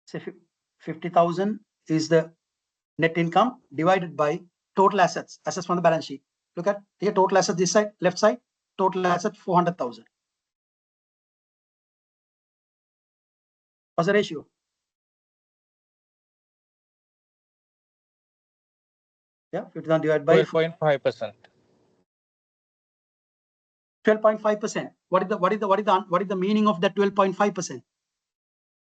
say 50,000 is the net income divided by total assets from the balance sheet. Look at here, total assets this side, left side, total asset 400,000. What's the ratio? Yeah, 50,000 divided by
12.5%.
12.5%. What is the meaning of that 12.5%?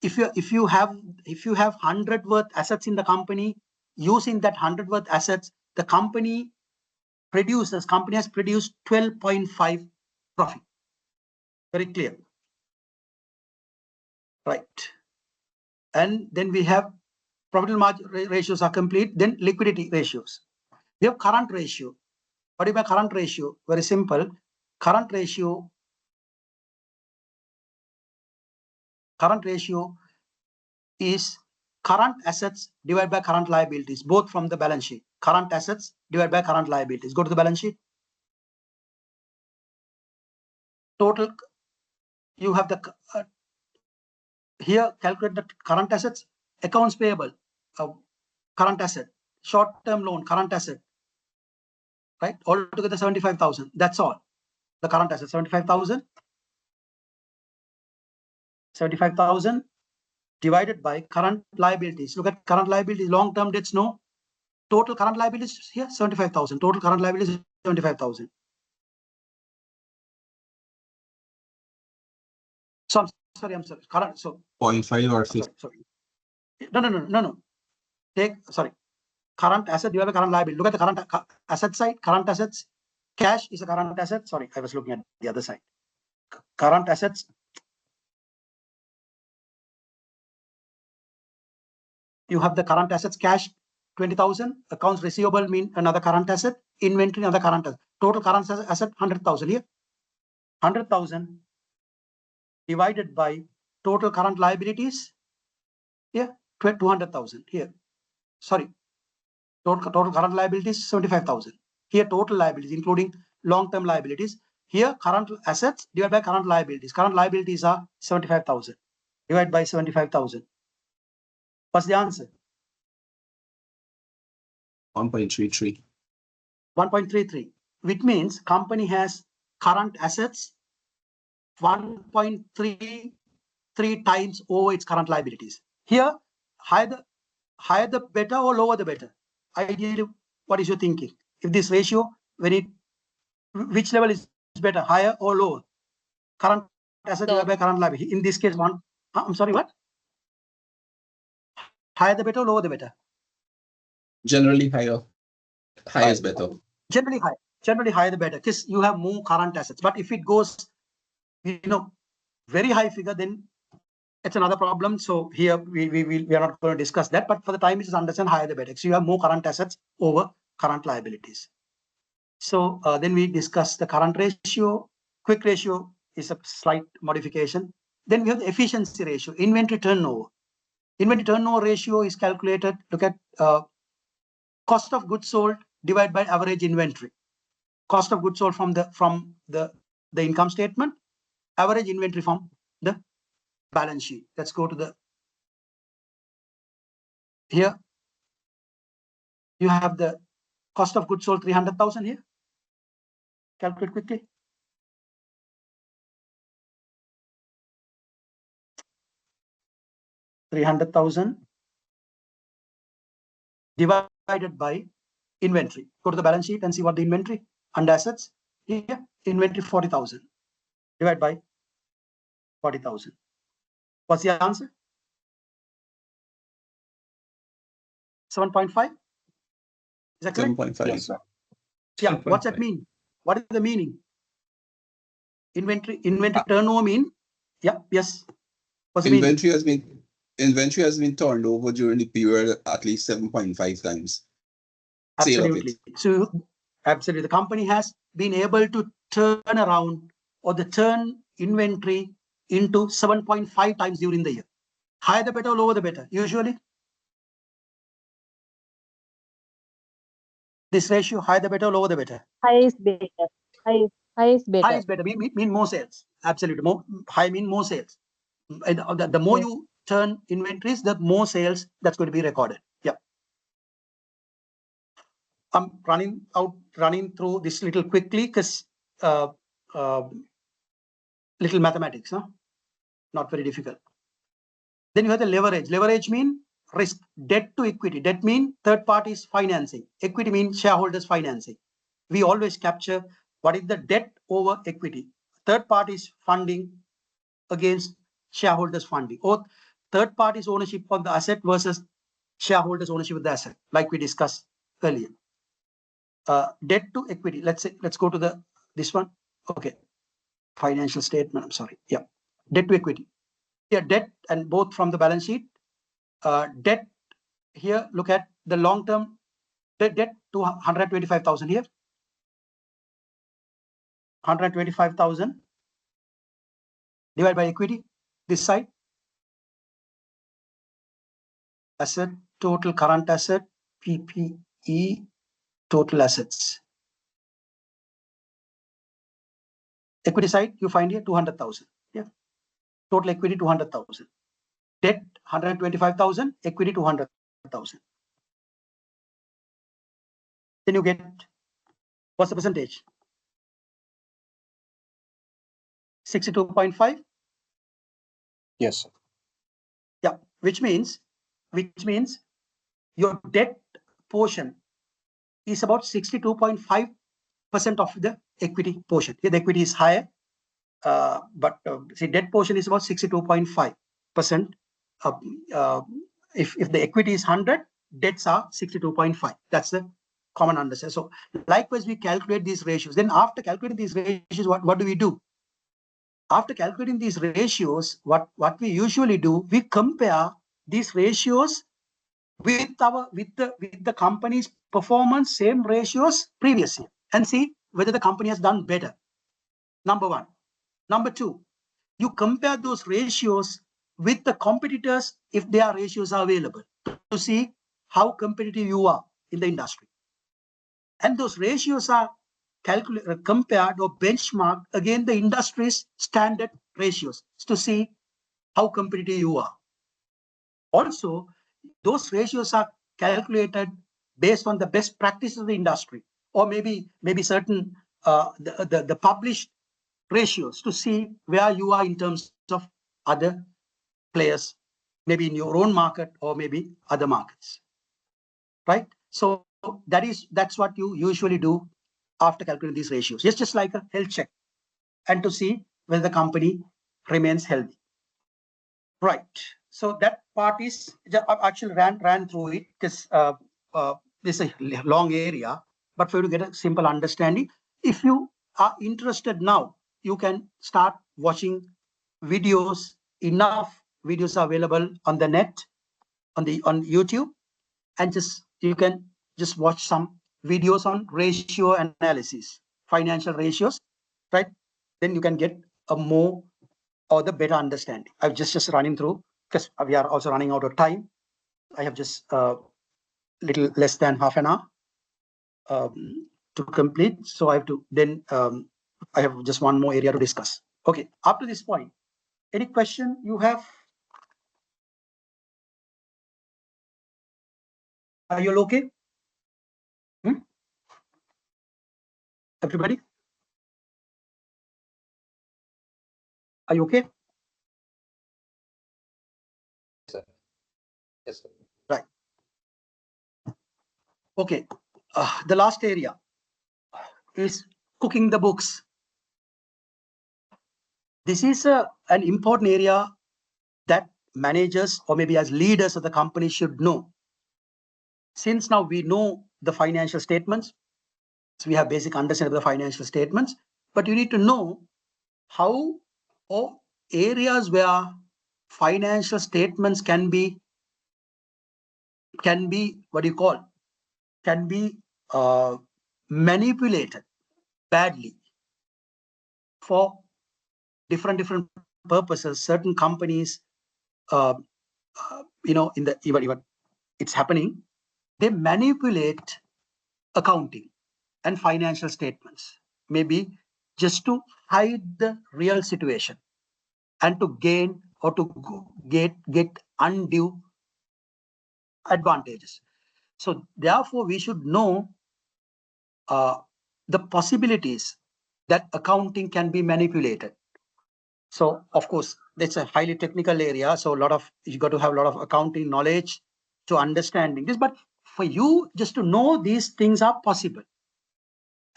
If you have 100 worth assets in the company, using that 100 worth assets, the company has produced 12.5 profit. Very clear. Right. And then we have profit margin ratios are complete. Then liquidity ratios. We have current ratio. What do you mean current ratio? Very simple. Current ratio is current assets divided by current liabilities, both from the balance sheet. Current assets divided by current liabilities. Go to the balance sheet. Total, you have the here calculate the current assets, accounts payable, current asset, short-term loan, current asset, right? Altogether 75,000. That's all. The current asset 75,000. 75,000 divided by current liabilities. Look at current liabilities, long-term debts, no. Total current liabilities here, 75,000. Total current liabilities, 75,000. So I'm sorry. Current, so
0.5 or 50.
sorry. No. Take, sorry. Current asset divided by current liability. Look at the current asset side, current assets. Cash is a current asset. Sorry, I was looking at the other side. Current assets. You have the current assets, cash 20,000, accounts receivable mean another current asset, inventory another current asset. Total current asset 100,000 here. 100,000 divided by total current liabilities. Here 200,000 here. Sorry, total current liabilities 75,000. Here total liabilities including long-term liabilities. Here current assets divided by current liabilities. Current liabilities are 75,000 divided by 75,000. What's the answer?
1.33.
1.33, which means company has current assets 1.33 times over its current liabilities. Here, higher the better or lower the better? Ideally, what is your thinking? If this ratio, which level is better, higher or lower? Current asset divided by current liability. In this case, I'm sorry, what? Higher the better or lower the better?
Generally higher. Higher is better.
Generally higher the better, because you have more current assets. But if it goes, very high figure, then it's another problem. So here we are not going to discuss that. But for the time, just understand higher the better. So you have more current assets over current liabilities. So then we discuss the current ratio. Quick ratio is a slight modification. Then we have the efficiency ratio, inventory turnover. Inventory turnover ratio is calculated. Look at cost of goods sold divided by average inventory. Cost of goods sold from the income statement, average inventory from the balance sheet. Let's go to the Here, you have the cost of goods sold 300,000 here. Calculate quickly. $300,000 divided by inventory. Go to the balance sheet and see what the inventory under assets. Here, inventory 40,000 divided by 40,000. What's the answer? 7.5. Is that correct?
7.5.
Yes, sir.
Yeah. What's that
7.5.
mean? What is the meaning? Inventory turnover mean? Yeah. Yes. What's the meaning?
Inventory has been turned over during the period at least 7.5 times. Sale of it.
Absolutely. So absolutely, the company has been able to turn around or the turn inventory into 7.5 times during the year. Higher the better, lower the better. Usually, this ratio, higher the better, lower the better.
High is better. High is better.
High is better. Mean more sales. Absolutely. More high mean more sales. And the more
Yes.
you turn inventories, the more sales that's going to be recorded. Yeah. I'm running through this little quickly because little mathematics, huh? Not very difficult. Then you have the leverage. Leverage mean risk. Debt to equity. Debt mean third parties financing. Equity means shareholders financing. We always capture what is the debt over equity. Third parties funding against shareholders funding, or third parties ownership of the asset versus shareholders ownership of the asset, like we discussed earlier. Debt to equity. Let's go to this one. Okay. Financial statement. I'm sorry. Yeah. Debt to equity. Yeah, debt and both from the balance sheet. Debt here, look at the long-term debt to 125,000 here. 125,000 divided by equity. This side. Asset, total current asset, PPE, total assets. Equity side, you find here 200,000. Yeah. Total equity 200,000. Debt 125,000, equity 200,000. Then you get, what's the percentage? 62.5.
Yes, sir.
Yeah, which means your debt portion is about 62.5% of the equity portion. Here the equity is higher, but see, debt portion is about 62.5%. If the equity is 100, debts are 62.5. That's the common understanding. So likewise, we calculate these ratios. Then after calculating these ratios, what do we do? After calculating these ratios, what we usually do, we compare these ratios with the company's performance, same ratios previous year, and see whether the company has done better. Number one. Number two, you compare those ratios with the competitors if their ratios are available to see how competitive you are in the industry. And those ratios are compared or benchmarked against the industry's standard ratios to see how competitive you are. Also, those ratios are calculated based on the best practices of the industry, or maybe certain the published ratios to see where you are in terms of other players, maybe in your own market or maybe other markets, right? So that's what you usually do after calculating these ratios. It's just like a health check, and to see whether the company remains healthy, right? So that part is, I actually ran through it because this is a long area, but for you to get a simple understanding, if you are interested now, you can start watching videos. Enough videos are available on the net, on YouTube, and you can just watch some videos on ratio analysis, financial ratios, right? Then you can get a more or the better understanding. I'm just running through because we are also running out of time. I have just little less than half an hour to complete. So I have to then I have just one more area to discuss. Okay, up to this point, any question you have? Are you all okay? Everybody? Are you okay?
Yes, sir.
Right. Okay. The last area is cooking the books. This is an important area that managers or maybe as leaders of the company should know. Since now we know the financial statements, so we have basic understanding of the financial statements, but you need to know how or areas where financial statements can be what do you call, can be manipulated badly for different purposes. Certain companies, in the even it's happening, they manipulate accounting and financial statements, maybe just to hide the real situation and to gain or to get undue advantages. So therefore, we should know the possibilities that accounting can be manipulated. So of course, that's a highly technical area. So you got to have a lot of accounting knowledge to understanding this. But for you just to know these things are possible,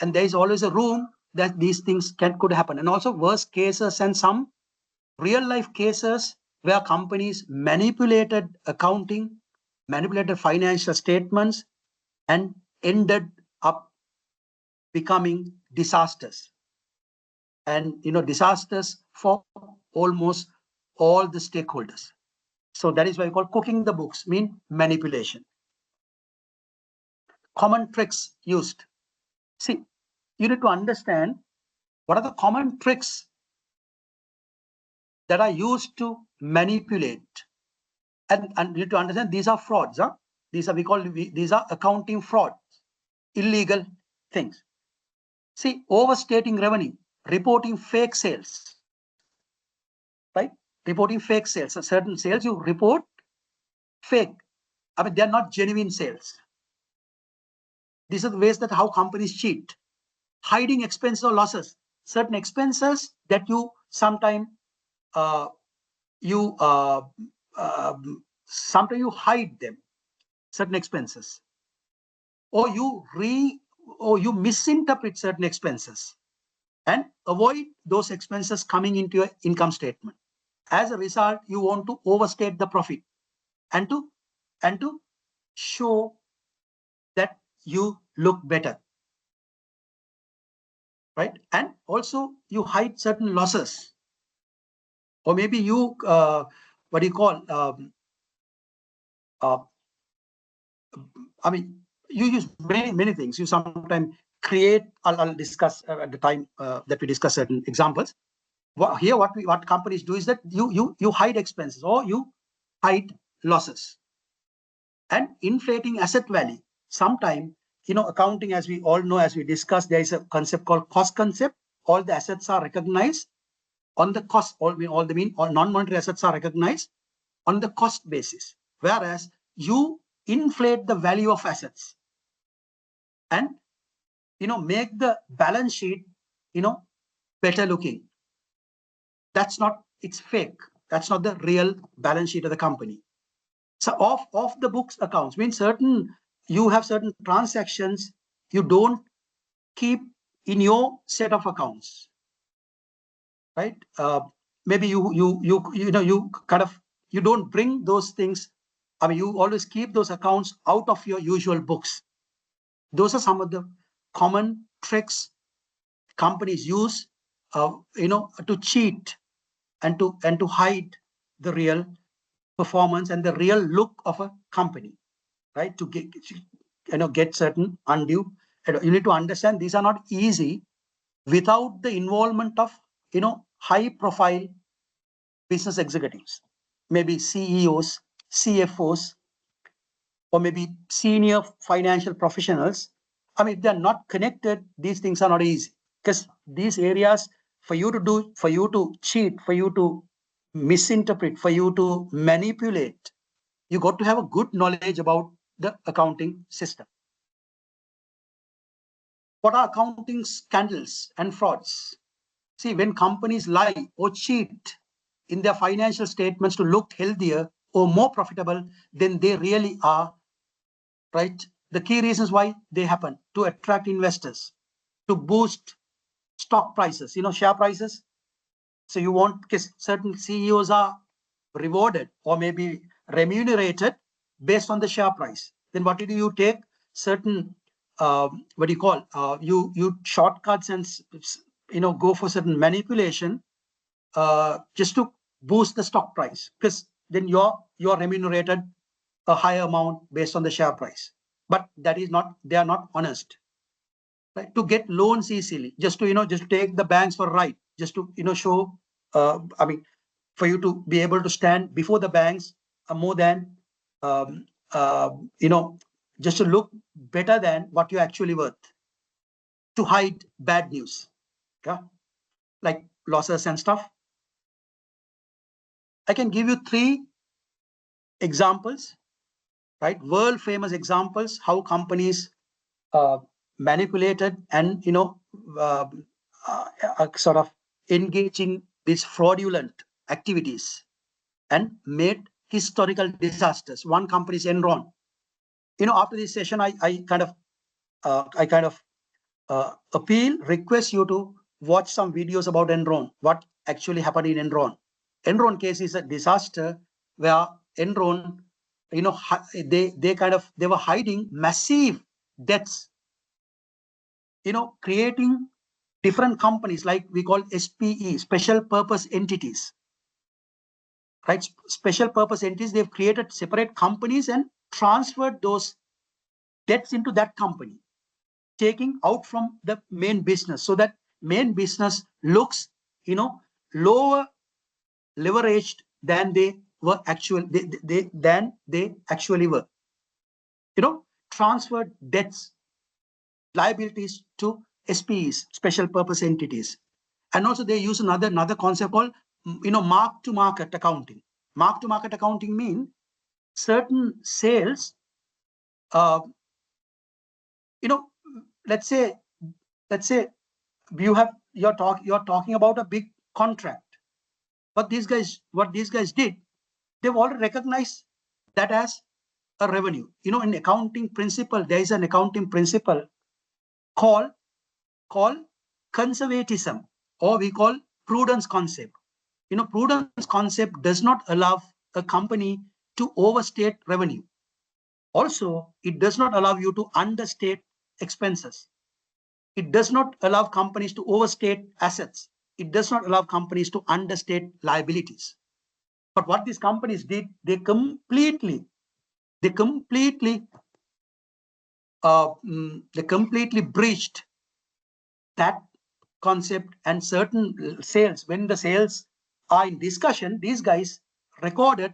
and there is always a room that these things could happen. And also worst cases and some real life cases where companies manipulated accounting, manipulated financial statements, and ended up becoming disasters. And disasters for almost all the stakeholders. So that is why we call cooking the books, mean manipulation. Common tricks used. See, you need to understand what are the common tricks that are used to manipulate. And you need to understand these are frauds. These are accounting frauds, illegal things. See, overstating revenue, reporting fake sales, right? Reporting fake sales. So certain sales you report fake. I mean, they're not genuine sales. These are the ways that how companies cheat. Hiding expenses or losses. Certain expenses that you sometimes you hide them. Certain expenses, or you misinterpret certain expenses and avoid those expenses coming into your income statement. As a result, you want to overstate the profit and to show that you look better, right? And also you hide certain losses, or maybe you what do you call? I mean, you use many things. You sometimes create. I'll discuss at the time that we discuss certain examples. Here, what companies do is that you hide expenses or you hide losses, and inflating asset value. Sometimes, accounting, as we all know, as we discussed, there is a concept called cost concept. All the assets are recognized on the cost. All non-monetary assets are recognized on the cost basis, whereas you inflate the value of assets and make the balance sheet better looking. It's fake. That's not the real balance sheet of the company. So off the books accounts means you have certain transactions you don't keep in your set of accounts, right? Maybe you don't bring those things. I mean, you always keep those accounts out of your usual books. Those are some of the common tricks companies use, to cheat and to hide the real performance and the real look of a company, right? To get certain undue. You need to understand these are not easy without the involvement of high profile business executives, maybe CEOs, CFOs, or maybe senior financial professionals. I mean, if they're not connected, these things are not easy, because these areas, for you to cheat, for you to misinterpret, for you to manipulate, you got to have a good knowledge about the accounting system. What are accounting scandals and frauds? See, when companies lie or cheat in their financial statements to look healthier or more profitable than they really are, right? The key reasons why they happen: to attract investors, to boost stock prices, share prices. So you want, because certain CEOs are rewarded or maybe remunerated based on the share price. Then what do? You take certain what do you call you shortcuts and go for certain manipulation just to boost the stock price, because then you're remunerated a higher amount based on the share price. But that is not, they are not honest, right? To get loans easily, just to just take the banks for a ride, just to show I mean, for you to be able to stand before the banks more than just to look better than what you're actually worth, to hide bad news, yeah, like losses and stuff. I can give you 3 examples, right? World famous examples, how companies manipulated and sort of engaging these fraudulent activities and made historical disasters. One company is Enron. After this session, I kind of request you to watch some videos about Enron, what actually happened in Enron. Enron case is a disaster where Enron, they were hiding massive debts, creating different companies like we call SPE, special purpose entities, right? Special purpose entities, they've created separate companies and transferred those debts into that company, taking out from the main business, so that main business looks, lower leveraged than they were than they actually were. Transferred debts, liabilities to SPEs, special purpose entities. And also they use another concept called mark to market accounting. Mark to market accounting mean certain sales, let's say you're talking about a big contract. What these guys did, they've already recognized that as a revenue. In accounting principle, there is an accounting principle called conservatism, or we call prudence concept. Prudence concept does not allow a company to overstate revenue. Also, it does not allow you to understate expenses. It does not allow companies to overstate assets. It does not allow companies to understate liabilities. But what these companies did, they completely breached that concept. And certain sales, when the sales are in discussion, these guys recorded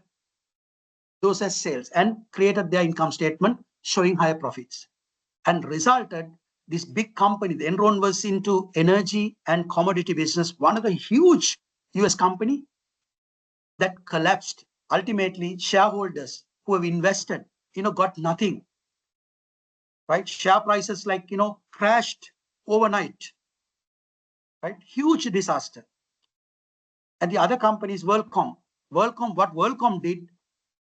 those as sales and created their income statement showing higher profits, and resulted this big company. The Enron was into energy and commodity business, one of the huge US company that collapsed. Ultimately, shareholders who have invested, got nothing, right? Share prices crashed overnight, right? Huge disaster. And the other company is WorldCom. What WorldCom did,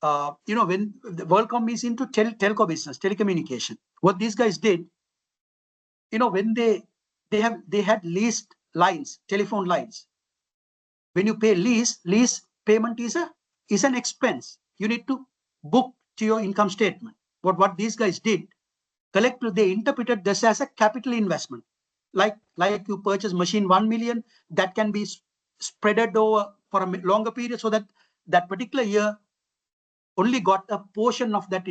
when the WorldCom is into telco business, telecommunication. What these guys did, when they had leased lines, telephone lines. When you pay lease payment is an expense. You need to book to your income statement. What these guys did, collectively they interpreted this as a capital investment. Like you purchase machine 1 million, that can be spreaded over for a longer period, so that particular year only got a portion of that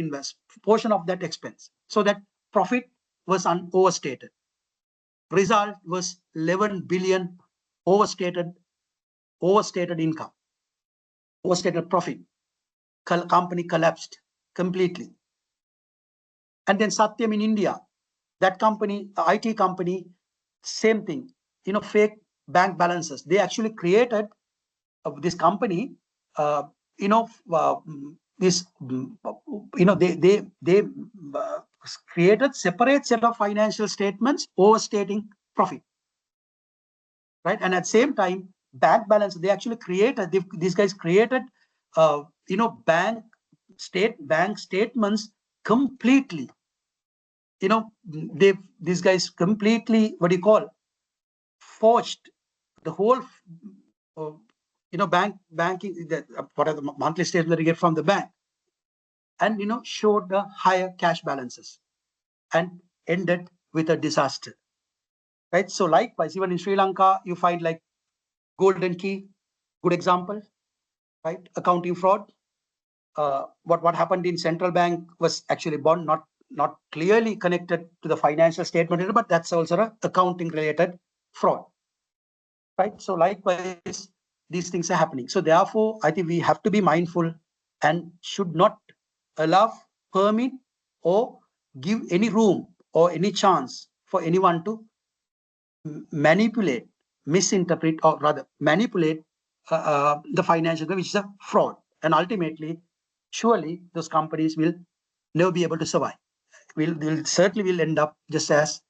expense, so that profit was overstated. Result was 11 billion overstated income, overstated profit. Company collapsed completely. And then Satyam in India, that company, IT company, same thing, fake bank balances. They actually created this company, this, they created separate set of financial statements overstating profit, right? And at the same time, bank balance, they actually created, these guys created, bank statements completely, these guys completely, what do you call, forged the whole, banking, what are the monthly statements that you get from the bank, and showed the higher cash balances and ended with a disaster, right? So likewise, even in Sri Lanka, you find like Golden Key, good example, right? Accounting fraud. What happened in central bank was actually bond, not clearly connected to the financial statement, but that's also an accounting related fraud, right? So likewise, these things are happening. So therefore, I think we have to be mindful and should not allow, permit, or give any room or any chance for anyone to manipulate, misinterpret, or rather manipulate the financial, which is a fraud. And ultimately, surely those companies will never be able to survive. They'll certainly will end up just as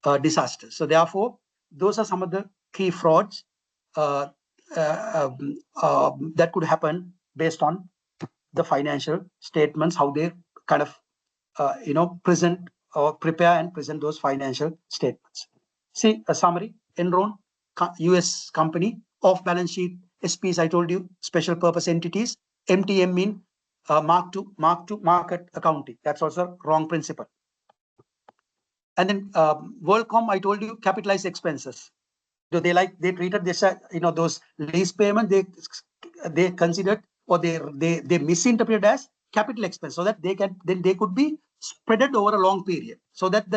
a disaster. So therefore, those are some of the key frauds that could happen based on the financial statements, how they kind of present or prepare and present those financial statements. See a summary: Enron, US company, off balance sheet SPs, I told you, special purpose entities. MTM mean mark to market accounting. That's also wrong principle. And then WorldCom, I told you, capitalized expenses. So they treated this, those lease payment, they considered, or they misinterpreted as capital expense, so that they could be spreaded over a long period, so that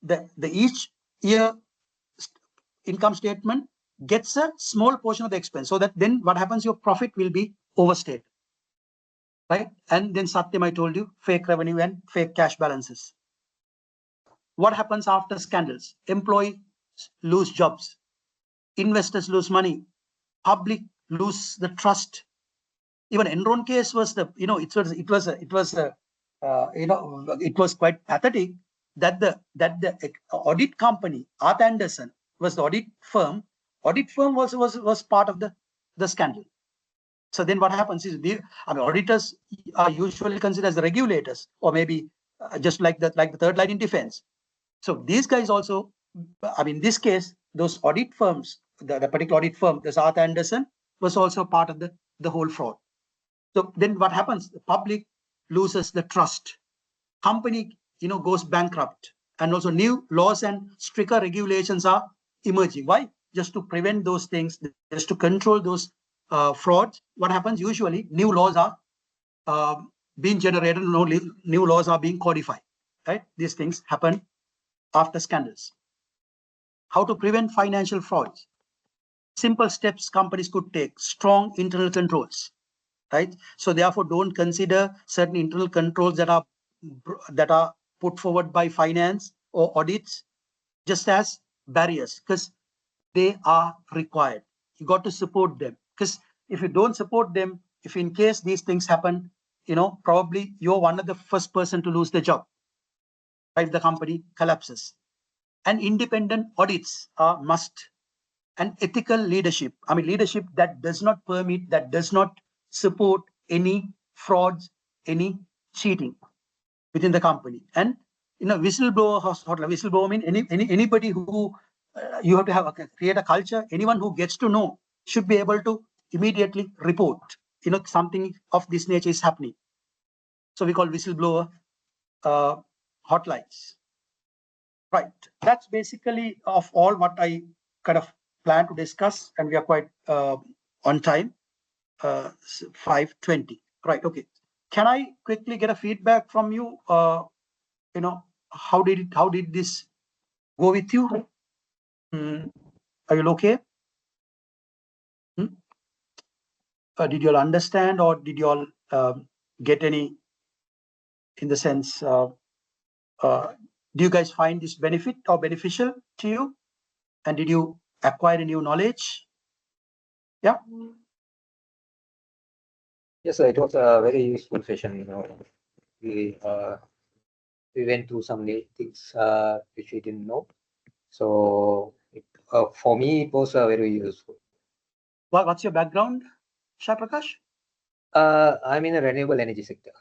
the each year income statement gets a small portion of the expense, so that then what happens, your profit will be overstated, right? And then Satyam, I told you, fake revenue and fake cash balances. What happens after scandals? Employees lose jobs, investors lose money, public lose the trust. Even Enron case was it was quite pathetic that the audit company, Arthur Andersen, was the audit firm. Audit firm was part of the scandal. So then what happens is, auditors are usually considered as the regulators, or maybe just like the third line in defense. So these guys also, in this case, those audit firms, the particular audit firm, this Arthur Andersen, was also part of the whole fraud. So then what happens? The public loses the trust. Company, goes bankrupt, and also new laws and stricter regulations are emerging. Why? Just to prevent those things, just to control those frauds. What happens? Usually, new laws are being generated. New laws are being codified. Right? These things happen after scandals. How to prevent financial frauds? Simple steps companies could take: strong internal controls, right? So therefore, don't consider certain internal controls that are put forward by finance or audits just as barriers, because they are required. You got to support them, because if you don't support them, if in case these things happen, probably you're one of the first person to lose the job, right? If the company collapses. And independent audits are must. And ethical leadership, leadership that does not permit, that does not support any frauds, any cheating within the company. And whistleblower mean anybody who you have to create a culture. Anyone who gets to know should be able to immediately report, something of this nature is happening. So we call whistleblower hotlines. Right. That's basically of all what I kind of plan to discuss, and we are quite on time. 5:20. Right. Okay. Can I quickly get a feedback from you? How did this go with you? Are you okay? Did you all understand, or did you all get any, in the sense, do you guys find this benefit or beneficial to you? And did you acquire a new knowledge? Yeah.
Yes, sir, it was a very useful session. We went through some things which we didn't know. So for me, it was very useful.
What's your background, Shah Prakash?
I'm in a renewable energy sector.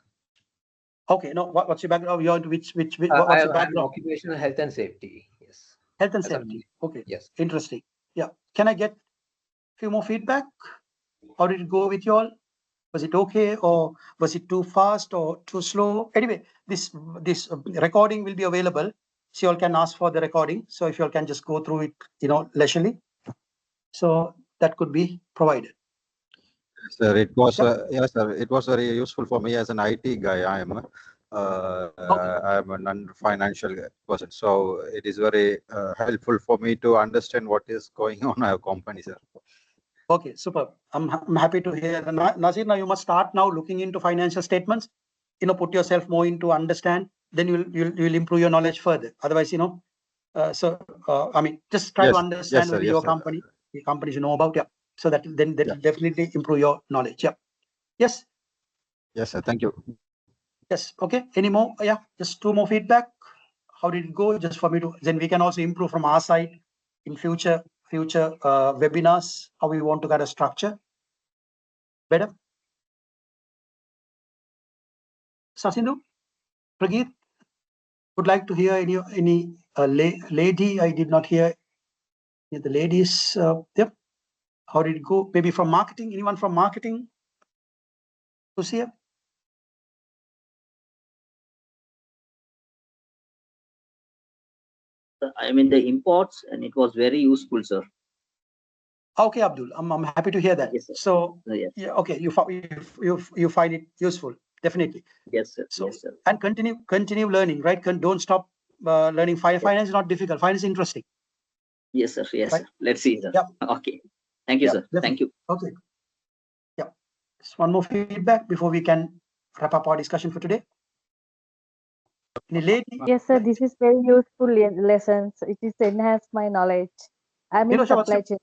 Okay, no, what's your background? You're into which what's your
I'm in
background?
occupational health and safety. Yes.
Health and
As a-
safety. Okay,
Yes.
interesting. Yeah. Can I get a few more feedback? How did it go with you all? Was it okay, or was it too fast or too slow? Anyway, this recording will be available, so you all can ask for the recording. So if you all can just go through it, leisurely. So that could be provided.
Sir, it was
Yeah.
yes, sir. It was very useful for me as an IT guy. I'm a non-financial person, so it is very helpful for me to understand what is going on in our company, sir.
Okay, superb. I'm happy to hear. Nazir, now you must start now looking into financial statements. Put yourself more into understand. Then you'll improve your knowledge further. Otherwise, I mean, just try to
Yes,
understand
sir,
maybe
yes,
your
sir.
company, the companies you know about. Yeah. So that then that
Yeah.
will definitely improve your knowledge. Yeah. Yes.
Yes, sir. Thank you.
Yes. Okay. Any more? Yeah. Just two more feedback. How did it go? Just for me to, then we can also improve from our side in future webinars, how we want to get a structure better. Sasindu, Prageet, would like to hear any lady. I did not hear the ladies. Yep. How did it go? Maybe from marketing. Anyone from marketing? Who's here?
I'm in the imports, and it was very useful, sir.
Okay, Abdul. I'm happy to hear that.
Yes, sir.
So
Yes.
yeah, okay. You find it useful, definitely.
Yes, sir.
So
Yes, sir.
and continue learning, right? Don't stop learning. Finance is not difficult. Finance is interesting.
Yes, sir. Yes,
Right.
sir. Let's see, sir.
Yep.
Okay. Thank you,
Yep,
sir.
definitely.
Thank you.
Okay. Yeah. Just one more feedback before we can wrap up our discussion for today. Any lady?
Yes, sir. This is very useful lessons. It is enhanced my knowledge. I'm in
Nilusha, what's
supply chain.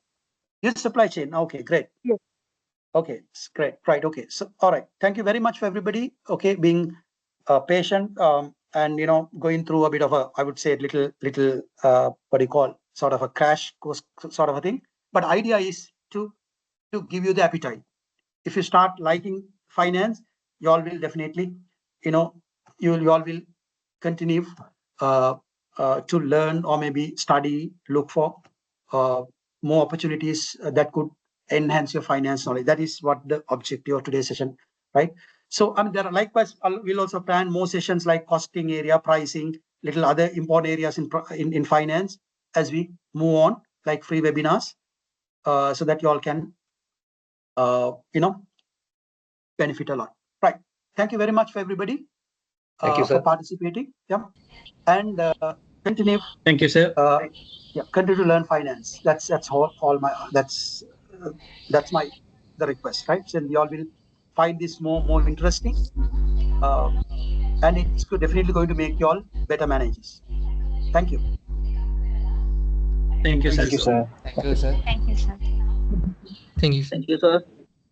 Your supply chain. Okay, great.
Yes.
Okay, it's great. Right. Okay. So, all right. Thank you very much for everybody. Okay, being patient and going through a bit of a, I would say, little what do you call, sort of a crash course sort of a thing. But idea is to give you the appetite. If you start liking finance, you all will definitely, you all will continue to learn or maybe study, look for more opportunities that could enhance your finance knowledge. That is what the objective of today's session, right? So there are likewise, we'll also plan more sessions like costing area, pricing, little other important areas in finance as we move on, like free webinars, so that you all can, benefit a lot. Right. Thank you very much for everybody.
Thank you,
for
sir.
participating. Yeah. And continue.
Thank you, sir.
Yeah, continue to learn finance. That's all my that's my the request, right? So you all will find this more interesting, and it's definitely going to make you all better managers. Thank you.
Thank you, sir.
Thank you, sir.
Thank you, sir.
Thank you, sir.